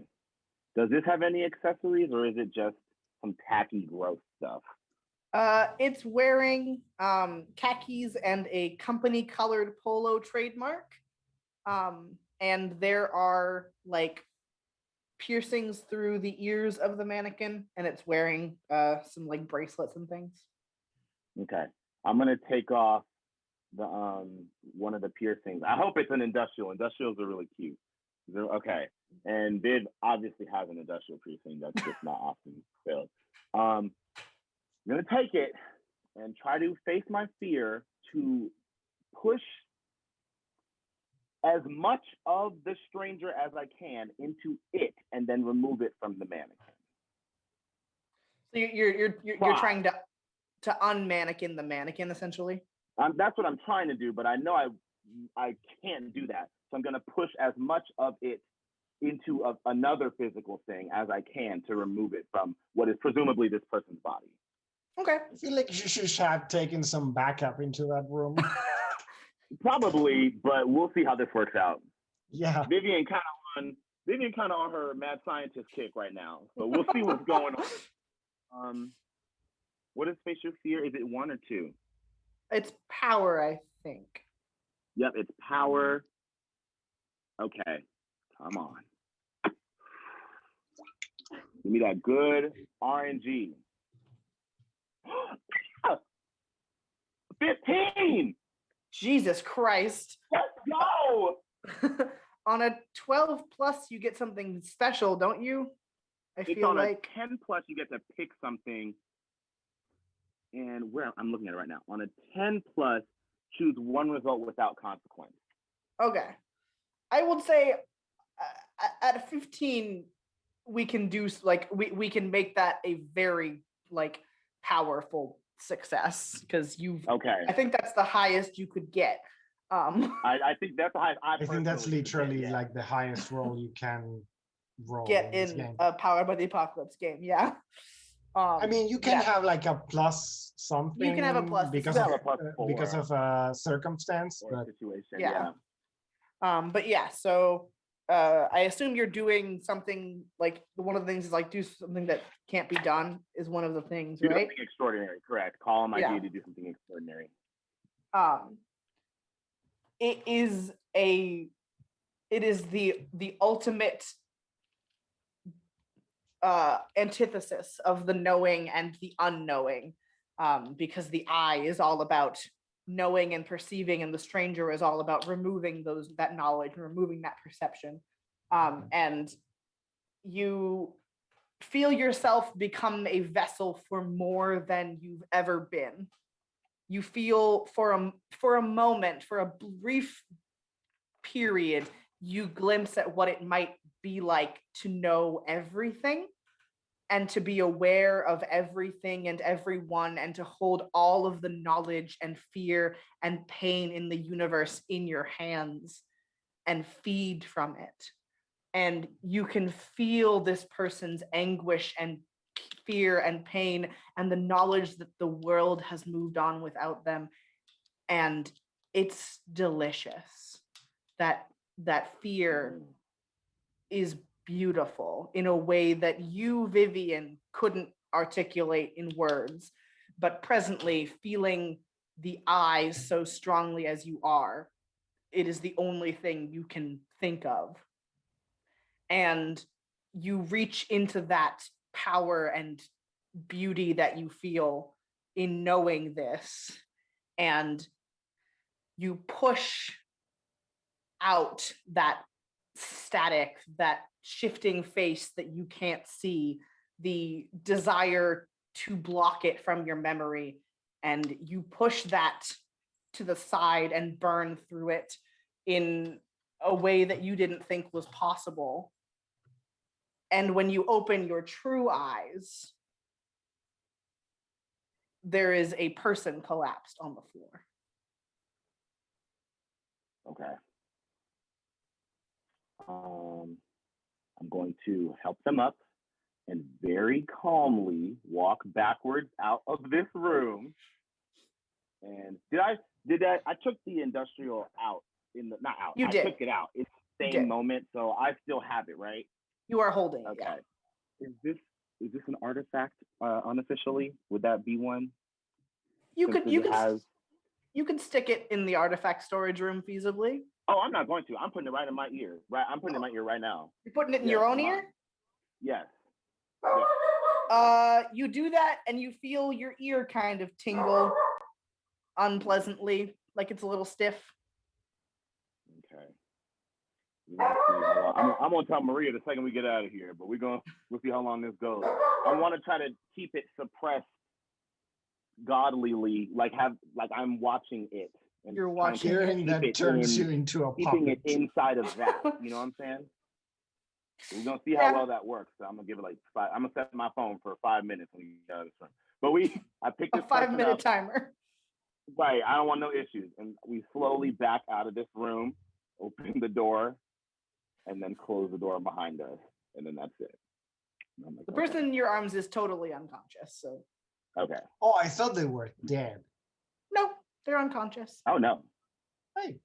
Speaker 4: Does this have any accessories, or is it just some tacky, gross stuff?
Speaker 1: It's wearing khakis and a company colored polo trademark. And there are like piercings through the ears of the mannequin, and it's wearing some like bracelets and things.
Speaker 4: Okay. I'm gonna take off the one of the piercings. I hope it's an industrial. Industrials are really cute. Okay. And Viv obviously has an industrial piercing that's just not often filled. I'm gonna take it and try to face my fear to push as much of the stranger as I can into it, and then remove it from the mannequin.
Speaker 1: So you're trying to unmannequin the mannequin, essentially.
Speaker 4: That's what I'm trying to do, but I know I can't do that. So I'm gonna push as much of it into another physical thing as I can to remove it from what is presumably this person's body.
Speaker 1: Okay.
Speaker 2: I feel like you should have taken some backup into that room.
Speaker 4: Probably, but we'll see how this works out.
Speaker 2: Yeah.
Speaker 4: Vivian kind of on her mad scientist kick right now, so we'll see what's going on. What is face your fear? Is it 1 or 2?
Speaker 1: It's power, I think.
Speaker 4: Yep, it's power. Okay, come on. Give me that good RNG. 15!
Speaker 1: Jesus Christ.
Speaker 4: Let's go!
Speaker 1: On a 12 plus, you get something special, don't you?
Speaker 4: It's
Speaker 1: feel
Speaker 4: on
Speaker 1: like
Speaker 4: a 10 plus, you get to pick something. And where I'm looking at it right now. On a 10 plus, choose one result without consequence.
Speaker 1: Okay. I would say at 15, we can do like we can make that a very like powerful success, because you've
Speaker 4: Okay.
Speaker 1: I think that's the highest you could get.
Speaker 4: I think that's the highest
Speaker 2: I think that's
Speaker 4: personally
Speaker 2: literally
Speaker 4: get, yeah.
Speaker 2: like the highest roll you can roll
Speaker 1: Get
Speaker 2: this
Speaker 1: in
Speaker 2: game.
Speaker 1: a Powered by the Apocalypse game, yeah.
Speaker 2: I mean, you can
Speaker 1: yeah.
Speaker 2: have like a plus something.
Speaker 1: You can have a plus
Speaker 2: because
Speaker 1: You
Speaker 2: of
Speaker 1: can
Speaker 4: have a plus
Speaker 2: because
Speaker 4: 4.
Speaker 2: of a circumstance.
Speaker 4: Or
Speaker 2: But
Speaker 4: situation,
Speaker 1: Yeah.
Speaker 4: yeah.
Speaker 1: But yeah, so I assume you're doing something like one of the things is like do something that can't be done is one of the things,
Speaker 4: Do
Speaker 1: right?
Speaker 4: something extraordinary, correct. Call on my
Speaker 1: Yeah.
Speaker 4: deity to do something extraordinary.
Speaker 1: It is the ultimate antithesis of the knowing and the unknowing, because the I is all about knowing and perceiving, and the stranger is all about removing that knowledge and removing that perception. And you feel yourself become a vessel for more than you've ever been. You feel for a moment, for a brief period, you glimpse at what it might be like to know everything. and to be aware of everything and everyone, and to hold all of the knowledge and fear and pain in the universe in your hands and feed from it. And you can feel this person's anguish and fear and pain and the knowledge that the world has moved on without them. And it's delicious. That fear is beautiful in a way that you, Vivian, couldn't articulate in words, but presently feeling the eyes so strongly as you are, it is the only thing you can think of. And you reach into that power and beauty that you feel in knowing this, and you push out that static, that shifting face that you can't see, the desire to block it from your memory, and you push that to the side and burn through it in a way that you didn't think was possible. And when you open your true eyes, there is a person collapsed on the floor.
Speaker 4: Okay. I'm going to help them up and very calmly walk backwards out of this room. And I took the industrial out not out.
Speaker 1: You did.
Speaker 4: I took it out. It's the same moment, so I still have it, right?
Speaker 1: You are holding it.
Speaker 4: Okay.
Speaker 1: Yeah.
Speaker 4: Is this an artifact unofficially? Would that be one?
Speaker 1: You
Speaker 4: Since
Speaker 1: could you can stick it in the artifact storage room feasibly.
Speaker 4: Oh, I'm not going to. I'm putting it right in my ear. Right, I'm putting it in my ear right now.
Speaker 1: You're putting it in your own ear?
Speaker 4: Yes.
Speaker 1: You do that and you feel your ear kind of tingle unpleasantly, like it's a little stiff.
Speaker 4: Okay. I'm gonna tell Maria the second we get out of here, but we'll see how long this goes. I want to try to keep it suppressed godlyly, like I'm watching it. And
Speaker 1: you're watching
Speaker 2: hearing that turns you into a puppet.
Speaker 4: Keeping it inside of that. You know what I'm saying? We're gonna see how well that works. So I'm gonna give it like 5. I'm gonna set my phone for 5 minutes when you get out of this room. But I picked this
Speaker 1: a 5-minute timer.
Speaker 4: Right. I don't want no issues. And we slowly back out of this room, open the door, and then close the door behind us. And then that's it. Like,
Speaker 1: the person in your arms is totally unconscious. So.
Speaker 4: Okay.
Speaker 2: Oh, I thought they were dead.
Speaker 1: No, they're unconscious.
Speaker 4: Oh no.
Speaker 2: Hey.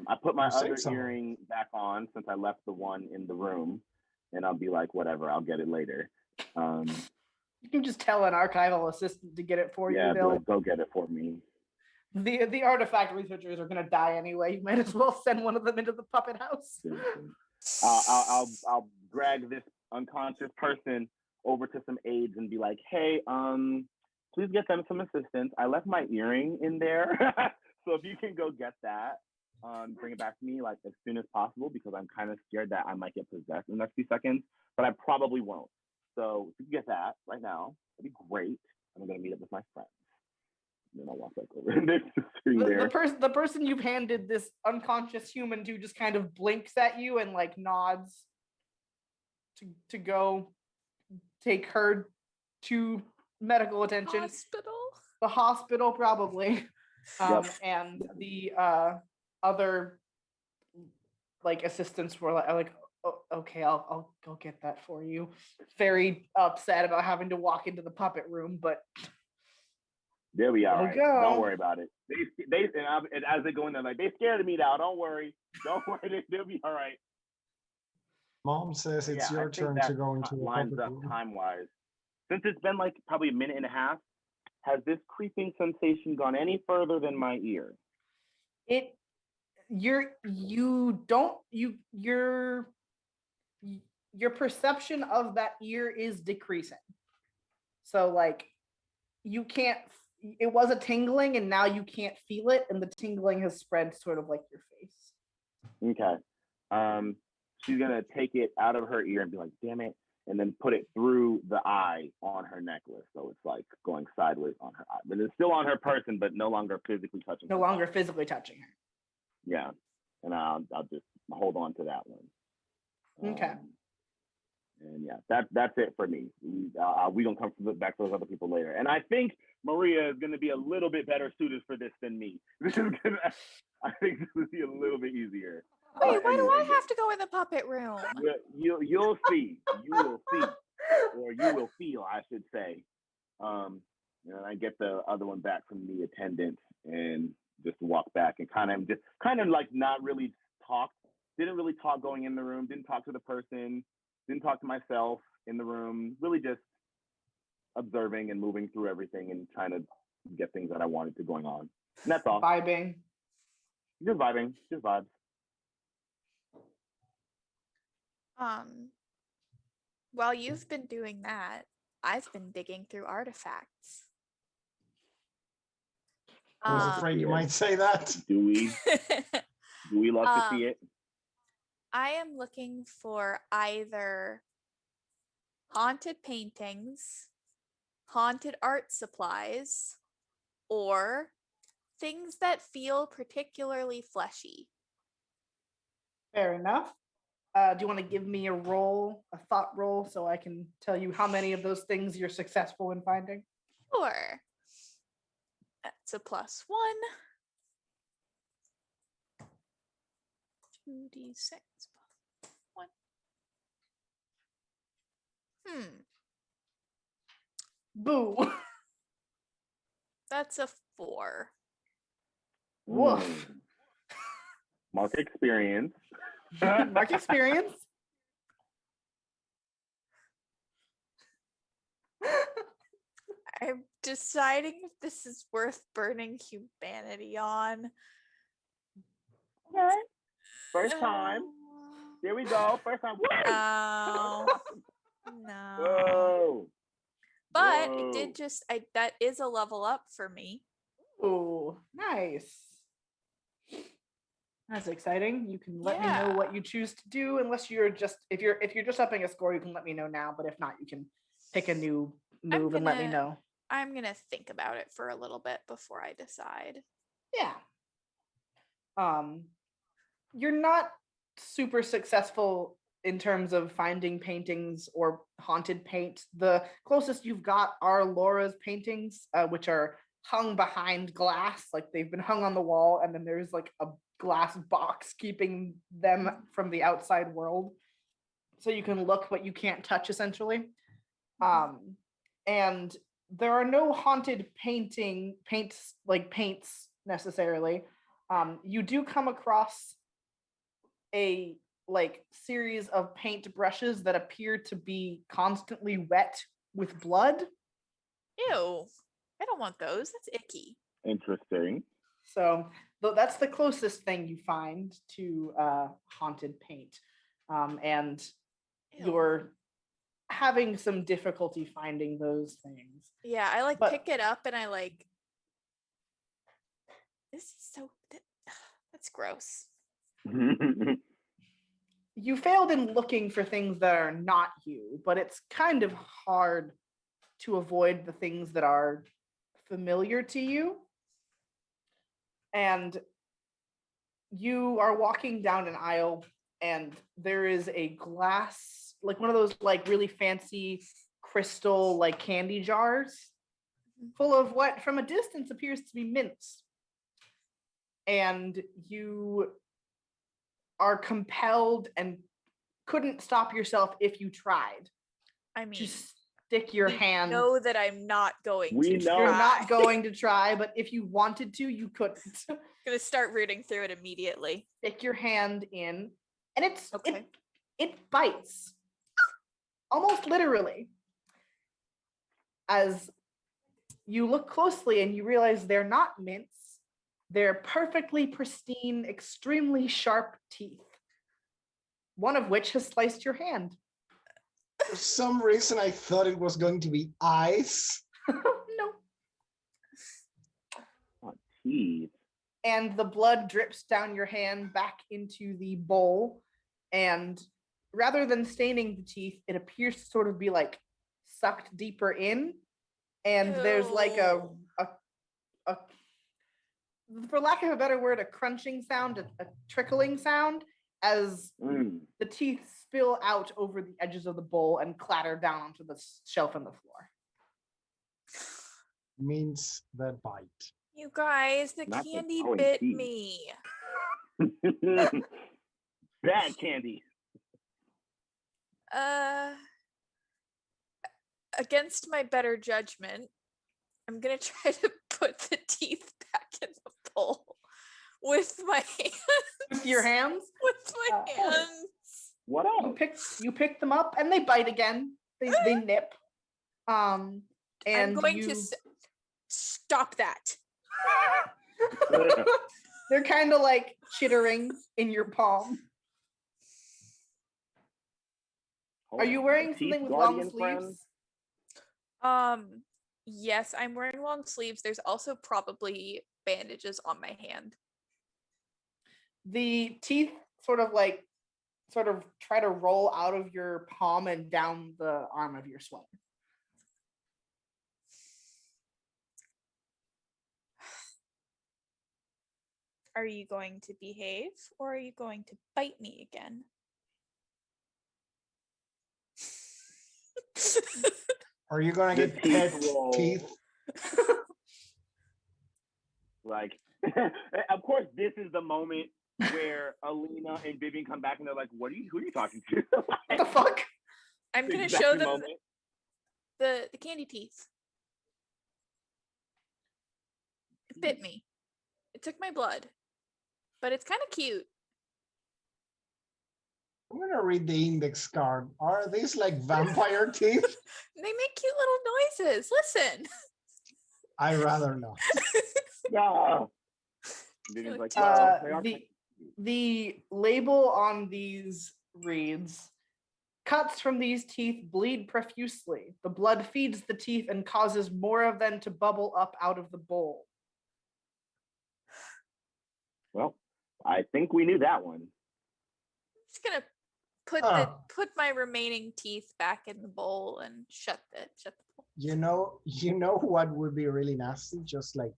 Speaker 4: I put my other earring back on since I left the one in the room, and I'll be like, whatever, I'll get it later.
Speaker 1: You can just tell an archival assistant to get it for you.
Speaker 4: Yeah, like, go get it for me.
Speaker 1: The artifact researchers are gonna die anyway. You might as well send one of them into the puppet house.
Speaker 4: I'll drag this unconscious person over to some aides and be like, hey, please get them some assistance. I left my earring in there. So if you can go get that, bring it back to me like as soon as possible, because I'm kind of scared that I might get possessed in the next few seconds, but I probably won't. So if you can get that right now, that'd be great. I'm gonna meet up with my friends. And then I'll walk back over.
Speaker 1: The person you've handed this unconscious human to just kind of blinks at you and like nods to go take her to medical attention.
Speaker 3: Hospital.
Speaker 1: The hospital, probably.
Speaker 4: Yep.
Speaker 1: And the other like assistants were like, oh, okay, I'll go get that for you. Very upset about having to walk into the puppet room, but
Speaker 4: they'll be all right.
Speaker 1: Go.
Speaker 4: Don't worry about it. And as they go in there, like, they scared of me now. Don't worry. They'll be all right.
Speaker 2: Mom says it's your turn to go into the
Speaker 4: lines
Speaker 2: puppet
Speaker 4: up
Speaker 2: room.
Speaker 4: time-wise. Since it's been like probably a minute and a half, has this creeping sensation gone any further than my ear?
Speaker 1: Your perception of that ear is decreasing. So like you can't, it was a tingling and now you can't feel it, and the tingling has spread sort of like your face.
Speaker 4: Okay. She's gonna take it out of her ear and be like, damn it, and then put it through the eye on her necklace. So it's like going sideways on her eye. But it's still on her person, but no longer physically touching her.
Speaker 1: No longer physically touching her.
Speaker 4: Yeah. And I'll just hold on to that one.
Speaker 1: Okay.
Speaker 4: And yeah, that's it for me. We gonna come back to those other people later. And I think Maria is gonna be a little bit better suited for this than me. I think this will be a little bit easier.
Speaker 3: Wait, why do
Speaker 4: Anyway,
Speaker 3: I have to go in the puppet room?
Speaker 4: you'll see. You will see, or you will feel, I should say. And I get the other one back from the attendant and just walk back and kind of like not really talk. Didn't really talk going in the room. Didn't talk to the person. Didn't talk to myself in the room. Really just observing and moving through everything and trying to get things that I wanted to going on. And that's all.
Speaker 1: Vibing.
Speaker 4: Just vibing. Just vibes.
Speaker 3: While you've been doing that, I've been digging through artifacts.
Speaker 2: I was afraid you might say that.
Speaker 4: Do we love to see it?
Speaker 3: I am looking for either haunted paintings, haunted art supplies, or things that feel particularly fleshy.
Speaker 1: Fair enough. Do you want to give me a thought roll, so I can tell you how many of those things you're successful in finding?
Speaker 3: Sure. That's a +1. 2d6 +1.
Speaker 1: Boo.
Speaker 3: That's a 4.
Speaker 1: Woof.
Speaker 4: Mark experience.
Speaker 1: Mark experience.
Speaker 3: I'm deciding if this is worth burning humanity on.
Speaker 4: Okay. First time. Here we go. First time.
Speaker 3: No. No.
Speaker 4: Whoa.
Speaker 3: But
Speaker 4: Whoa.
Speaker 3: it did just that is a level up for me.
Speaker 1: Oh, nice. That's exciting. You can let me know what you choose to do, unless you're just if you're just upping a score, you can let me know now. But if not, you can pick a new move and let me know.
Speaker 3: I'm gonna think about it for a little bit before I decide.
Speaker 1: Yeah. You're not super successful in terms of finding paintings or haunted paint. The closest you've got are Laura's paintings, which are hung behind glass, like they've been hung on the wall, and then there's like a glass box keeping them from the outside world. So you can look, but you can't touch, essentially. And there are no haunted paints necessarily. You do come across a series of paint brushes that appear to be constantly wet with blood.
Speaker 3: Ew. I don't want those. That's icky.
Speaker 4: Interesting.
Speaker 1: So that's the closest thing you find to haunted paint. And
Speaker 3: Ew.
Speaker 1: you're having some difficulty finding those things.
Speaker 3: Yeah, I pick it up and I this is so that's gross.
Speaker 1: You failed in looking for things that are not you, but it's kind of hard to avoid the things that are familiar to you. And you are walking down an aisle, and there is a glass, like one of those really fancy crystal candy jars full of what from a distance appears to be mints. And you are compelled and couldn't stop yourself if you tried.
Speaker 3: I mean,
Speaker 1: to stick your hand.
Speaker 3: Know that I'm not going
Speaker 4: We
Speaker 3: to.
Speaker 4: know.
Speaker 1: You're not going to try, but if you wanted to, you couldn't.
Speaker 3: Gonna start rooting through it immediately.
Speaker 1: Stick your hand in, and
Speaker 3: Okay.
Speaker 1: it bites, almost literally. As you look closely and you realize they're not mints, they're perfectly pristine, extremely sharp teeth, one of which has sliced your hand.
Speaker 2: For some reason, I thought it was going to be ice.
Speaker 1: No.
Speaker 4: Oh, teeth.
Speaker 1: And the blood drips down your hand back into the bowl. And rather than staining the teeth, it appears to sort of be sucked deeper in. And there's a for lack of a better word, a crunching sound, a trickling sound as the teeth spill out over the edges of the bowl and clatter down onto the shelf on the floor.
Speaker 2: Means that bite.
Speaker 3: You guys, the
Speaker 4: Not the
Speaker 3: candy
Speaker 4: growing
Speaker 3: bit
Speaker 4: teeth.
Speaker 3: me.
Speaker 4: Bad candy.
Speaker 3: Against my better judgment, I'm gonna try to put the teeth back in the bowl with my hands.
Speaker 1: With your hands,
Speaker 3: With my
Speaker 1: hold it.
Speaker 3: hands.
Speaker 4: What
Speaker 1: you pick them up and they bite again. They nip. And
Speaker 3: I'm going
Speaker 1: you,
Speaker 3: to stop that.
Speaker 4: else?
Speaker 1: they're kind of like chittering in your palm. Are you wearing
Speaker 4: Teeth
Speaker 1: something with long
Speaker 4: guardian
Speaker 1: sleeves?
Speaker 4: friend?
Speaker 3: Yes, I'm wearing long sleeves. There's also probably bandages on my hand.
Speaker 1: The teeth sort of try to roll out of your palm and down the arm of your sweater.
Speaker 3: Are you going to behave or are you going to bite me again?
Speaker 2: Are you gonna
Speaker 4: The
Speaker 2: get
Speaker 4: teeth
Speaker 2: pet
Speaker 4: roll.
Speaker 2: teeth?
Speaker 4: Like, of course, this is the moment where Alina and Vivian come back and they're like, who are you talking to?
Speaker 1: What the fuck?
Speaker 3: I'm
Speaker 4: The
Speaker 3: gonna
Speaker 4: exact
Speaker 3: show them
Speaker 4: moment.
Speaker 3: the candy teeth. It bit me. It took my blood. But it's kind of cute.
Speaker 2: I'm gonna read the index card. Are these like vampire teeth?
Speaker 3: They make cute little noises. Listen.
Speaker 2: I rather not.
Speaker 4: Yeah. Vivian's like, well, they are
Speaker 1: The label on these reads, cuts from these teeth bleed profusely. The blood feeds the teeth and causes more of them to bubble up out of the bowl.
Speaker 4: well, I think we knew that one.
Speaker 3: I'm just gonna put my remaining teeth back in the bowl and shut the bowl.
Speaker 2: You know what would be really nasty? Just like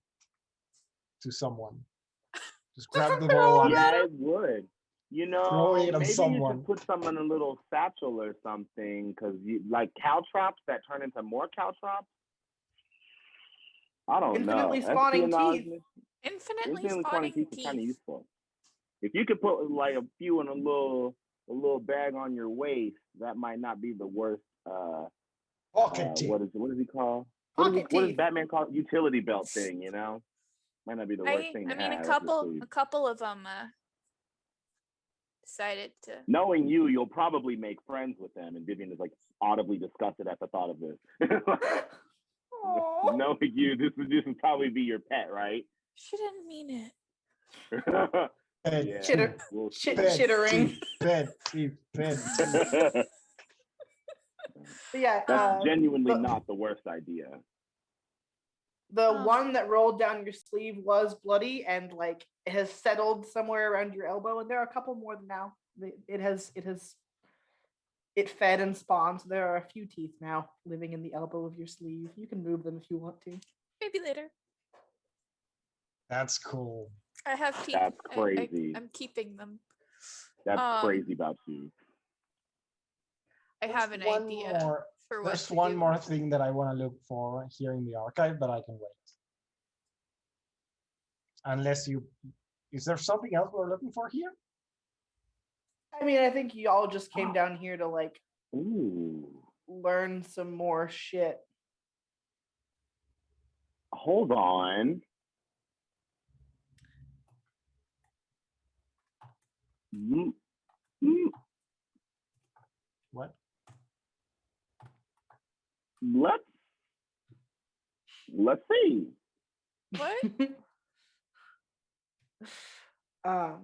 Speaker 2: to someone. Just grab the bowl and
Speaker 4: Yeah, it would.
Speaker 2: throw it on
Speaker 4: Maybe you
Speaker 2: someone.
Speaker 4: should put some in a little satchel or something, because you like caltrops that turn into more caltrops. I don't
Speaker 1: Infinitely
Speaker 4: know.
Speaker 1: spawning
Speaker 4: Espionage-
Speaker 1: teeth.
Speaker 3: Infinitely
Speaker 4: spawning
Speaker 3: spawning
Speaker 4: teeth is kind of
Speaker 3: teeth.
Speaker 4: useful. If you could put like a few in a little bag on your waist, that might not be the worst.
Speaker 2: Pocket teeth.
Speaker 4: What is he called?
Speaker 1: Pocket
Speaker 4: What does
Speaker 1: teeth.
Speaker 4: Batman call it? Utility belt thing? Might not be the worst thing to
Speaker 3: I mean,
Speaker 4: have
Speaker 3: a
Speaker 4: up your sleeve.
Speaker 3: couple of them decided to.
Speaker 4: Knowing you'll probably make friends with them, and Vivian is like audibly disgusted at the thought of this.
Speaker 1: Aw.
Speaker 4: Knowing you, this would probably be your pet, right?
Speaker 3: She didn't mean it.
Speaker 2: Pet
Speaker 4: Yeah,
Speaker 1: Chitter.
Speaker 4: we'll
Speaker 1: Shit.
Speaker 4: see.
Speaker 2: Pet
Speaker 1: chittering.
Speaker 2: teeth, pet teeth, pet teeth.
Speaker 1: But yeah,
Speaker 4: That's genuinely
Speaker 1: the-
Speaker 4: not the worst idea.
Speaker 1: The
Speaker 3: Oh.
Speaker 1: one that rolled down your sleeve was bloody and like it has settled somewhere around your elbow, and there are a couple more now. It fed and spawned. So there are a few teeth now living in the elbow of your sleeve. You can move them if you want to.
Speaker 3: Maybe later.
Speaker 2: That's cool.
Speaker 3: I have teeth.
Speaker 4: That's crazy.
Speaker 3: I'm keeping them.
Speaker 4: That's crazy about you.
Speaker 3: I have an
Speaker 2: One
Speaker 3: idea
Speaker 2: more-
Speaker 3: for what
Speaker 2: There's
Speaker 3: to
Speaker 2: one
Speaker 3: do.
Speaker 2: more thing that I want to look for here in the archive, but I can wait. Unless is there something else we're looking for here?
Speaker 1: I mean, I think you all just came down here to like
Speaker 4: Ooh.
Speaker 1: learn some more shit.
Speaker 4: Hold on. Mm, mm,
Speaker 2: What?
Speaker 4: Let's see.
Speaker 3: What?
Speaker 1: But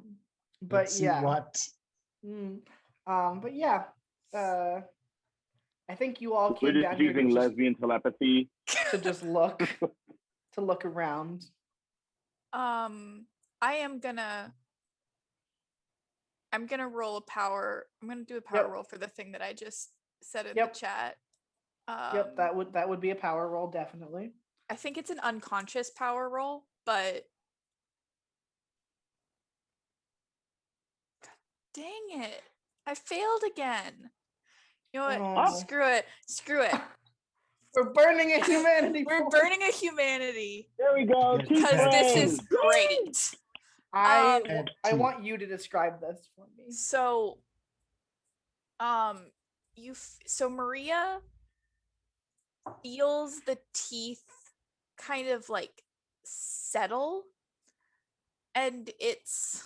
Speaker 2: Let's see
Speaker 1: yeah.
Speaker 2: what?
Speaker 1: But yeah. I think you all
Speaker 4: We're
Speaker 1: came
Speaker 4: just
Speaker 1: down here
Speaker 4: using
Speaker 1: to
Speaker 4: lesbian telepathy.
Speaker 1: just look to look around.
Speaker 3: I'm gonna roll a power. I'm gonna do a power
Speaker 1: Yep.
Speaker 3: roll for the thing that I just said in
Speaker 1: Yep.
Speaker 3: the chat.
Speaker 1: Yep, that would be a power roll, definitely.
Speaker 3: I think it's an unconscious power roll, but God dang it. I failed again. You know what?
Speaker 1: Oh.
Speaker 3: Screw it. Screw it.
Speaker 1: We're burning a humanity.
Speaker 3: We're
Speaker 1: point.
Speaker 3: burning a humanity
Speaker 4: There we go.
Speaker 2: Yes,
Speaker 4: Keep
Speaker 3: because this
Speaker 4: playing.
Speaker 3: is great.
Speaker 1: I
Speaker 2: Two.
Speaker 1: want you to describe this for me.
Speaker 3: So, so Maria feels the teeth kind of like settle, and it's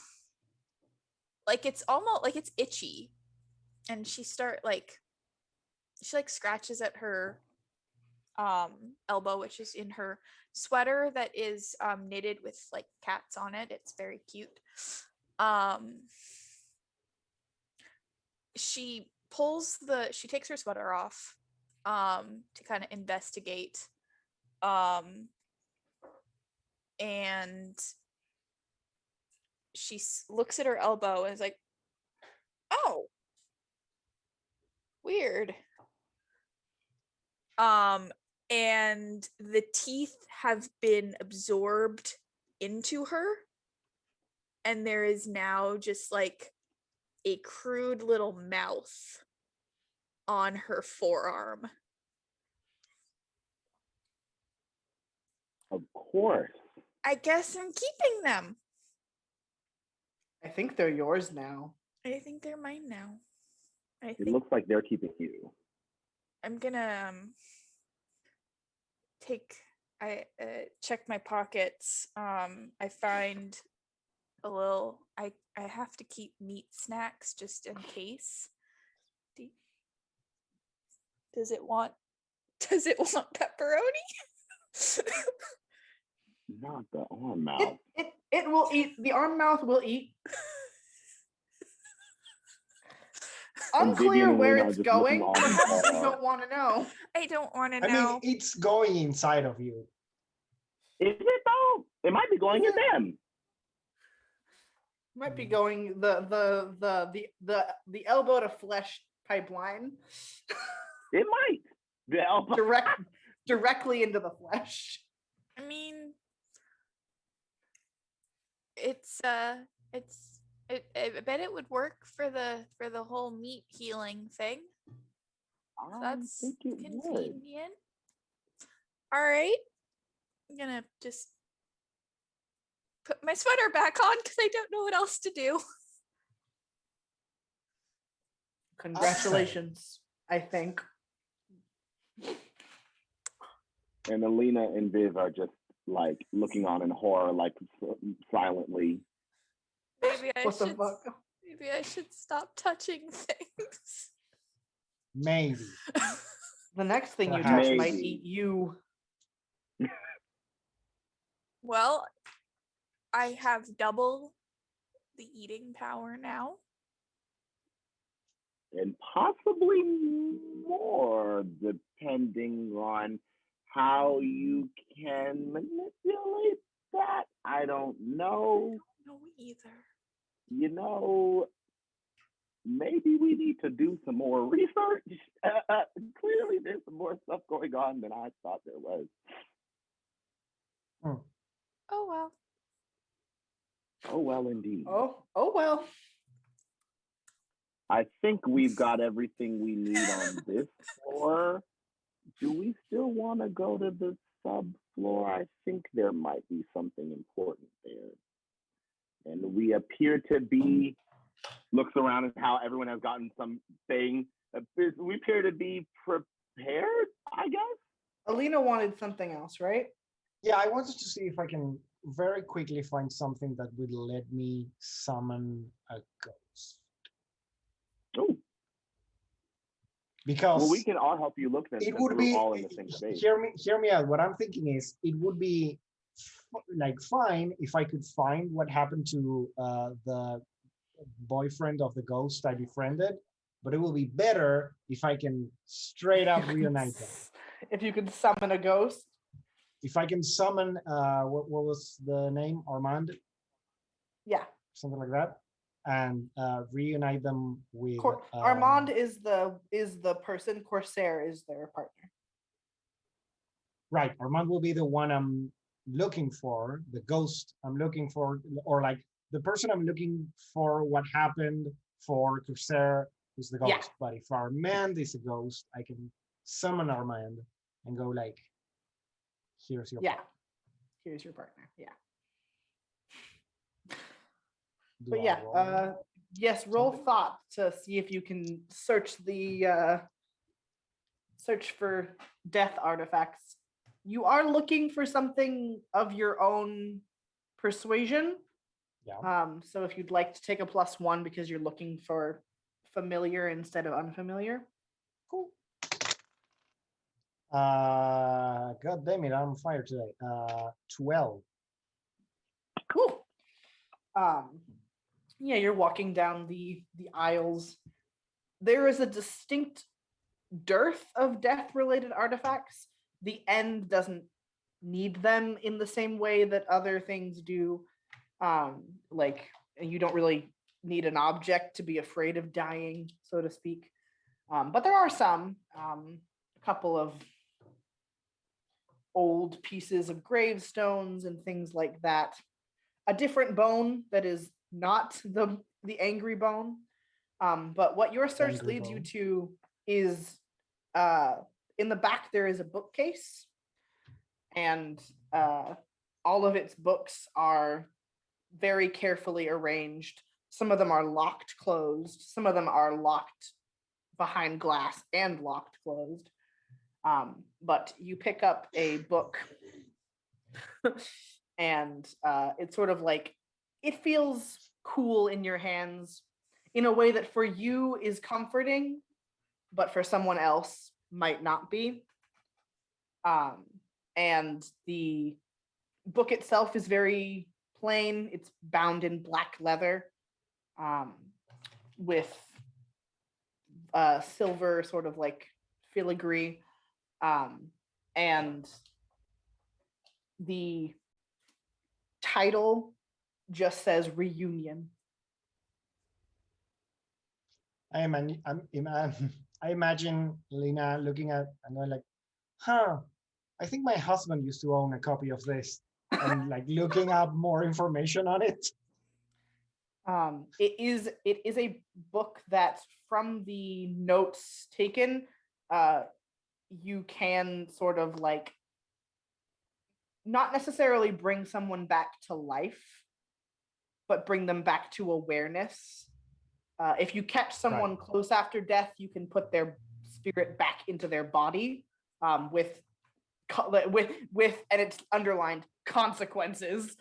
Speaker 3: almost like it's itchy, and she scratches at her elbow, which is in her sweater that is knitted with like cats on it. It's very cute. She takes her sweater off to kind of investigate, and she looks at her elbow and is like, oh, weird. And the teeth have been absorbed into her, and there is now just like a crude little mouth on her forearm.
Speaker 4: Of course.
Speaker 3: I guess I'm keeping them.
Speaker 1: I think they're yours now.
Speaker 3: I think they're mine now. I
Speaker 4: It
Speaker 3: think
Speaker 4: looks like they're keeping you.
Speaker 3: I'm gonna check my pockets. I find a little. I have to keep meat snacks just in case. Does it want pepperoni?
Speaker 4: Not the arm mouth.
Speaker 1: It will eat. The arm mouth will eat.
Speaker 4: And Vivian
Speaker 1: Unclear
Speaker 4: and
Speaker 1: where
Speaker 4: Lena are
Speaker 1: it's
Speaker 4: just looking
Speaker 1: going.
Speaker 4: all
Speaker 1: Perhaps you
Speaker 4: the
Speaker 1: don't want to know.
Speaker 3: I don't want to
Speaker 2: I
Speaker 3: know.
Speaker 2: mean, it's going inside of you.
Speaker 4: Is it though? It might be going in them.
Speaker 1: Might be going the elbow to flesh pipeline.
Speaker 4: It might. The elbow.
Speaker 1: Directly into the flesh.
Speaker 3: I mean, I bet it would work for the whole meat healing thing. So
Speaker 4: I
Speaker 3: that's
Speaker 4: think it would.
Speaker 3: convenient. All right, I'm gonna just put my sweater back on because I don't know what else to do.
Speaker 1: Congratulations, I think.
Speaker 4: And Alina and Viv are just like looking on in horror, like silently.
Speaker 3: Maybe
Speaker 1: What the fuck?
Speaker 3: Maybe I should stop touching things.
Speaker 2: Maybe.
Speaker 1: The next thing you
Speaker 2: Perhaps.
Speaker 1: touch might
Speaker 4: Maybe.
Speaker 1: eat you.
Speaker 3: Well, I have double the eating power now.
Speaker 4: And possibly more, depending on how you can manipulate that. I don't know.
Speaker 3: No, either.
Speaker 4: You know, maybe we need to do some more research. Clearly, there's some more stuff going on than I thought there was.
Speaker 3: Oh well.
Speaker 4: Oh, well, indeed.
Speaker 1: Oh well.
Speaker 4: I think we've got everything we need on this floor. Do we still want to go to the subfloor? I think there might be something important there. And we appear to be, looks around at how everyone has gotten something. We appear to be prepared, I guess.
Speaker 1: Alina wanted something else, right?
Speaker 2: Yeah, I wanted to see if I can very quickly find something that would let me summon a ghost.
Speaker 4: Oh,
Speaker 2: Because
Speaker 4: well, we can all help you look then.
Speaker 2: it
Speaker 4: Since
Speaker 2: would
Speaker 4: we're
Speaker 2: be,
Speaker 4: all in the same space.
Speaker 2: hear me out. What I'm thinking is it would be like fine if I could find what happened to the boyfriend of the ghost I befriended, but it will be better if I can straight up reunite them.
Speaker 1: If you could summon a ghost.
Speaker 2: If I can summon, what was the name? Armand?
Speaker 1: Yeah.
Speaker 2: Something like that. And reunite them with
Speaker 1: Armand is the person. Corsair is their partner.
Speaker 2: Right. Armand will be the one I'm looking for, the ghost I'm looking for, or like the person I'm looking for what happened for Corsair, who's the ghost.
Speaker 1: Yeah.
Speaker 2: But if Armand is a ghost, I can summon Armand and go like, here's your
Speaker 1: Yeah.
Speaker 2: partner.
Speaker 1: Here's your partner. Yeah.
Speaker 2: Do
Speaker 1: But
Speaker 2: I
Speaker 1: yeah,
Speaker 2: roll?
Speaker 1: yes, roll
Speaker 2: something?
Speaker 1: thought to see if you can search search for death artifacts. You are looking for something of your own persuasion.
Speaker 2: Yeah.
Speaker 1: So if you'd like to take a +1 because you're looking for familiar instead of unfamiliar.
Speaker 2: Cool. God damn it, I'm on fire today. 12.
Speaker 1: Cool. Yeah, you're walking down the aisles. There is a distinct dearth of death-related artifacts. The end doesn't need them in the same way that other things do. Like you don't really need an object to be afraid of dying, so to speak. But there are some, a couple of old pieces of gravestones and things like that. A different bone that is not the angry bone. But what your search
Speaker 2: Angry
Speaker 1: leads you
Speaker 2: bone.
Speaker 1: to is in the back there is a bookcase, and all of its books are very carefully arranged. Some of them are locked closed, some of them are locked behind glass and locked closed. But you pick up a book and it's sort of like it feels cool in your hands in a way that for you is comforting, but for someone else might not be. And the book itself is very plain. It's bound in black leather with silver sort of like filigree. And the title just says reunion.
Speaker 2: I imagine Lena looking at and going like, I think my husband used to own a copy of this, and like looking up more information on it.
Speaker 1: It is a book that from the notes taken, you can sort of like not necessarily bring someone back to life, but bring them back to awareness. If you catch someone close after death, you can put their spirit back into their body with and it's underlined consequences.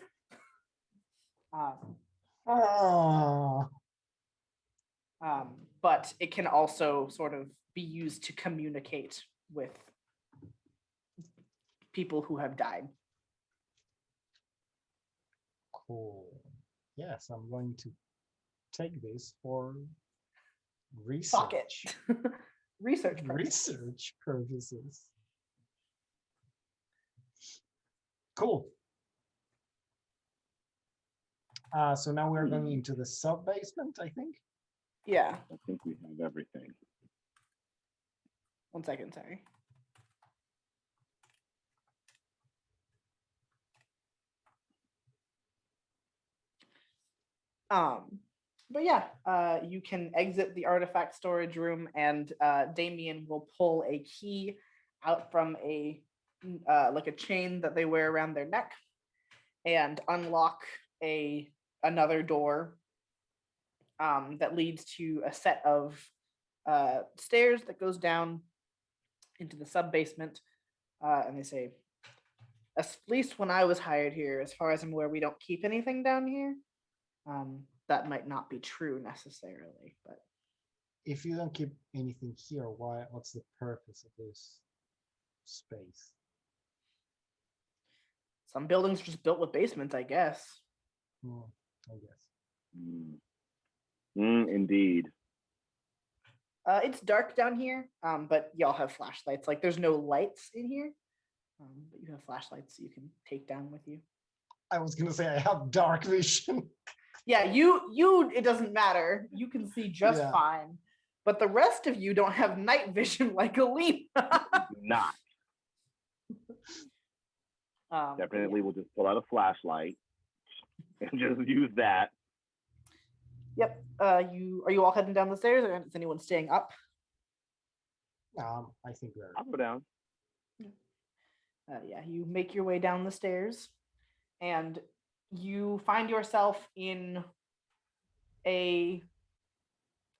Speaker 1: But it can also sort of be used to communicate with people who have died.
Speaker 2: Cool. Yes, I'm going to take this for
Speaker 1: Pocket.
Speaker 2: research.
Speaker 1: Research
Speaker 2: purposes. Cool. So now we're going into the sub basement, I think.
Speaker 1: Yeah.
Speaker 4: I think we have everything.
Speaker 1: 1 second, sorry. But yeah, you can exit the artifact storage room, and Damien will pull a key out from a like a chain that they wear around their neck, and unlock another door that leads to a set of stairs that goes down into the sub basement. And they say, at least when I was hired here, as far as I'm aware, we don't keep anything down here. That might not be true necessarily, but
Speaker 2: if you don't keep anything here, what's the purpose of this space?
Speaker 1: Some buildings are just built with basements, I guess.
Speaker 2: I guess.
Speaker 4: Indeed.
Speaker 1: It's dark down here, but y'all have flashlights. Like there's no lights in here, but you have flashlights you can take down with you.
Speaker 2: I was gonna say I have dark vision.
Speaker 1: Yeah, you it doesn't matter. You can see just fine. But the rest of you don't have night vision like Alina.
Speaker 4: Not. Definitely, we'll just pull out a flashlight and just use that.
Speaker 1: Yep. Are you all heading down the stairs, or is anyone staying up?
Speaker 2: I think we're
Speaker 4: I'll go down.
Speaker 1: Yeah, you make your way down the stairs, and you find yourself in a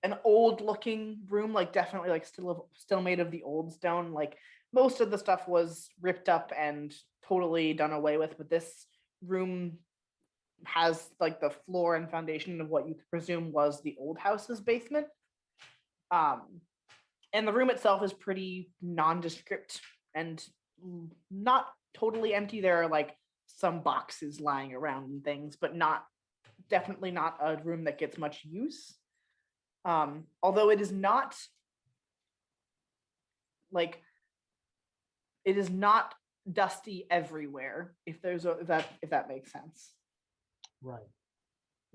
Speaker 1: an old looking room, like definitely like still made of the old stone. Like most of the stuff was ripped up and totally done away with, but this room has like the floor and foundation of what you could presume was the old house's basement. um and the room itself is pretty nondescript and not totally empty. There are like some boxes lying around and things, but definitely not a room that gets much use. Although it is not like it is not dusty everywhere, if there's a if that makes sense.
Speaker 2: right.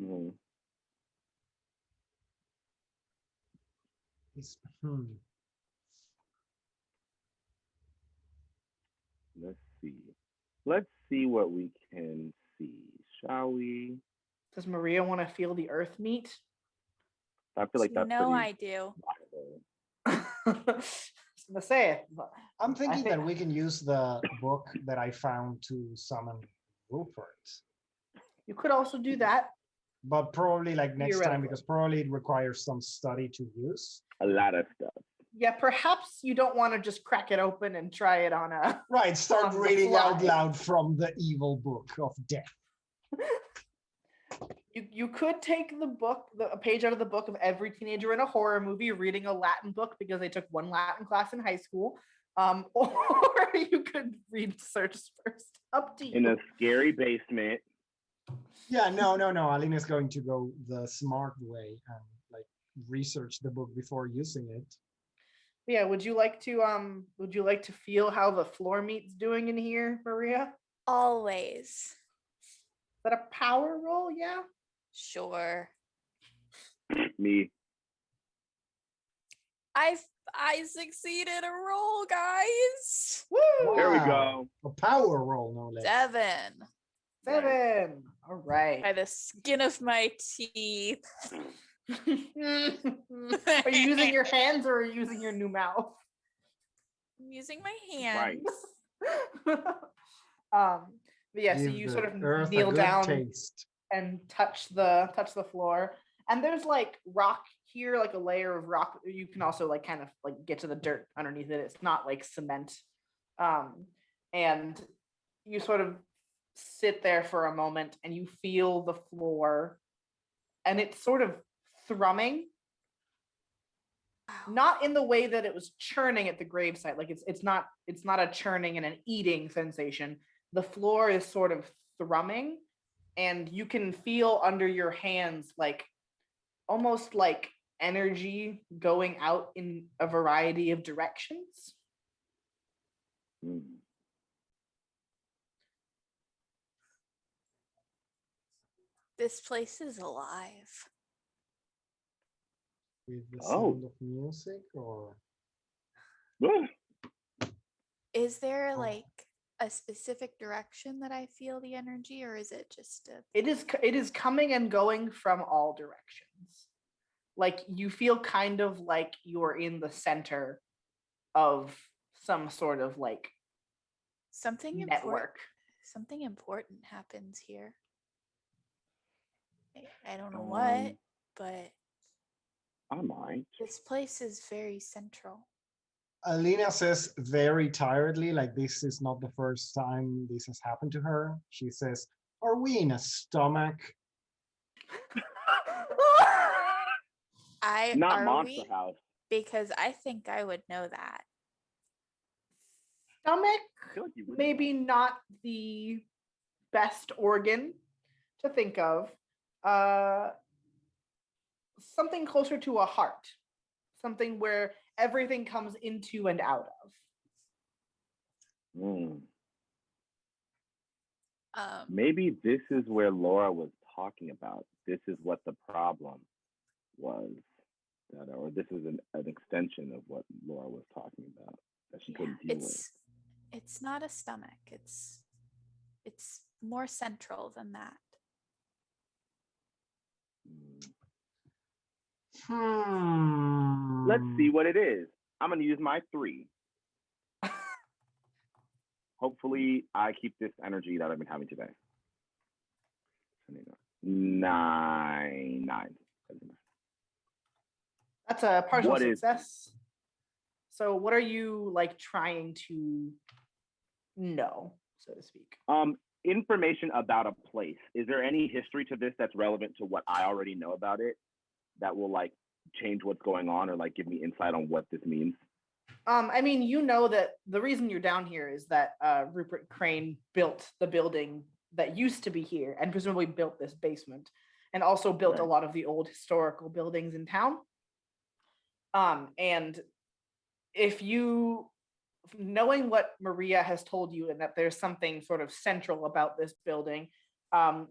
Speaker 4: Mhm.
Speaker 2: It's,
Speaker 4: Let's see. Let's see what we can see, shall we?
Speaker 1: Does Maria want to feel the earth meet?
Speaker 4: I feel like that's
Speaker 3: No,
Speaker 4: pretty
Speaker 3: I do.
Speaker 4: viable.
Speaker 1: I was gonna say it, but
Speaker 2: I'm thinking
Speaker 1: think-
Speaker 2: that we can use the book that I found to summon Rupert,
Speaker 1: you could also do that.
Speaker 2: but probably like next time
Speaker 1: Theoretically.
Speaker 2: because probably it requires some study to use.
Speaker 4: A lot of stuff.
Speaker 1: Yeah, perhaps you don't want to just crack it open and try it on a.
Speaker 2: Right, start
Speaker 1: On the
Speaker 2: reading out
Speaker 1: fly.
Speaker 2: loud from the evil book of death.
Speaker 1: You could take a page out of the book of every teenager in a horror movie reading a Latin book because they took one Latin class in high school. Or you could read Search first. Up to you.
Speaker 4: In a scary basement.
Speaker 2: Yeah, no. Alina's going to go the smart way and like research the book before using it.
Speaker 1: Yeah, would you like to feel how the floor meat's doing in here, Maria?
Speaker 3: Always.
Speaker 1: Is that a power roll? Yeah.
Speaker 3: Sure.
Speaker 4: Me.
Speaker 3: I succeeded a roll, guys.
Speaker 1: Woo!
Speaker 4: There we
Speaker 2: Wow.
Speaker 4: go.
Speaker 2: A power roll, no less.
Speaker 3: 7.
Speaker 1: 7. All right.
Speaker 3: By the skin of my teeth.
Speaker 1: Are you using your hands or are you using your new mouth?
Speaker 3: I'm using my
Speaker 4: Right.
Speaker 3: hands.
Speaker 1: But yeah, so
Speaker 2: Give
Speaker 1: you
Speaker 2: the
Speaker 1: sort of
Speaker 2: earth a
Speaker 1: kneel
Speaker 2: good
Speaker 1: down
Speaker 2: taste.
Speaker 1: and touch the floor, and there's like rock here, like a layer of rock. You can also like kind of like get to the dirt underneath it. It's not like cement. And you sort of sit there for a moment and you feel the floor, and it's sort of thrumming, not in the way that it was churning at the gravesite. Like it's not a churning and an eating sensation. The floor is sort of thrumming, and you can feel under your hands like almost like energy going out in a variety of directions.
Speaker 4: Mm.
Speaker 3: This place is alive.
Speaker 2: With the
Speaker 4: Oh.
Speaker 2: sound of music or
Speaker 4: Ah,
Speaker 3: Is there
Speaker 2: Oh.
Speaker 3: like a specific direction that I feel the energy, or is it just a
Speaker 1: It is coming and going from all directions. Like you feel kind of like you're in the center of some sort of like
Speaker 3: something important?
Speaker 1: network.
Speaker 3: Something important happens here. I don't know what,
Speaker 4: Um,
Speaker 3: but
Speaker 4: I might.
Speaker 3: this place is very central.
Speaker 2: Alina says very tiredly, like this is not the first time this has happened to her. She says, "Are we in a stomach?"
Speaker 4: Not
Speaker 3: Are
Speaker 4: Monster
Speaker 3: we?
Speaker 4: House.
Speaker 3: Because I think I would know that.
Speaker 1: Stomach,
Speaker 4: I feel like you would
Speaker 1: maybe
Speaker 4: know.
Speaker 1: not the best organ to think of. Something closer to a heart, something where everything comes into and out of.
Speaker 4: Mm.
Speaker 3: Um,
Speaker 4: Maybe this is where Laura was talking about. This is what the problem was. Or this is an extension of what Laura was talking about that she
Speaker 3: yeah,
Speaker 4: couldn't deal with.
Speaker 3: it's not a stomach. It's more central than that.
Speaker 4: Mm. Let's see what it is. I'm going to use my 3. Hopefully, I keep this energy that I've been having today. 9.
Speaker 1: That's a partial
Speaker 4: What is-
Speaker 1: success. So what are you like trying to know, so to speak?
Speaker 4: Information about a place. Is there any history to this that's relevant to what I already know about it that will like change what's going on or like give me insight on what this means?
Speaker 1: I mean, you know that the reason you're down here is that Rupert Crane built the building that used to be here and presumably built this basement and also built a lot of the old historical buildings in town. And if you, knowing what Maria has told you and that there's something sort of central about this building,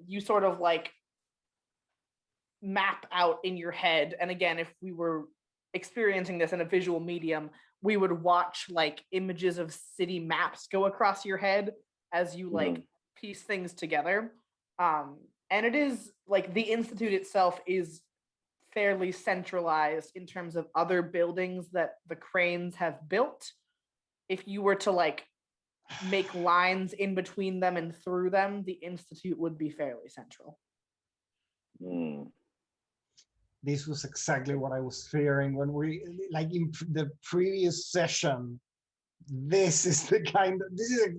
Speaker 1: you sort of like map out in your head. And again, if we were experiencing this in a visual medium, we would watch like images of city maps go across your head as you like piece things together. And it is like the Institute itself is fairly centralized in terms of other buildings that the Cranes have built. If you were to like make lines in between them and through them, the Institute would be fairly central.
Speaker 2: This was exactly what I was fearing when we, like in the previous session. This is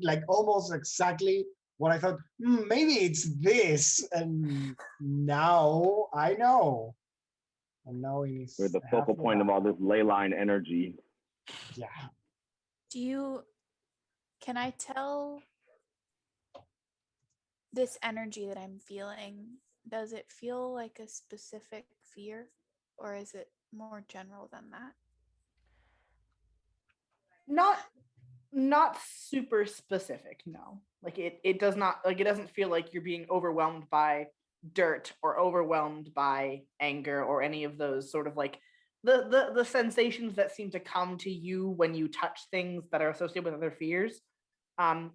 Speaker 2: like almost exactly what I thought. Maybe it's this, and now I know. And now it's
Speaker 4: We're the focal point of all this ley line energy.
Speaker 2: Yeah.
Speaker 3: Can I tell this energy that I'm feeling, does it feel like a specific fear or is it more general than that?
Speaker 1: Not super specific, no. Like it does not, like it doesn't feel like you're being overwhelmed by dirt or overwhelmed by anger or any of those sort of like the sensations that seem to come to you when you touch things that are associated with other fears.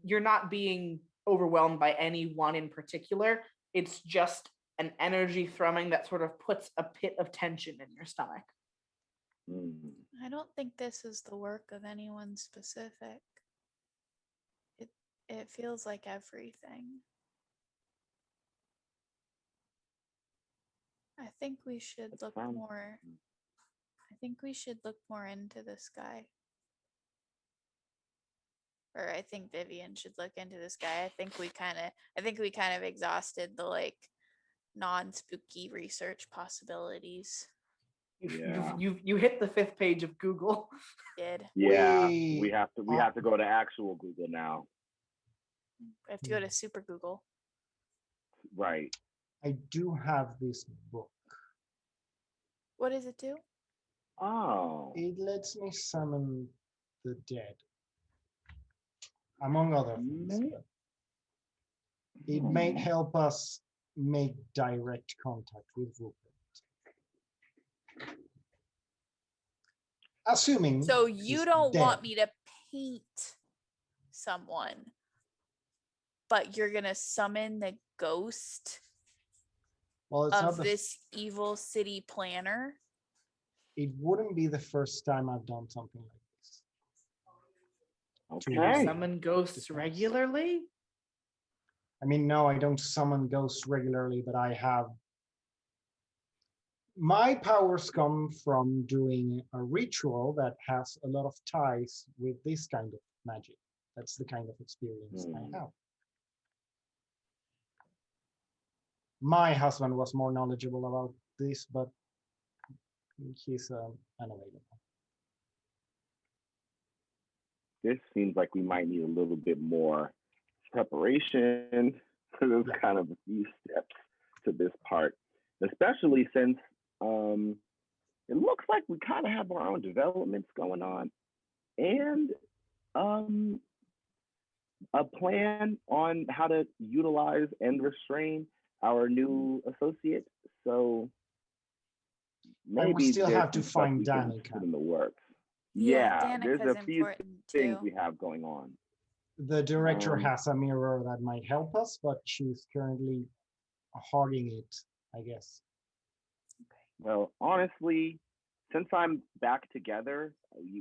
Speaker 1: You're not being overwhelmed by any one in particular. It's just an energy thrumming that sort of puts a pit of tension in your stomach.
Speaker 3: I don't think this is the work of anyone specific. It feels like everything. I think we should look more. I think we should look more into this guy. Or I think Vivian should look into this guy. I think we kind of exhausted the like non-spooky research possibilities.
Speaker 1: You hit the 5th page of Google.
Speaker 3: Did.
Speaker 4: Yeah, we have to go to actual Google now.
Speaker 3: We have to go to Super Google.
Speaker 4: Right.
Speaker 2: I do have this book.
Speaker 3: What does it do?
Speaker 4: Oh.
Speaker 2: It lets me summon the dead, among other things. It may help us make direct contact with Rupert. Assuming.
Speaker 3: So you
Speaker 2: he's
Speaker 3: don't
Speaker 2: dead.
Speaker 3: want me to paint someone, but you're gonna summon the ghost of this evil city planner?
Speaker 2: It wouldn't be the first time I've done something like this.
Speaker 1: Do you summon ghosts regularly?
Speaker 2: I mean, no, I don't summon ghosts regularly, but I have. My powers come from doing a ritual that has a lot of ties with this kind of magic. That's the kind of experience I have. My husband was more knowledgeable about this, but he's unavailable.
Speaker 4: This seems like we might need a little bit more preparation for those kind of a few steps to this part, especially since it looks like we kind of have our own developments going on and a plan on how to utilize and restrain our new associate. So maybe
Speaker 2: we still have to find
Speaker 4: Danica in the works.
Speaker 3: Yeah,
Speaker 4: there's a few things we have going on.
Speaker 2: The director has a mirror that might help us, but she's currently hogging it, I guess.
Speaker 4: Well, honestly, since I'm back together,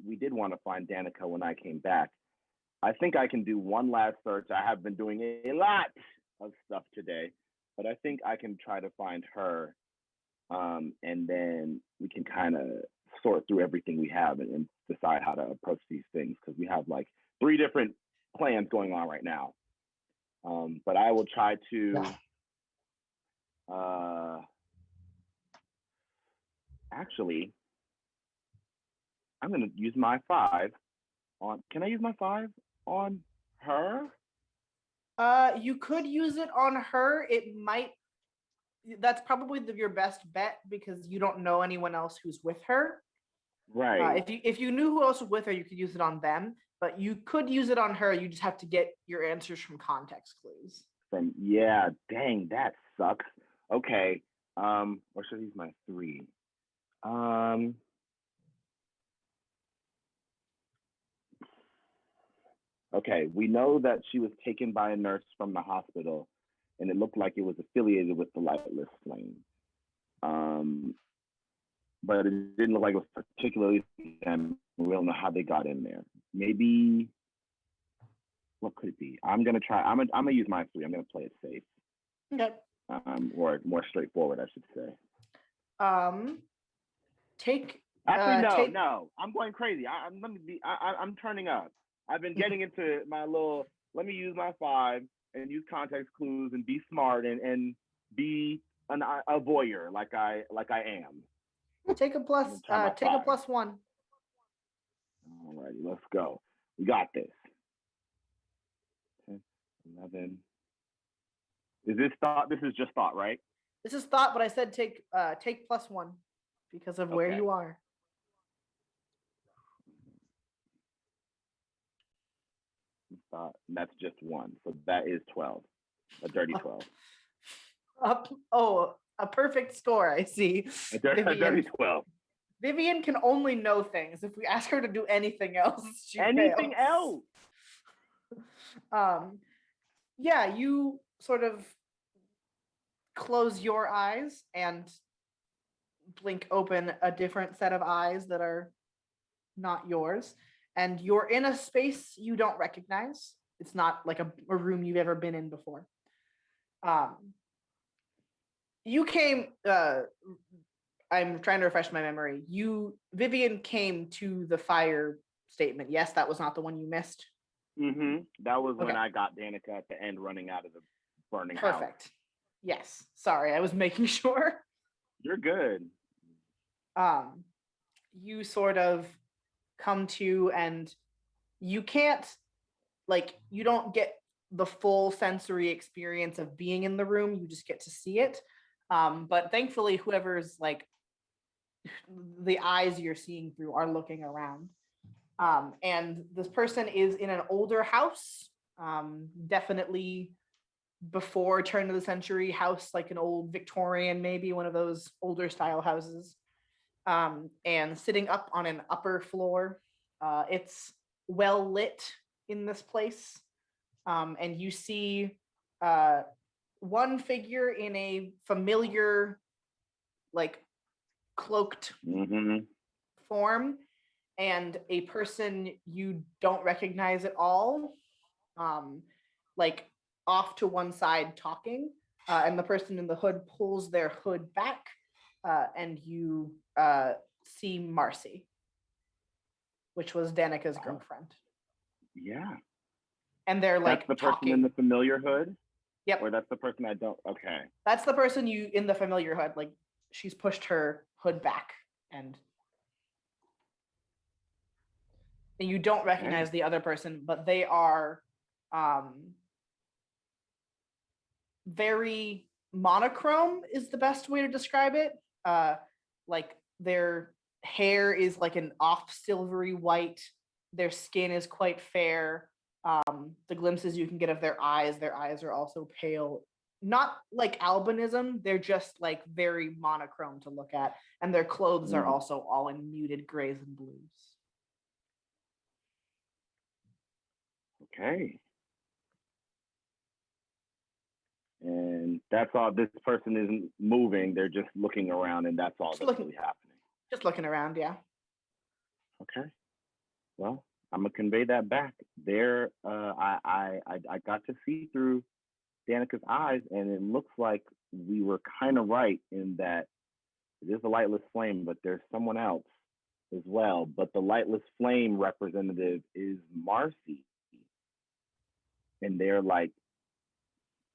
Speaker 4: we did want to find Danica when I came back. I think I can do one last search. I have been doing a lot of stuff today, but I think I can try to find her, and then we can kind of sort through everything we have and decide how to approach these things because we have like 3 different plans going on right now. But I will try to. Actually, I'm gonna use my 5 on. Can I use my 5 on her?
Speaker 1: You could use it on her. It might. That's probably your best bet because you don't know anyone else who's with her.
Speaker 4: Right.
Speaker 1: If you knew who else was with her, you could use it on them. But you could use it on her. You just have to get your answers from context clues.
Speaker 4: Yeah, dang, that sucks. Okay. Or should I use my 3? Okay, we know that she was taken by a nurse from the hospital, and it looked like it was affiliated with the Lightless Flame. But it didn't look like it was particularly them. We don't know how they got in there. Maybe what could it be? I'm gonna try. I'm gonna use my 3. I'm gonna play it safe.
Speaker 1: Okay.
Speaker 4: Or more straightforward, I should say.
Speaker 1: Take.
Speaker 4: Actually, no. I'm going crazy. I'm turning up. I've been getting into my little. Let me use my 5 and use context clues and be smart and be a voyeur like I am.
Speaker 1: Take a plus. Take a +1.
Speaker 4: Alrighty, let's go. We got this. 10, 11. Is this thought? This is just thought, right?
Speaker 1: This is thought, but I said take +1 because of where you are.
Speaker 4: Thought. That's just 1, so that is 12. A dirty 12.
Speaker 1: A perfect score. I see.
Speaker 4: A dirty 12.
Speaker 1: Vivian can only know things. If we ask her to do anything else, she
Speaker 4: anything
Speaker 1: fails.
Speaker 4: else.
Speaker 1: Yeah, you sort of close your eyes and blink open a different set of eyes that are not yours, and you're in a space you don't recognize. It's not like a room you've ever been in before. You came. I'm trying to refresh my memory. Vivian came to the fire statement. Yes, that was not the one you missed.
Speaker 4: That was when I got Danica at the end running out of the burning house.
Speaker 1: Perfect. Yes. Sorry, I was making sure.
Speaker 4: You're good.
Speaker 1: You sort of come to, and you can't, you don't get the full sensory experience of being in the room. You just get to see it. But thankfully, whoever's the eyes you're seeing through are looking around. And this person is in an older house, definitely before turn of the century house, like an old Victorian, maybe one of those older style houses, and sitting up on an upper floor. It's well lit in this place, and you see one figure in a familiar, cloaked form, and a person you don't recognize at all, off to one side talking, and the person in the hood pulls their hood back, and you see Marcy, which was Danica's girlfriend.
Speaker 4: Yeah.
Speaker 1: And they're
Speaker 4: that's the
Speaker 1: talking.
Speaker 4: Person in the familiar hood?
Speaker 1: Yep.
Speaker 4: Or that's the person I don't. Okay.
Speaker 1: That's the person you in the familiar hood. She's pushed her hood back, and you don't recognize the other person, but they are very monochrome is the best way to describe it. Their hair is like an off silvery white. Their skin is quite fair. The glimpses you can get of their eyes are also pale. Not like albinism, they're just very monochrome to look at. And their clothes are also all in muted grays and blues.
Speaker 4: Okay. And that's all. This person isn't moving. They're just looking around, and that's all
Speaker 1: Just
Speaker 4: that's
Speaker 1: looking.
Speaker 4: really happening.
Speaker 1: Just looking around, yeah.
Speaker 4: Okay. Well, I'm gonna convey that back. There, I got to see through Danica's eyes, and it looks like we were kind of right in that it is a lightless flame, but there's someone else as well. But the lightless flame representative is Marcy, and they're like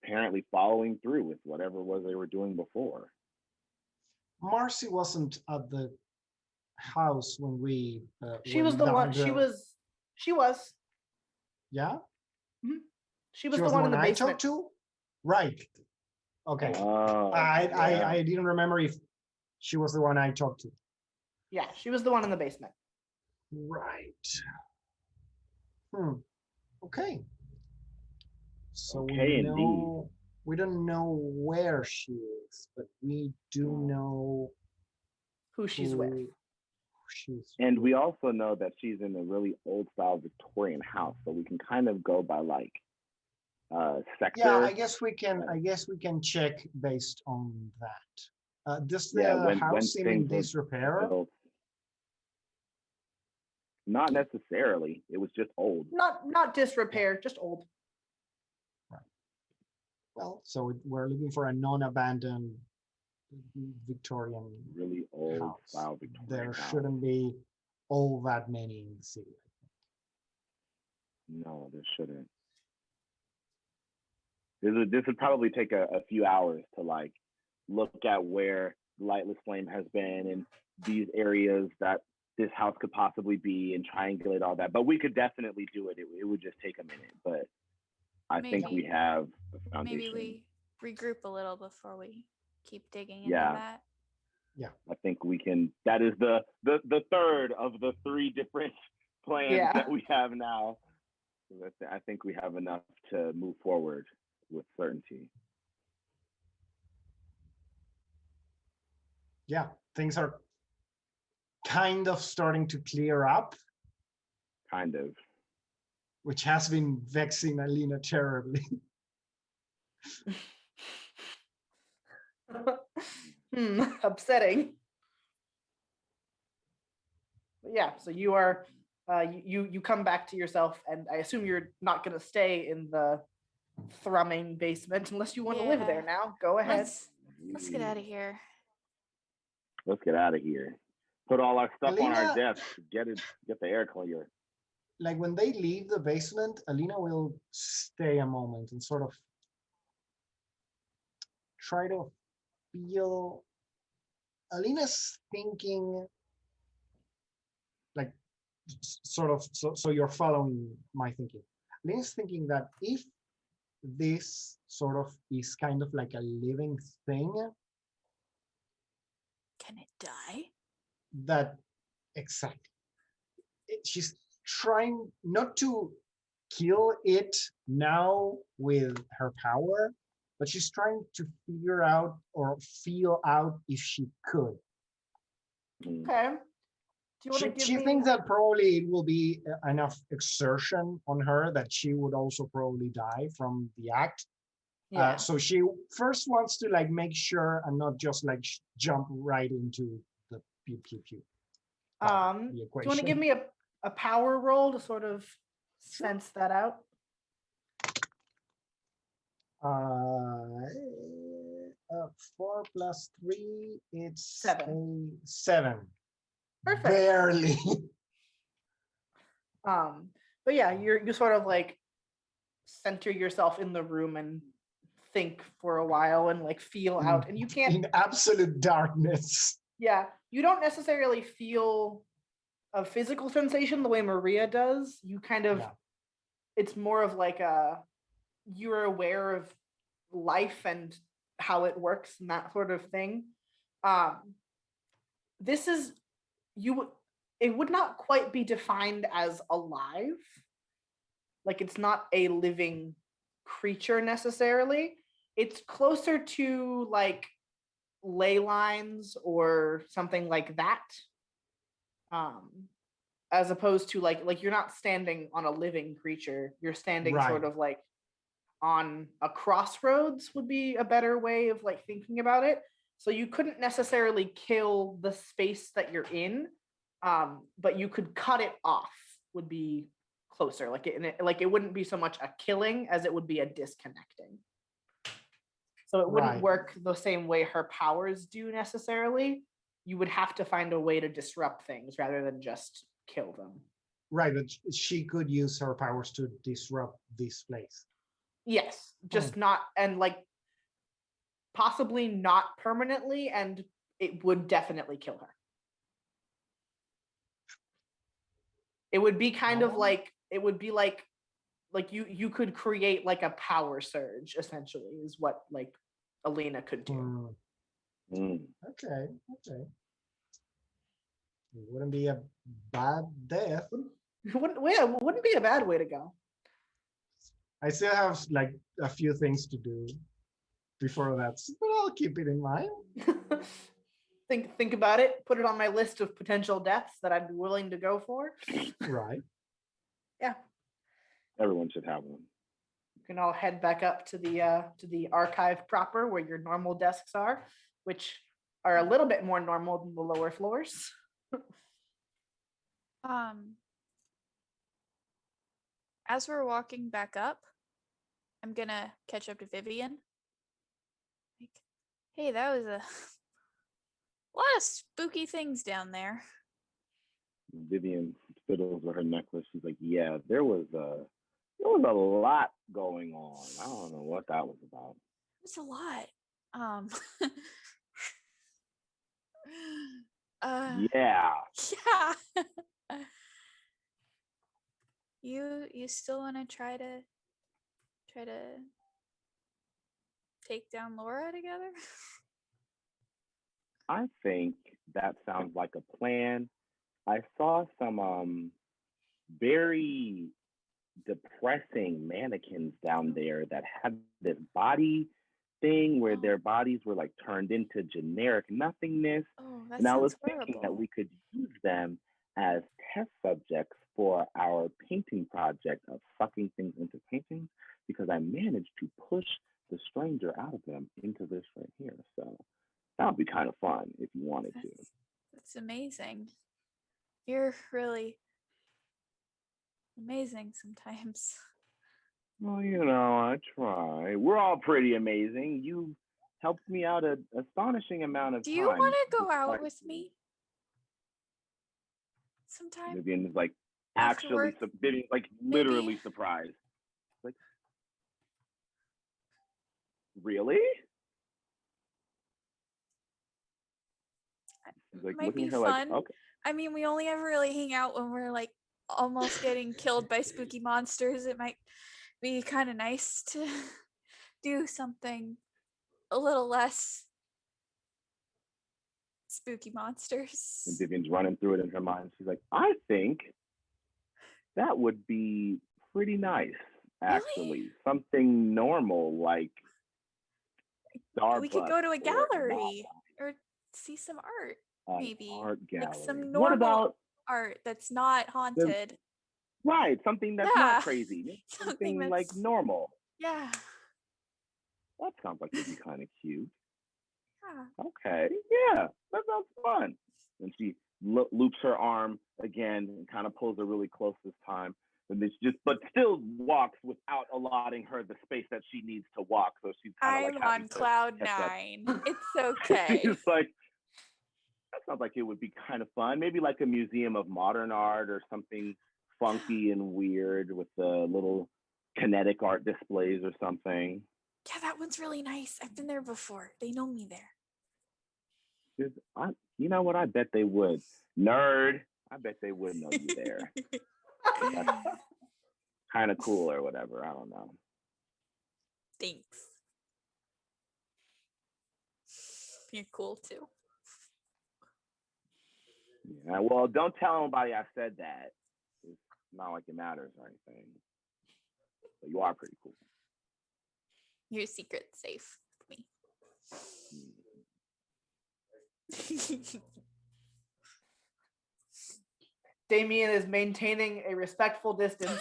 Speaker 4: apparently following through with whatever it was they were doing before.
Speaker 2: Marcy wasn't at the house when we.
Speaker 1: She was the one. She was.
Speaker 2: Yeah.
Speaker 1: She was the one in the
Speaker 2: I
Speaker 1: basement.
Speaker 2: talked to. Right. Okay.
Speaker 4: Oh,
Speaker 2: I didn't remember if she was the one I talked to.
Speaker 1: Yeah, she was the one in the basement.
Speaker 2: Right. Okay. So
Speaker 4: Okay, indeed.
Speaker 2: We don't know where she is, but we do know
Speaker 1: Who she's with.
Speaker 4: And we also know that she's in a really old style Victorian house, so we can kind of go by like sector.
Speaker 2: Yeah, I guess we can check based on that. Does the house seem in disrepair?
Speaker 4: Not necessarily. It was just old.
Speaker 1: Not disrepair, just old.
Speaker 2: Right. Well, so we're looking for a non-abandoned Victorian,
Speaker 4: really old
Speaker 2: house.
Speaker 4: Style Victorian
Speaker 2: there
Speaker 4: house.
Speaker 2: Shouldn't be all that many in the city.
Speaker 4: No, there shouldn't. This would probably take a few hours to like look at where lightless flame has been and these areas that this house could possibly be and triangulate all that. But we could definitely do it. It would just take a minute, but I think we have a foundation.
Speaker 3: Maybe we regroup a little before we keep digging into
Speaker 4: Yeah.
Speaker 3: that.
Speaker 2: Yeah,
Speaker 4: I think we can. That is the third of the three different plans that we have now. I think we have enough to move forward with certainty.
Speaker 2: Yeah, things are kind of starting to clear up,
Speaker 4: Kind of.
Speaker 2: which has been vexing Alina terribly.
Speaker 1: Upsetting. But yeah, so you are you come back to yourself, and I assume you're not going to stay in the thrumming basement unless you want to live there now. Go ahead.
Speaker 3: Let's get out of here.
Speaker 4: Let's get out of here. Put all our stuff on our
Speaker 2: Alina-
Speaker 4: desk. Get the air clear.
Speaker 2: Like when they leave the basement, Alina will stay a moment and sort of try to feel. Alina's thinking, like, sort of, so you're following my thinking. Alina's thinking that if this sort of is kind of like a living thing,
Speaker 3: Can it die?
Speaker 2: that exactly. She's trying not to kill it now with her power, but she's trying to figure out or feel out if she could.
Speaker 1: Okay. Do you want to give
Speaker 2: She
Speaker 1: me?
Speaker 2: thinks that probably it will be enough exertion on her that she would also probably die from the act.
Speaker 1: Yeah.
Speaker 2: So she first wants to like make sure and not just like jump right into the pew pew pew.
Speaker 1: Do you want to give me a power roll to sort of sense that out?
Speaker 2: 4 plus 3, it's
Speaker 1: 7.
Speaker 2: a 7.
Speaker 1: Perfect.
Speaker 2: Barely.
Speaker 1: But yeah, you sort of like center yourself in the room and think for a while and like feel out, and you can't.
Speaker 2: In absolute darkness.
Speaker 1: Yeah, you don't necessarily feel a physical sensation the way Maria does. You kind of, it's more of like you're aware of life and how it works and that sort of thing. This is, it would not quite be defined as alive. Like it's not a living creature necessarily. It's closer to like ley lines or something like that. As opposed to like you're not standing on a living creature. You're standing sort of like on a crossroads would be a better way of like thinking about it. So you couldn't necessarily kill the space that you're in, but you could cut it off would be closer. Like it wouldn't be so much a killing as it would be a disconnecting. So it wouldn't
Speaker 2: Right.
Speaker 1: work the same way her powers do necessarily. You would have to find a way to disrupt things rather than just kill them.
Speaker 2: Right, but she could use her powers to disrupt this place.
Speaker 1: Yes, just not, and like possibly not permanently, and it would definitely kill her. It would be kind of
Speaker 2: Oh.
Speaker 1: like, it would be like you could create like a power surge, essentially, is what like Alina could do.
Speaker 2: Okay. It wouldn't be a bad death.
Speaker 1: It wouldn't be a bad way to go.
Speaker 2: I still have like a few things to do before that, but I'll keep it in mind.
Speaker 1: Think about it. Put it on my list of potential deaths that I'd be willing to go for.
Speaker 2: Right.
Speaker 1: Yeah.
Speaker 4: Everyone should have one.
Speaker 1: You can all head back up to the archive proper where your normal desks are, which are a little bit more normal than the lower floors.
Speaker 3: As we're walking back up, I'm gonna catch up to Vivian. Like, hey, that was a lot of spooky things down there.
Speaker 4: Vivian fiddles with her necklace. She's like, "Yeah, there was a lot going on. I don't know what that was about."
Speaker 3: It's a lot.
Speaker 4: Yeah.
Speaker 3: Yeah. You still want to try to take down Laura together?
Speaker 4: I think that sounds like a plan. I saw some very depressing mannequins down there that had this body thing where their bodies were like turned into generic nothingness.
Speaker 3: Oh, that
Speaker 4: And I was
Speaker 3: sounds
Speaker 4: thinking that
Speaker 3: horrible.
Speaker 4: we could use them as test subjects for our painting project of sucking things into paintings, because I managed to push the stranger out of them into this right here. So that would be kind of fun if you wanted to.
Speaker 3: That's amazing. You're really amazing sometimes.
Speaker 4: Well, you know, I try. We're all pretty amazing. You helped me out an astonishing amount of
Speaker 3: Do
Speaker 4: times.
Speaker 3: you want to go out
Speaker 4: despite-
Speaker 3: with me sometime?
Speaker 4: Vivian is like
Speaker 3: After
Speaker 4: actually,
Speaker 3: work?
Speaker 4: Vivian's like literally surprised. Like, really? Like
Speaker 3: Might
Speaker 4: looking
Speaker 3: be
Speaker 4: at her
Speaker 3: fun.
Speaker 4: like, okay.
Speaker 3: I mean, we only ever really hang out when we're like almost getting killed by spooky monsters. It might be kind of nice to do something a little less spooky monsters.
Speaker 4: And Vivian's running through it in her mind. She's like, I think that would be pretty nice, actually.
Speaker 3: Really?
Speaker 4: Something normal like Starbucks.
Speaker 3: We could go to a
Speaker 4: or
Speaker 3: gallery or see some art,
Speaker 4: an
Speaker 3: maybe.
Speaker 4: art gallery.
Speaker 3: Like some
Speaker 4: What
Speaker 3: normal
Speaker 4: about
Speaker 3: art that's not haunted.
Speaker 4: right? Something that's
Speaker 3: Yeah.
Speaker 4: not crazy.
Speaker 3: Something
Speaker 4: Something like
Speaker 3: that's-
Speaker 4: normal.
Speaker 3: Yeah.
Speaker 4: That sounds like it'd be kind of cute.
Speaker 3: Yeah.
Speaker 4: Okay, yeah, that sounds fun. And she loops her arm again and kind of pulls her really close this time. And then she but still walks without allotting her the space that she needs to walk. So she's kind of
Speaker 3: I'm
Speaker 4: like having
Speaker 3: on
Speaker 4: to
Speaker 3: cloud
Speaker 4: catch up.
Speaker 3: 9. It's okay.
Speaker 4: She's like, that sounds like it would be kind of fun. Maybe like a museum of modern art or something funky and weird with the little kinetic art displays or something.
Speaker 3: Yeah, that one's really nice. I've been there before. They know me there.
Speaker 4: You know what? I bet they would. Nerd. I bet they would know you there. That's kind of cool or whatever. I don't know.
Speaker 3: Thanks. You're cool too.
Speaker 4: Yeah. Well, don't tell anybody I said that. It's not like it matters or anything. But you are pretty cool.
Speaker 3: Your secret's safe with me.
Speaker 1: Damien is maintaining a respectful distance.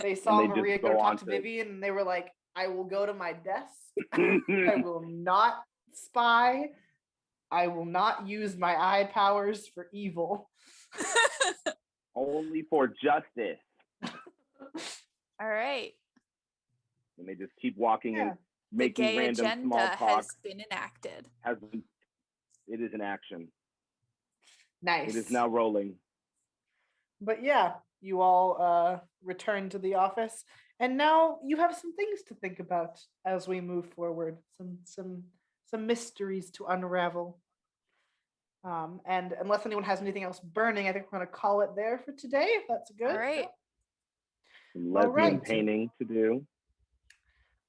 Speaker 1: They saw
Speaker 4: they just
Speaker 1: Maria
Speaker 4: go
Speaker 1: go talk
Speaker 4: on
Speaker 1: to
Speaker 4: to-
Speaker 1: Vivian, and they were like, "I will go to my desk. I will not spy. I will not use my eye powers for evil."
Speaker 4: Only for justice.
Speaker 3: All right.
Speaker 4: And they just keep walking
Speaker 1: Yeah.
Speaker 4: and
Speaker 3: The
Speaker 4: making
Speaker 3: gay
Speaker 4: random
Speaker 3: agenda
Speaker 4: small talk.
Speaker 3: has been enacted.
Speaker 4: It is in action.
Speaker 1: Nice.
Speaker 4: It is now rolling.
Speaker 1: But yeah, you all return to the office, and now you have some things to think about as we move forward. Some mysteries to unravel. And unless anyone has anything else burning, I think we're going to call it there for today, if that's good.
Speaker 3: All right.
Speaker 4: Some lesbian
Speaker 1: right.
Speaker 4: painting to do.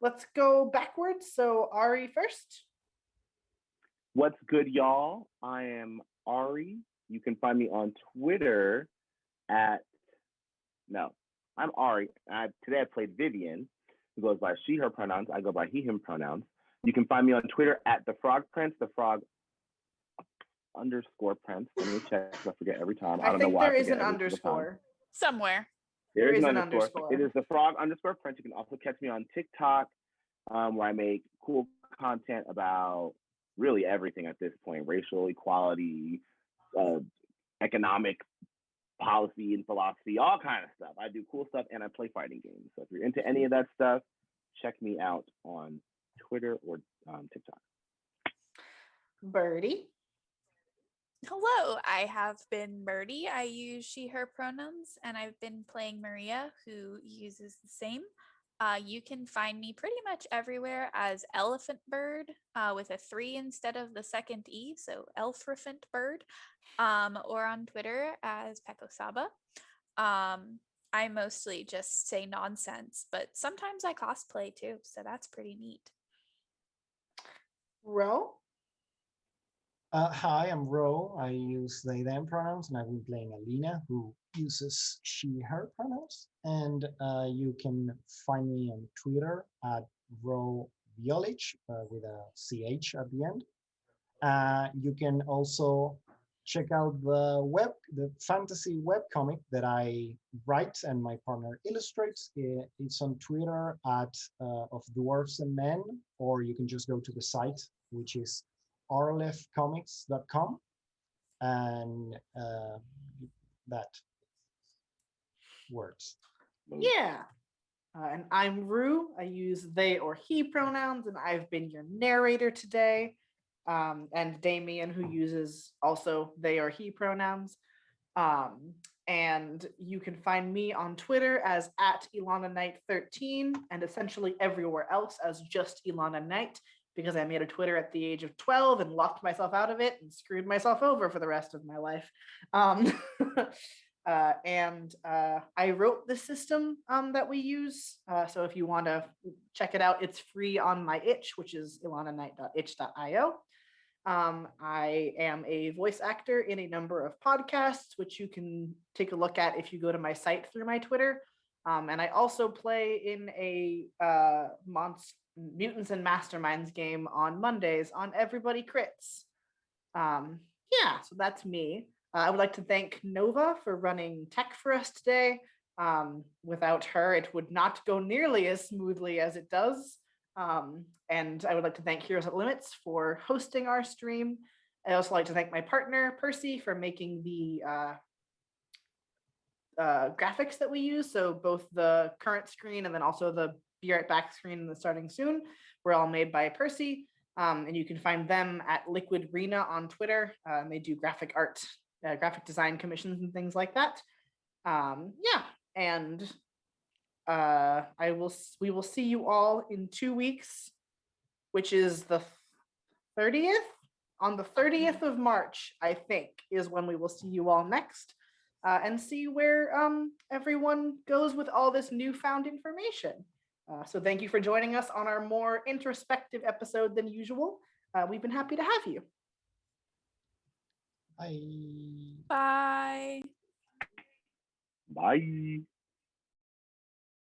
Speaker 1: Let's go backwards. So Ari first.
Speaker 4: What's good, y'all? I am Ari. You can find me on Twitter I'm Ari. Today I played Vivian, who goes by she, her pronouns. I go by he, him pronouns. You can find me on Twitter at the Frog Prince, the Frog _ Prince. Let me check. I forget every time. I don't know
Speaker 1: think
Speaker 4: why.
Speaker 1: there
Speaker 4: I
Speaker 1: is
Speaker 4: forget
Speaker 1: an
Speaker 4: every single time.
Speaker 1: underscore.
Speaker 3: Somewhere.
Speaker 4: There is
Speaker 1: an
Speaker 4: an
Speaker 1: underscore.
Speaker 4: It is the Frog _ Prince. You can also catch me on TikTok, where I make cool content about really everything at this point: racial equality, economic policy and philosophy, all kind of stuff. I do cool stuff, and I play fighting games. So if you're into any of that stuff, check me out on Twitter or TikTok.
Speaker 1: Birdie.
Speaker 3: Hello, I have been Birdie. I use she, her pronouns, and I've been playing Maria, who uses the same. You can find me pretty much everywhere as Elephant Bird with a 3 instead of the second E, so Elfrifant Bird, or on Twitter as Peko Saba. I mostly just say nonsense, but sometimes I cosplay too, so that's pretty neat.
Speaker 1: Ro.
Speaker 2: Hi, I'm Ro. I use they, them pronouns, and I've been playing Alina, who uses she, her pronouns. And you can find me on Twitter at Ro Violich with a CH at the end. You can also check out the fantasy webcomic that I write and my partner illustrates. It's on Twitter at Of Dwarves and Men, or you can just go to the site, which is arlefcomics.com, and that works.
Speaker 1: Yeah. And I'm Rue. I use they or he pronouns, and I've been your narrator today. And Damien, who uses also they or he pronouns. And you can find me on Twitter as at Ilana Knight 13, and essentially everywhere else as just Ilana Knight, because I made a Twitter at the age of 12 and locked myself out of it and screwed myself over for the rest of my life. And I wrote the system that we use. So if you want to check it out, it's free on my itch, which is ilanaknight.itch.io. I am a voice actor in a number of podcasts, which you can take a look at if you go to my site through my Twitter. And I also play in a Mutants and Masterminds game on Mondays on Everybody Crits. Yeah, so that's me. I would like to thank Nova for running tech for us today. Without her, it would not go nearly as smoothly as it does. And I would like to thank Heroes at Limits for hosting our stream. I also like to thank my partner, Percy, for making the graphics that we use. So both the current screen and then also the Be Right Back screen and the starting soon were all made by Percy. And you can find them at Liquid Rena on Twitter. And they do graphic art, graphic design commissions and things like that. Yeah, and we will see you all in 2 weeks, which is the 30th. On the 30th of March, I think, is when we will see you all next, and see where everyone goes with all this newfound information. So thank you for joining us on our more introspective episode than usual. We've been happy to have you.
Speaker 2: Bye.
Speaker 3: Bye.
Speaker 4: Bye.